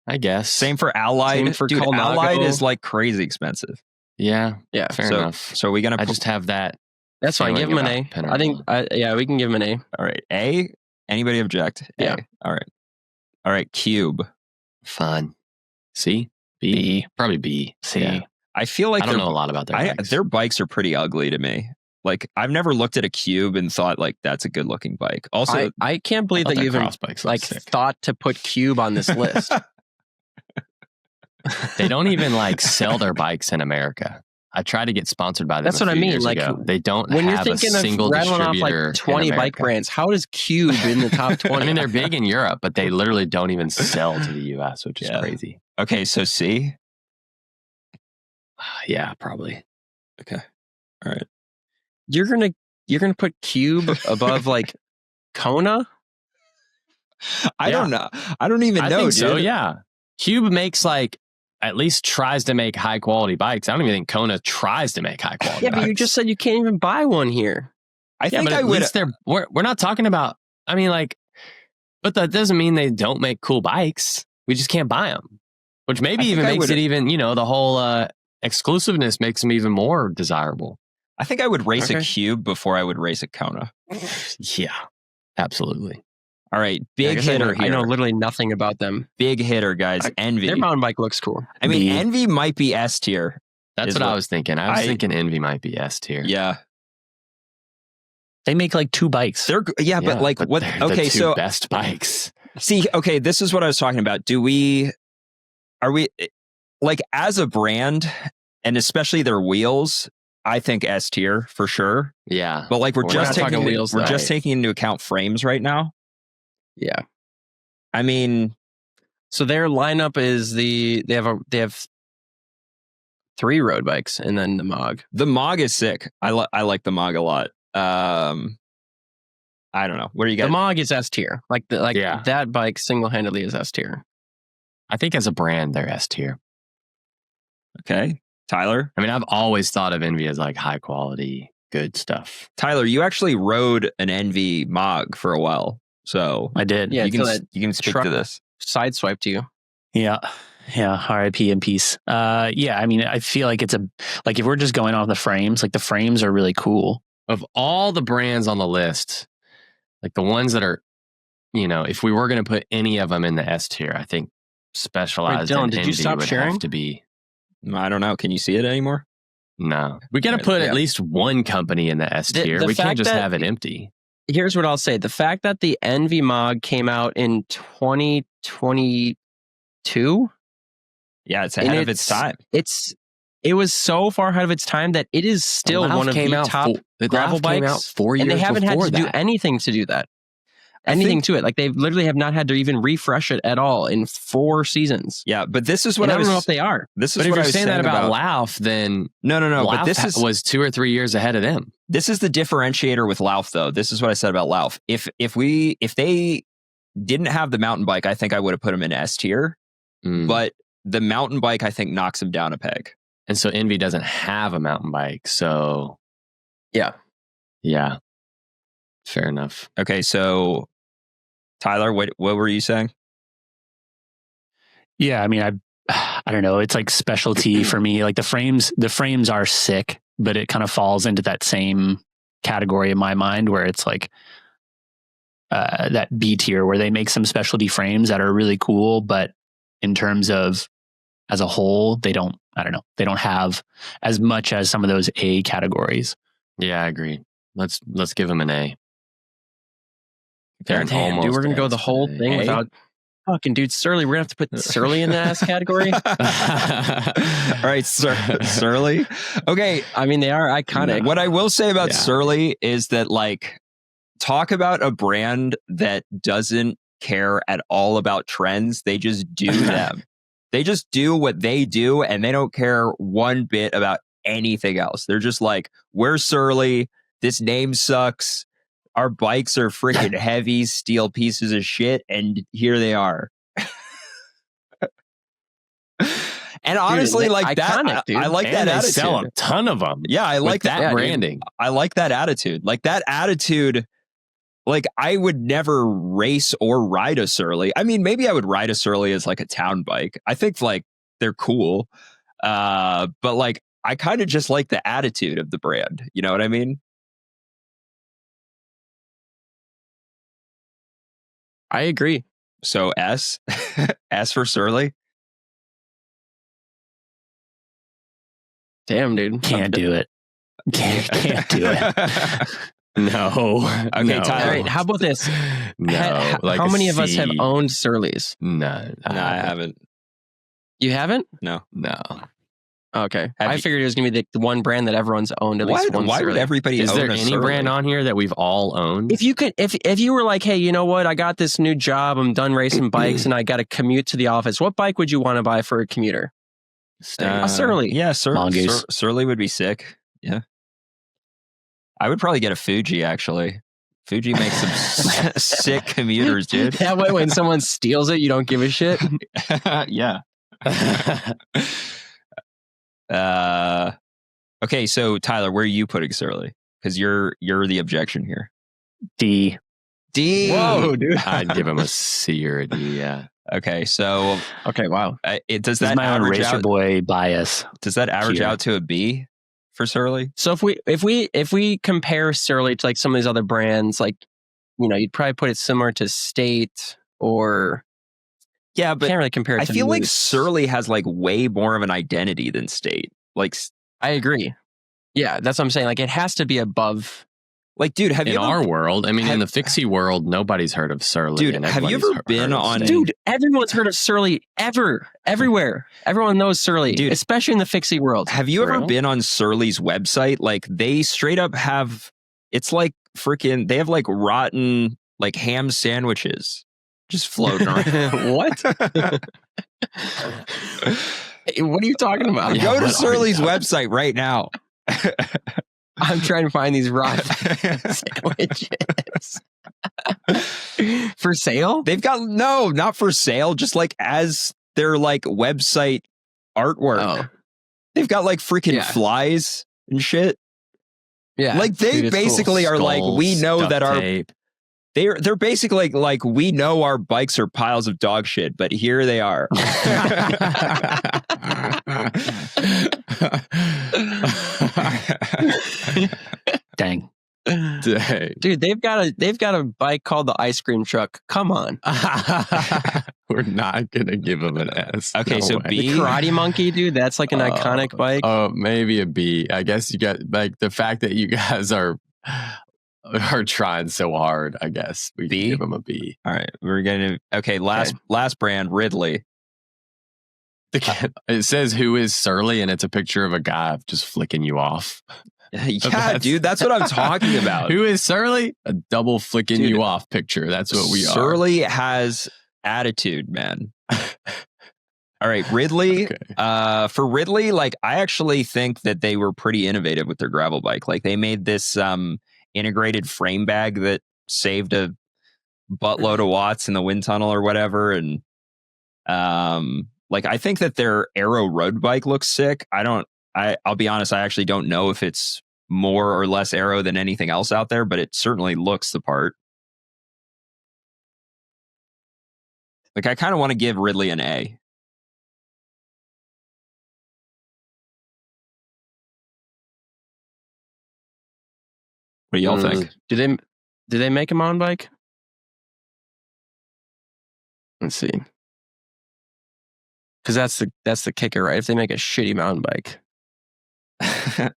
I guess. same for Allied. Same for Dude, Colnago. Allied is like crazy expensive. Yeah, Yeah, fair so, enough. So are we gonna I just have that. that's fine. Give him an A. feeling I think. about We can give him an A. all right. A. Anybody object? A. Yeah. All right. All right. Cube. Fun. C? B? B. Probably B. C. Yeah. I feel like I don't know a lot about their bikes. their bikes are pretty ugly to me. Like I've never looked at a Cube and thought like that's a good looking bike. Also, I can't believe I thought that you their even cross bikes look like sick. thought to put Cube on this list. They don't even like sell their bikes in America. I tried to get sponsored by them. That's a what I few mean, years like, ago. They don't When you're have a thinking of single rattling off distributor like 20 in bike America. brands, how does Cube in the top 20? I mean, they're big in Europe, but they literally don't even sell to the US, which is Yeah. crazy. okay, so C. Yeah, probably. Okay. All right. You're gonna put Cube above like Kona? I Yeah. don't know. I don't even I know, think dude. so, yeah. Cube makes like, at least tries to make high quality bikes. I don't even think Kona tries to make high quality Yeah, bikes. but you just said you can't even buy one here. I Yeah, think but I at would. least we're not talking about, I mean, like, but that doesn't mean they don't make cool bikes. We just can't buy them, which maybe I even think I makes would- it even, the whole exclusiveness makes them even more desirable. I think I would race a Okay. Cube before I would race a Kona. Yeah, absolutely. All right, I big guess I hitter I know here. literally nothing about them. Big hitter, guys. Envy. Their mountain bike looks cool. I mean, B. Envy might be S tier. That's Is what I what- was thinking. I was thinking Envy might be S tier. Yeah, They make like 2 bikes. they're Yeah, but like what? they're the Okay, two so best bikes. see, okay, this is what I was talking about. Are we like as a brand, and especially their wheels? I think S tier for sure. Yeah. But like we're just We're taking into account frames right now. Yeah. I mean, so their lineup is they have 3 road bikes and then the Mog. The Mog is sick. I like the Mog a lot. I don't know. What do you got? The Mog is S tier. That bike single-handedly is S tier. I think as a brand, they're S tier. Okay. Tyler? I mean, I've always thought of Envy as like high quality, good stuff. Tyler, you actually rode an Envy Mog for a while. So I did. Yeah, you can speak to this. Sideswiped you. Yeah. RIP in peace. Yeah. I mean, I feel like if we're just going off the frames, like the frames are really cool. Of all the brands on the list, like the ones that are, if we were going to put any of them in the S tier, I think Specialized Dylan, and did you Envy stop would sharing? have to be. I don't know. Can you see it anymore? No. We got to put at least one company in the S tier. We can't just have it empty. Here's what I'll say. The fact that the Envy Mog came out in 2022. Yeah, it's ahead of its time. It was so far ahead of its time that it is still one of the top gravel bikes. Came out 4 years and they haven't had to before do anything to do that. Anything to it. Like they literally have not had to even refresh it at all in 4 seasons. Yeah, but this is what I don't know if they are. This is but if what you're I was saying that about Lauf, then no. Lauf But this was 2 or 3 years ahead of them. This is the differentiator with Lauf, though. This is what I said about Lauf. If they didn't have the mountain bike, I think I would have put them in S tier. But the mountain bike, I think, knocks them down a peg. And so Envy doesn't have a mountain bike. So yeah, fair enough. Okay, so Tyler, what were you saying? Yeah, I mean, I don't know. It's like specialty for me. Like the frames are sick, but it kind of falls into that same category in my mind where it's like that B tier where they make some specialty frames that are really cool, but in terms of as a whole, they don't have as much as some of those A categories. Yeah, I agree. Let's give them an A. Damn, dude, we're gonna go the whole thing without fucking dude Surly. We're gonna have to put Surly in the S category. All right, Surly. Okay, I mean they are iconic. What I will say about Surly is that like, talk about a brand that doesn't care at all about trends. They just do them. They just do what they do, and they don't care one bit about anything else. They're just like, we're Surly. This name sucks. Our bikes are freaking heavy steel pieces of shit, and here they are. And honestly, dude, like iconic, that, I like that attitude. Sell a ton of them. Yeah, I like that branding. Dude. I like that attitude. Like that attitude. Like I would never race or ride a Surly. I mean, maybe I would ride a Surly as like a town bike. I think like they're cool, but like I kind of just like the attitude of the brand. You know what I mean? I agree. So S for Surly. Damn, dude. Can't do it. Can't do it. No. Okay, no. Tyler. All right, how about this? No. How many of us have owned Surleys? No, I haven't. You haven't? No. Okay. I figured it was going to be the one brand that everyone's owned at least one. Why would everybody Is own there a any Surly? brand on here that we've all owned? If you could, if you were like, hey, you know what? I got this new job. I'm done racing bikes and I got to commute to the office. What bike would you want to buy for a commuter? A Surly. Yeah, Surly would be sick. Yeah. I would probably get a Fuji, actually. Fuji makes some sick commuters, dude. That way, when someone steals it, you don't give a shit. Yeah. Okay, so Tyler, where are you putting Surly? Because you're the objection here. D. Whoa, dude. I'd give him a C or a D. Yeah. Okay, so wow. Does that my own average racer out? Boy bias. Does that average here. out to a B for Surly? So if we compare Surly to like some of these other brands, like you'd probably put it similar to State or yeah, but can't really compare it I to feel like Moose. Surly has like way more of an identity than State. Like I agree. Yeah, that's what I'm saying. Like it has to be above Like, dude, have in you our world? I mean, in the fixie world, nobody's heard of Surly. Dude, have you ever been on? Dude, everyone's heard of Surly everywhere. Everyone knows Surly, dude, especially in the fixie world. Have you ever been on Surly's website? Like, they straight up have. It's like freaking. They have like rotten like ham sandwiches just floating around. What? What are you talking about? Go to Surly's website right now. I'm trying to find these rotten sandwiches. For sale? They've got not for sale, just like as their like website artwork. Oh. They've got like freaking flies and shit. Yeah. Like they basically are like, we know that tape. They're basically like we know our bikes are piles of dog shit, but here they are. Dang. Dude, they've got a bike called the ice cream truck. Come on. We're not gonna give them an S. Okay, no so way. B, the Karate Monkey, dude, that's like an iconic bike. Oh, maybe a B. I guess you got like the fact that you guys are trying so hard. I guess we can give them a B. All right, we're gonna last brand, Ridley. It says who is Surly, and it's a picture of a guy just flicking you off. Yeah, dude, that's what I'm talking about. Who is Surly? A double flicking you off picture. That's what we are. Surly has attitude, man. All right, Ridley. Okay. For Ridley, like I actually think that they were pretty innovative with their gravel bike. Like they made this integrated frame bag that saved a buttload of watts in the wind tunnel or whatever, and like I think that their aero road bike looks sick. I'll be honest, I actually don't know if it's more or less aero than anything else out there, but it certainly looks the part. Like, I kind of want to give Ridley an A. What do y'all think? Do they make a mountain bike? Let's see. Because that's the kicker, right? If they make a shitty mountain bike.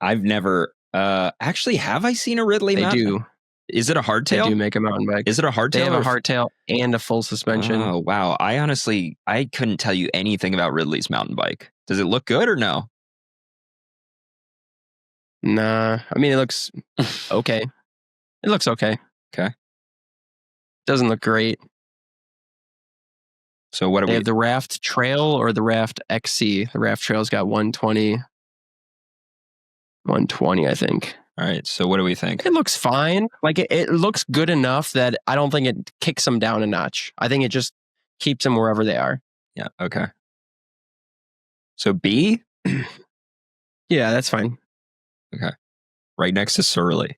I've never actually have I seen a Ridley They mountain? do. Is it a hardtail? They do make a mountain bike. Is it a hardtail? They have a hardtail and a full suspension. Oh, wow. I couldn't tell you anything about Ridley's mountain bike. Does it look good or no? Nah. I mean, it looks okay. It looks okay. Okay. Doesn't look great. So what do they have the Raft Trail or the Raft XC. The Raft Trail's got 120, I think. All right. So what do we think? It looks fine. Like it looks good enough that I don't think it kicks them down a notch. I think it just keeps them wherever they are. Yeah. Okay. So B? Yeah, that's fine. Okay. Right next to Surly.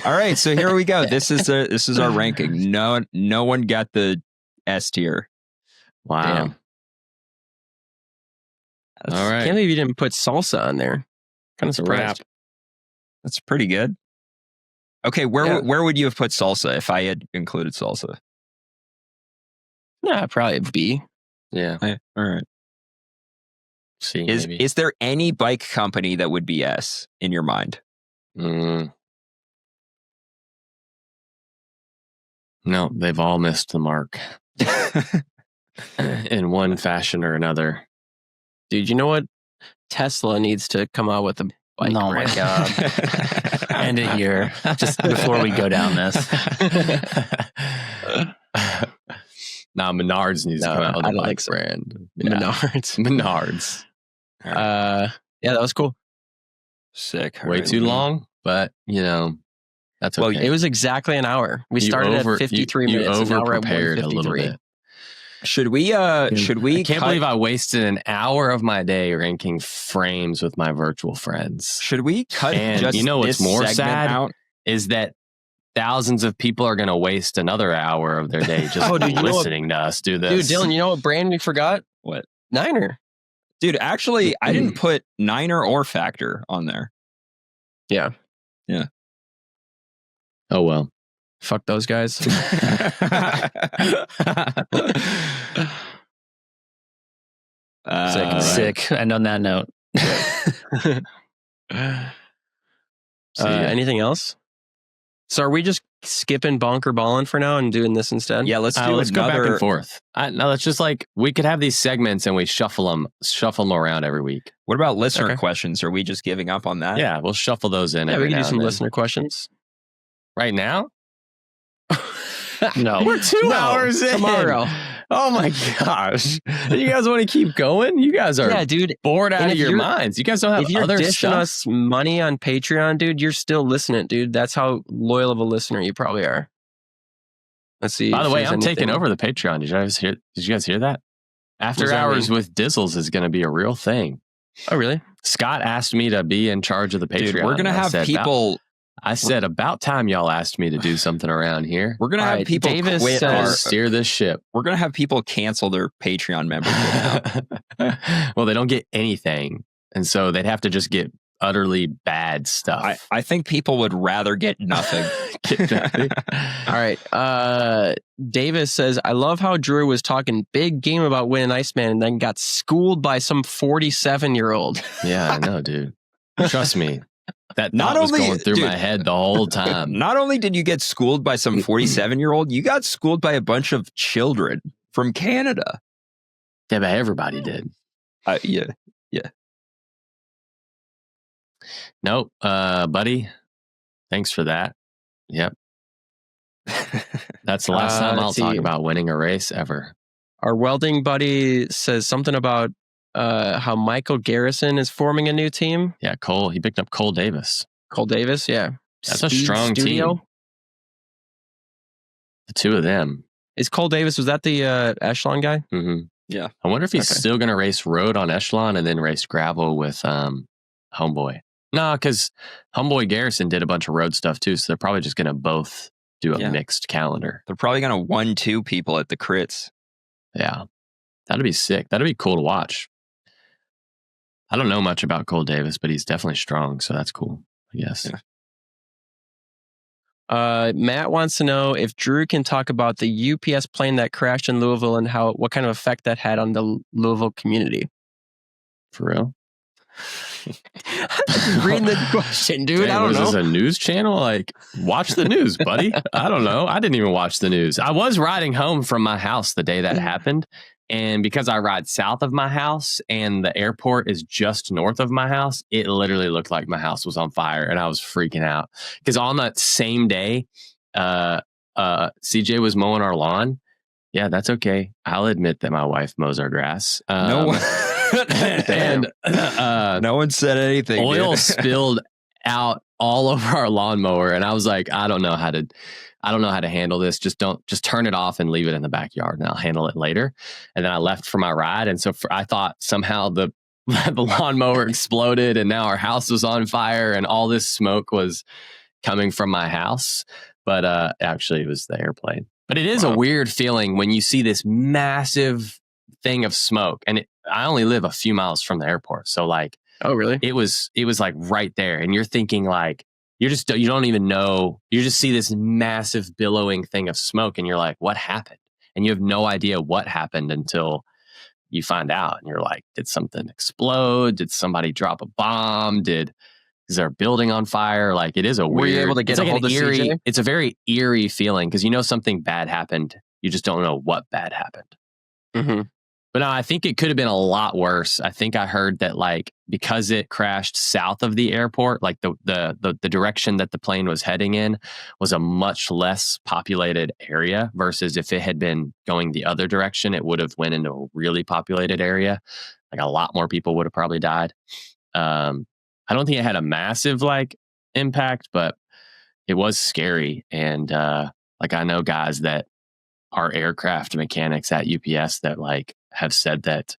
All right, so here we go. This is our ranking. No one got the S tier. Wow. Damn. All right. Can't believe you didn't put salsa on there. Kind of surprised. That's pretty good. Okay, where would you have put salsa if I had included salsa? Yeah, probably B. Yeah. All right. C, is there any bike company that would be S in your mind? No, they've all missed the mark in one fashion or another. Dude, you know what? Tesla needs to come out with a bike. Oh my God. End it here. Just before we go down this. Nah, Menards needs to come out with a bike brand. Yeah. Menards. Yeah, that was cool. Sick. Way too long, but that's okay. Well, it was exactly an hour. We started at 53 minutes. You over-prepared a little bit. Should we? I can't believe I wasted an hour of my day ranking frames with my virtual friends. Should we cut? And just you know what's more sad out? Is that thousands of people are going to waste another hour of their day just listening to us do this. Dude, Dylan, you know what brand we forgot? What? Niner. Dude, actually, I didn't put Niner or Factor on there. Yeah. Yeah. Oh, well. Fuck those guys. Sick. And on that note. Anything else? So are we just skipping bonker balling for now and doing this instead? Yeah, let's go back and forth. No, let's just we could have these segments and we shuffle them around every week. What about listener questions? Are we just giving up on that? Yeah, we'll shuffle those in. Yeah, we can do some listener questions. Right now? No. We're 2 hours in. Tomorrow. Oh my gosh. You guys want to keep going? You guys are bored out of your minds. You guys don't have if you're other dishing stuff? us money on Patreon, dude, you're still listening, dude. That's how loyal of a listener you probably are. Let's see. By the way, I'm taking over the Patreon. Did you guys hear that? After Hours with Dizzles is going to be a real thing. Oh, really? Scott asked me to be in charge of the Patreon. Dude, we're going to have people... I said, about time y'all asked me to do something around here. We're going to have people steer this ship. We're going to have people cancel their Patreon membership now. Well, they don't get anything. And so they'd have to just get utterly bad stuff. I think people would rather get nothing. All right. Davis says, I love how Drew was talking big game about winning Iceman and then got schooled by some 47-year-old. Yeah, I know, dude. Trust me. That was going through my head the whole time. Not only did you get schooled by some 47-year-old, you got schooled by a bunch of children from Canada. Yeah, but everybody did. Yeah. Nope, buddy. Thanks for that. Yep. That's the last time I'll talk about winning a race ever. Our welding buddy says something about how Michael Garrison is forming a new team. Yeah, Cole. He picked up Cole Davis. Cole Davis, yeah. That's a strong team. The two of them. Is Cole Davis, was that the Echelon guy? Mm-hmm. Yeah. I wonder if he's still going to race road on Echelon and then race gravel with Homeboy. No, because Homeboy Garrison did a bunch of road stuff too, so they're probably just going to both do a mixed calendar. They're probably going to 1-2 people at the crits. Yeah. That'd be sick. That'd be cool to watch. I don't know much about Cole Davis, but he's definitely strong, so that's cool, I guess. Yeah. Matt wants to know if Drew can talk about the UPS plane that crashed in Louisville and what kind of effect that had on the Louisville community. For real? Reading the question, dude. I don't know. Is this a news channel? Watch the news, buddy. I don't know. I didn't even watch the news. I was riding home from my house the day that happened. And because I ride south of my house and the airport is just north of my house, it literally looked like my house was on fire and I was freaking out. Because on that same day, CJ was mowing our lawn. Yeah, that's okay. I'll admit that my wife mows our grass. No one said anything. Oil spilled out all over our lawnmower. And I was like, I don't know how to handle this. Just turn it off and leave it in the backyard and I'll handle it later. And then I left for my ride. And so I thought somehow the lawnmower exploded and now our house was on fire and all this smoke was coming from my house. But actually it was the airplane. But it is a weird feeling when you see this massive thing of smoke. And I only live a few miles from the airport. So oh really? It was like right there. And you're thinking you don't even know. You just see this massive billowing thing of smoke and you're like, what happened? And you have no idea what happened until you find out. And you're like, did something explode? Did somebody drop a bomb? Is there a building on fire? It is a weird. Were you able to get a hold of CJ? It's a very eerie feeling because something bad happened. You just don't know what bad happened. Mm-hmm. But no, I think it could have been a lot worse. I think I heard that because it crashed south of the airport, the direction that the plane was heading in was a much less populated area versus if it had been going the other direction, it would have went into a really populated area. A lot more people would have probably died. I don't think it had a massive impact, but it was scary. And I know guys that are aircraft mechanics at UPS that have said that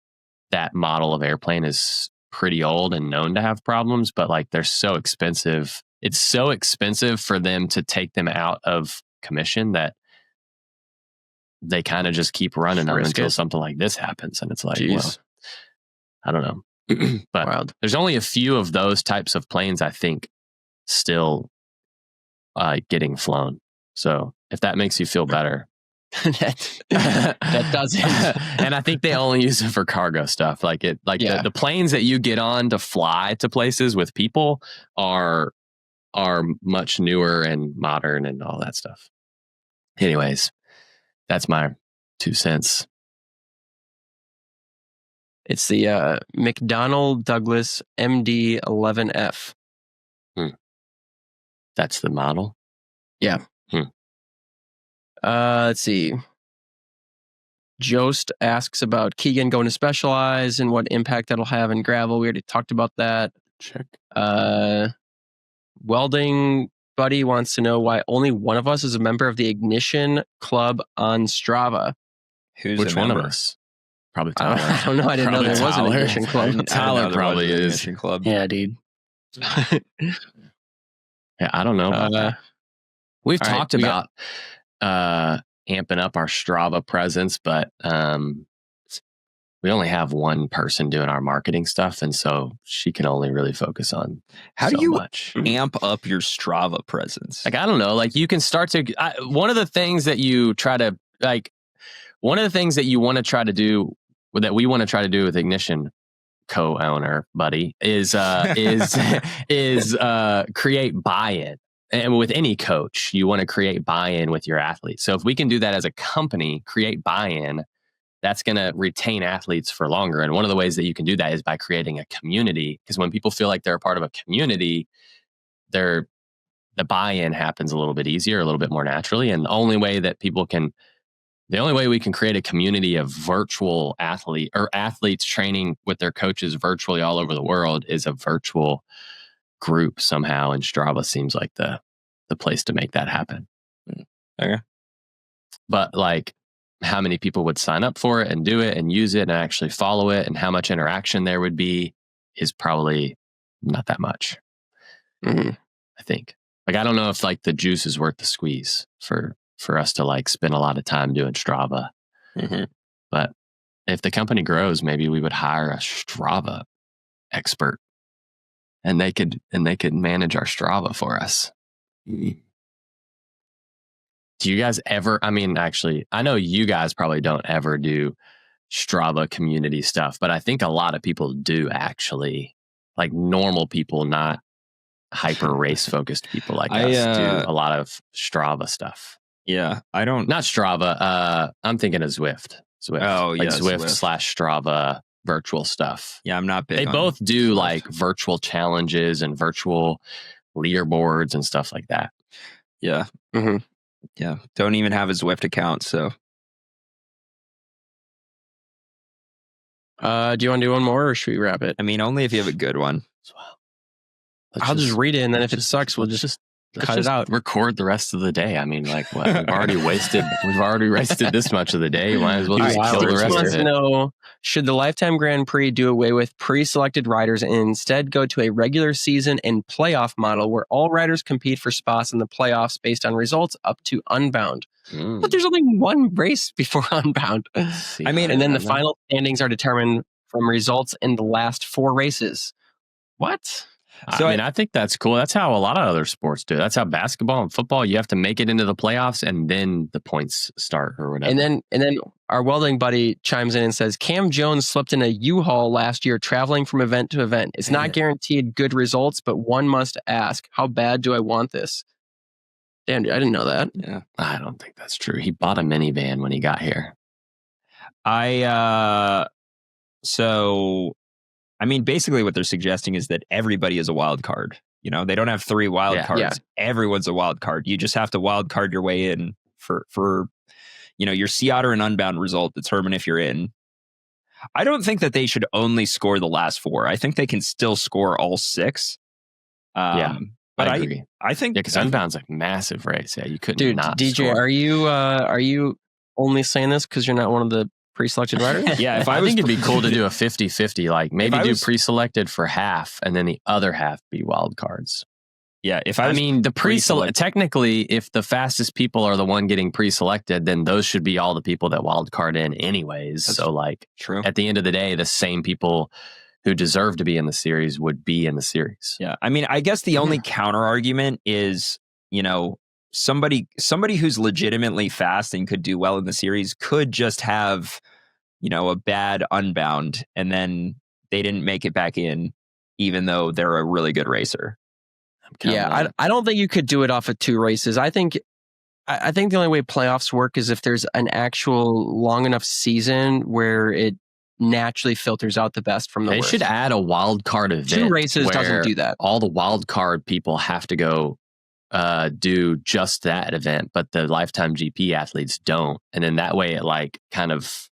model of airplane is pretty old and known to have problems, but they're so expensive. It's so expensive for them to take them out of commission that they kind of just keep running them until something like this happens. And it's well, I don't know. But there's only a few of those types of planes, I think, still getting flown. So if that makes you feel better. that doesn't. And I think they only use it for cargo stuff. The planes that you get on to fly to places with people are are much newer and modern and all that stuff. Anyways, that's my 2 cents. It's the McDonnell Douglas MD 11F. That's the model? Yeah. Let's see. Jost asks about Keegan going to Specialized and what impact that'll have in gravel. We already talked about that. Check. Welding Buddy wants to know why only one of us is a member of the Ignition Club on Strava. Which one of us? Probably Tyler. I don't know. I didn't know there was an Ignition Club. Tyler probably is. Ignition Club. Yeah, dude. Yeah, I don't know about that. We've talked about amping up our Strava presence, but we only have one person doing our marketing stuff, and so she can only really focus on how so do you much. Amp up your Strava presence? Like, I don't know. Like, you can start to one of the things that you try to one of the things that you want to try to do that we want to try to do with Ignition co-owner buddy is create buy-in. And with any coach, you want to create buy-in with your athletes. So if we can do that as a company, create buy-in, that's going to retain athletes for longer. And one of the ways that you can do that is by creating a community. Because when people feel like they're a part of a community, the buy-in happens a little bit easier, a little bit more naturally. And the only way we can create a community of virtual athletes training with their coaches virtually all over the world is a virtual group somehow, and Strava seems like the place to make that happen. Okay. But like, how many people would sign up for it and do it and use it and actually follow it, and how much interaction there would be is probably not that much. I think. Like, I don't know if like the juice is worth the squeeze for us to like spend a lot of time doing Strava. But if the company grows, maybe we would hire a Strava expert. And they could manage our Strava for us. Do you guys ever? I mean, actually, I know you guys probably don't ever do Strava community stuff, but I think a lot of people do actually. Like normal people, not hyper race focused people like us, do a lot of Strava stuff. Yeah, I don't. Not Strava. I'm thinking of Zwift. Oh, yeah, Zwift/Strava. Virtual stuff. Yeah, I'm not big. They both do like virtual challenges and virtual leaderboards and stuff like that. Yeah. Yeah. Don't even have a Zwift account. So, do you want to do one more, or should we wrap it? I mean, only if you have a good one. I'll just read it, and then if it sucks, we'll just cut it out. Record the rest of the day. I mean, like, what? We've already wasted this much of the day. Might as well just kill the rest of it. Know, should the Lifetime Grand Prix do away with pre-selected riders and instead go to a regular season and playoff model where all riders compete for spots in the playoffs based on results up to Unbound? But there's only one race before Unbound. I mean, and then the final standings are determined from results in the last 4 races. What? So I think that's cool. That's how a lot of other sports do. That's how basketball and football, you have to make it into the playoffs and then the points start or whatever. And then our welding buddy chimes in and says, Cam Jones slept in a U-Haul last year traveling from event to event. It's not guaranteed good results, but one must ask, how bad do I want this? Damn, dude, I didn't know that. Yeah, I don't think that's true. He bought a minivan when he got here. I mean, basically what they're suggesting is that everybody is a wild card. You know, they don't have 3 wild cards. Yeah. Everyone's a wild card. You just have to wild card your way in for your Sea Otter and Unbound result determine if you're in. I don't think that they should only score the last 4. I think they can still score all 6. But I agree. I think because Unbound's a massive race. Yeah, you couldn't. Dude, not DJ, score. Are you only saying this because you're not one of the pre-selected riders? Yeah, I think it'd be cool to do a 50-50, like maybe do pre-selected for half and then the other half be wild cards. Yeah, the pre-select, technically, if the fastest people are the one getting pre-selected, then those should be all the people that wild card in anyways. That's so like true. At the end of the day, the same people who deserve to be in the series would be in the series. Yeah, I mean, I guess the only counter argument is, somebody who's legitimately fast and could do well in the series could just have, a bad Unbound and then they didn't make it back in, even though they're a really good racer. I don't think you could do it off of 2 races. I think the only way playoffs work is if there's an actual long enough season where it naturally filters out the best from the worst. They should add a wild card event. 2 races doesn't do that. All the wild card people have to go do just that event, but the lifetime GP athletes don't. And then that way it kind of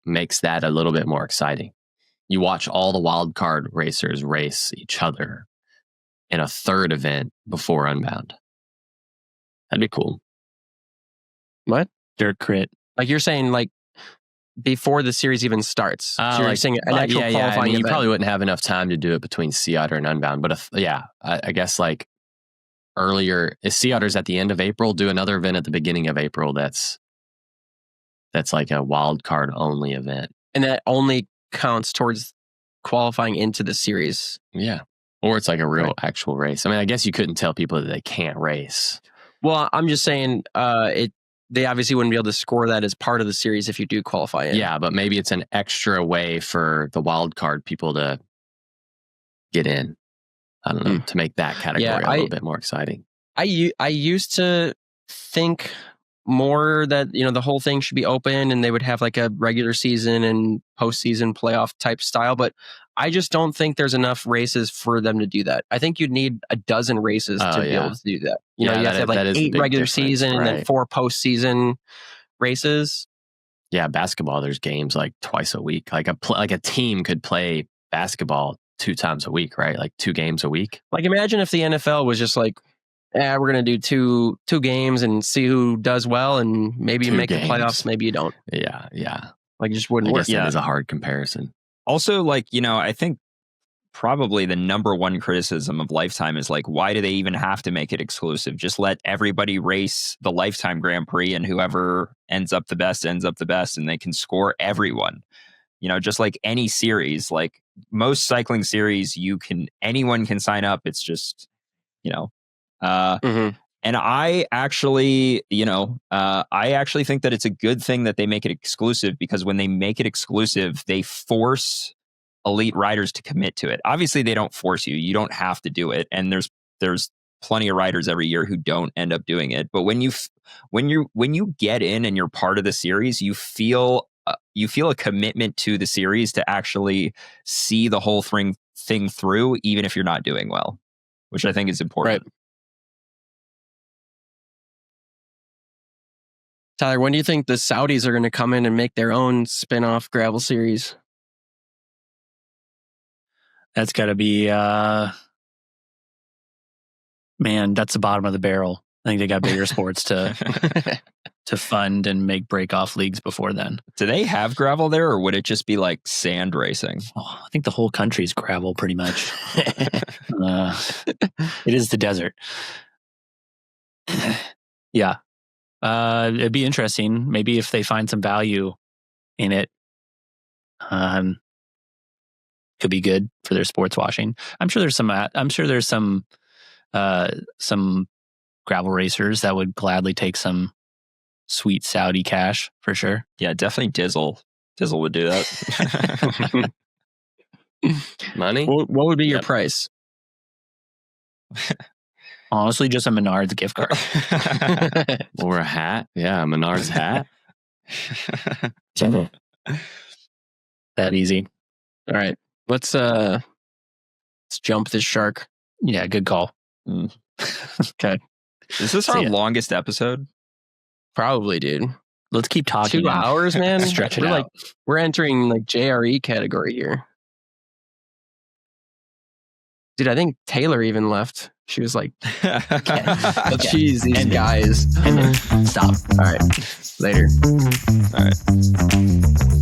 makes that a little bit more exciting. You watch all the wild card racers race each other in a 3rd event before Unbound. That'd be cool. What? Dirt crit. Like you're saying, before the series even starts. So you're saying an actual qualifying I mean, you event. probably wouldn't have enough time to do it between Sea Otter and Unbound. But I guess earlier, if Sea Otter's at the end of April, do another event at the beginning of April. That's like a wild card only event. And that only counts towards qualifying into the series. Yeah. Or it's like a real actual race. I mean, I guess you couldn't tell people that they can't race. Well, I'm just saying they obviously wouldn't be able to score that as part of the series if you do qualify in. Yeah, but maybe it's an extra way for the wild card people to get in. I don't know, to make that category a little bit more exciting. I used to think more that, the whole thing should be open and they would have a regular season and postseason playoff type style, but I just don't think there's enough races for them to do that. I think you'd need a dozen races to be able to do that. You have to have 8 regular season and then 4 postseason races. Yeah, basketball, there's games twice a week. Like a team could play basketball 2 times a week, right? 2 games a week. Imagine if the NFL was just we're going to do two games and see who does well, and maybe you make the playoffs, maybe you don't. Yeah. It just wouldn't work. That is a hard comparison. Also, I think probably the number one criticism of Lifetime is why do they even have to make it exclusive? Just let everybody race the Lifetime Grand Prix, and whoever ends up the best, and they can score everyone. Just like any series, most cycling series, anyone can sign up. It's just, and I actually think that it's a good thing that they make it exclusive, because when they make it exclusive, they force elite riders to commit to it. Obviously, they don't force you. You don't have to do it. And there's plenty of riders every year who don't end up doing it. But when you get in and you're part of the series, you feel a commitment to the series to actually see the whole thing through, even if you're not doing well, which I think is important. Right. Tyler, when do you think the Saudis are going to come in and make their own spin-off gravel series? That's got to be, man, that's the bottom of the barrel. I think they got bigger sports to fund and make break-off leagues before then. Do they have gravel there, or would it just be sand racing? Oh, I think the whole country's gravel, pretty much. It is the desert. Yeah. It'd be interesting. Maybe if they find some value in it, could be good for their sports washing. I'm sure there's some gravel racers that would gladly take some sweet Saudi cash for sure. Yeah, definitely Dizzle. Dizzle would do that. Money? What would be your price? Honestly, just a Menards gift card. Or a hat. Yeah, a Menards hat. That easy. All right. Let's jump this shark. Yeah, good call. Okay. Is this our longest episode? Probably, dude. Let's keep talking. 2 hours, man. Stretch it out. We're entering JRE category here. Dude, I think Taylor even left. She was like, "Jeez, these guys." Stop. All right. Later. All right.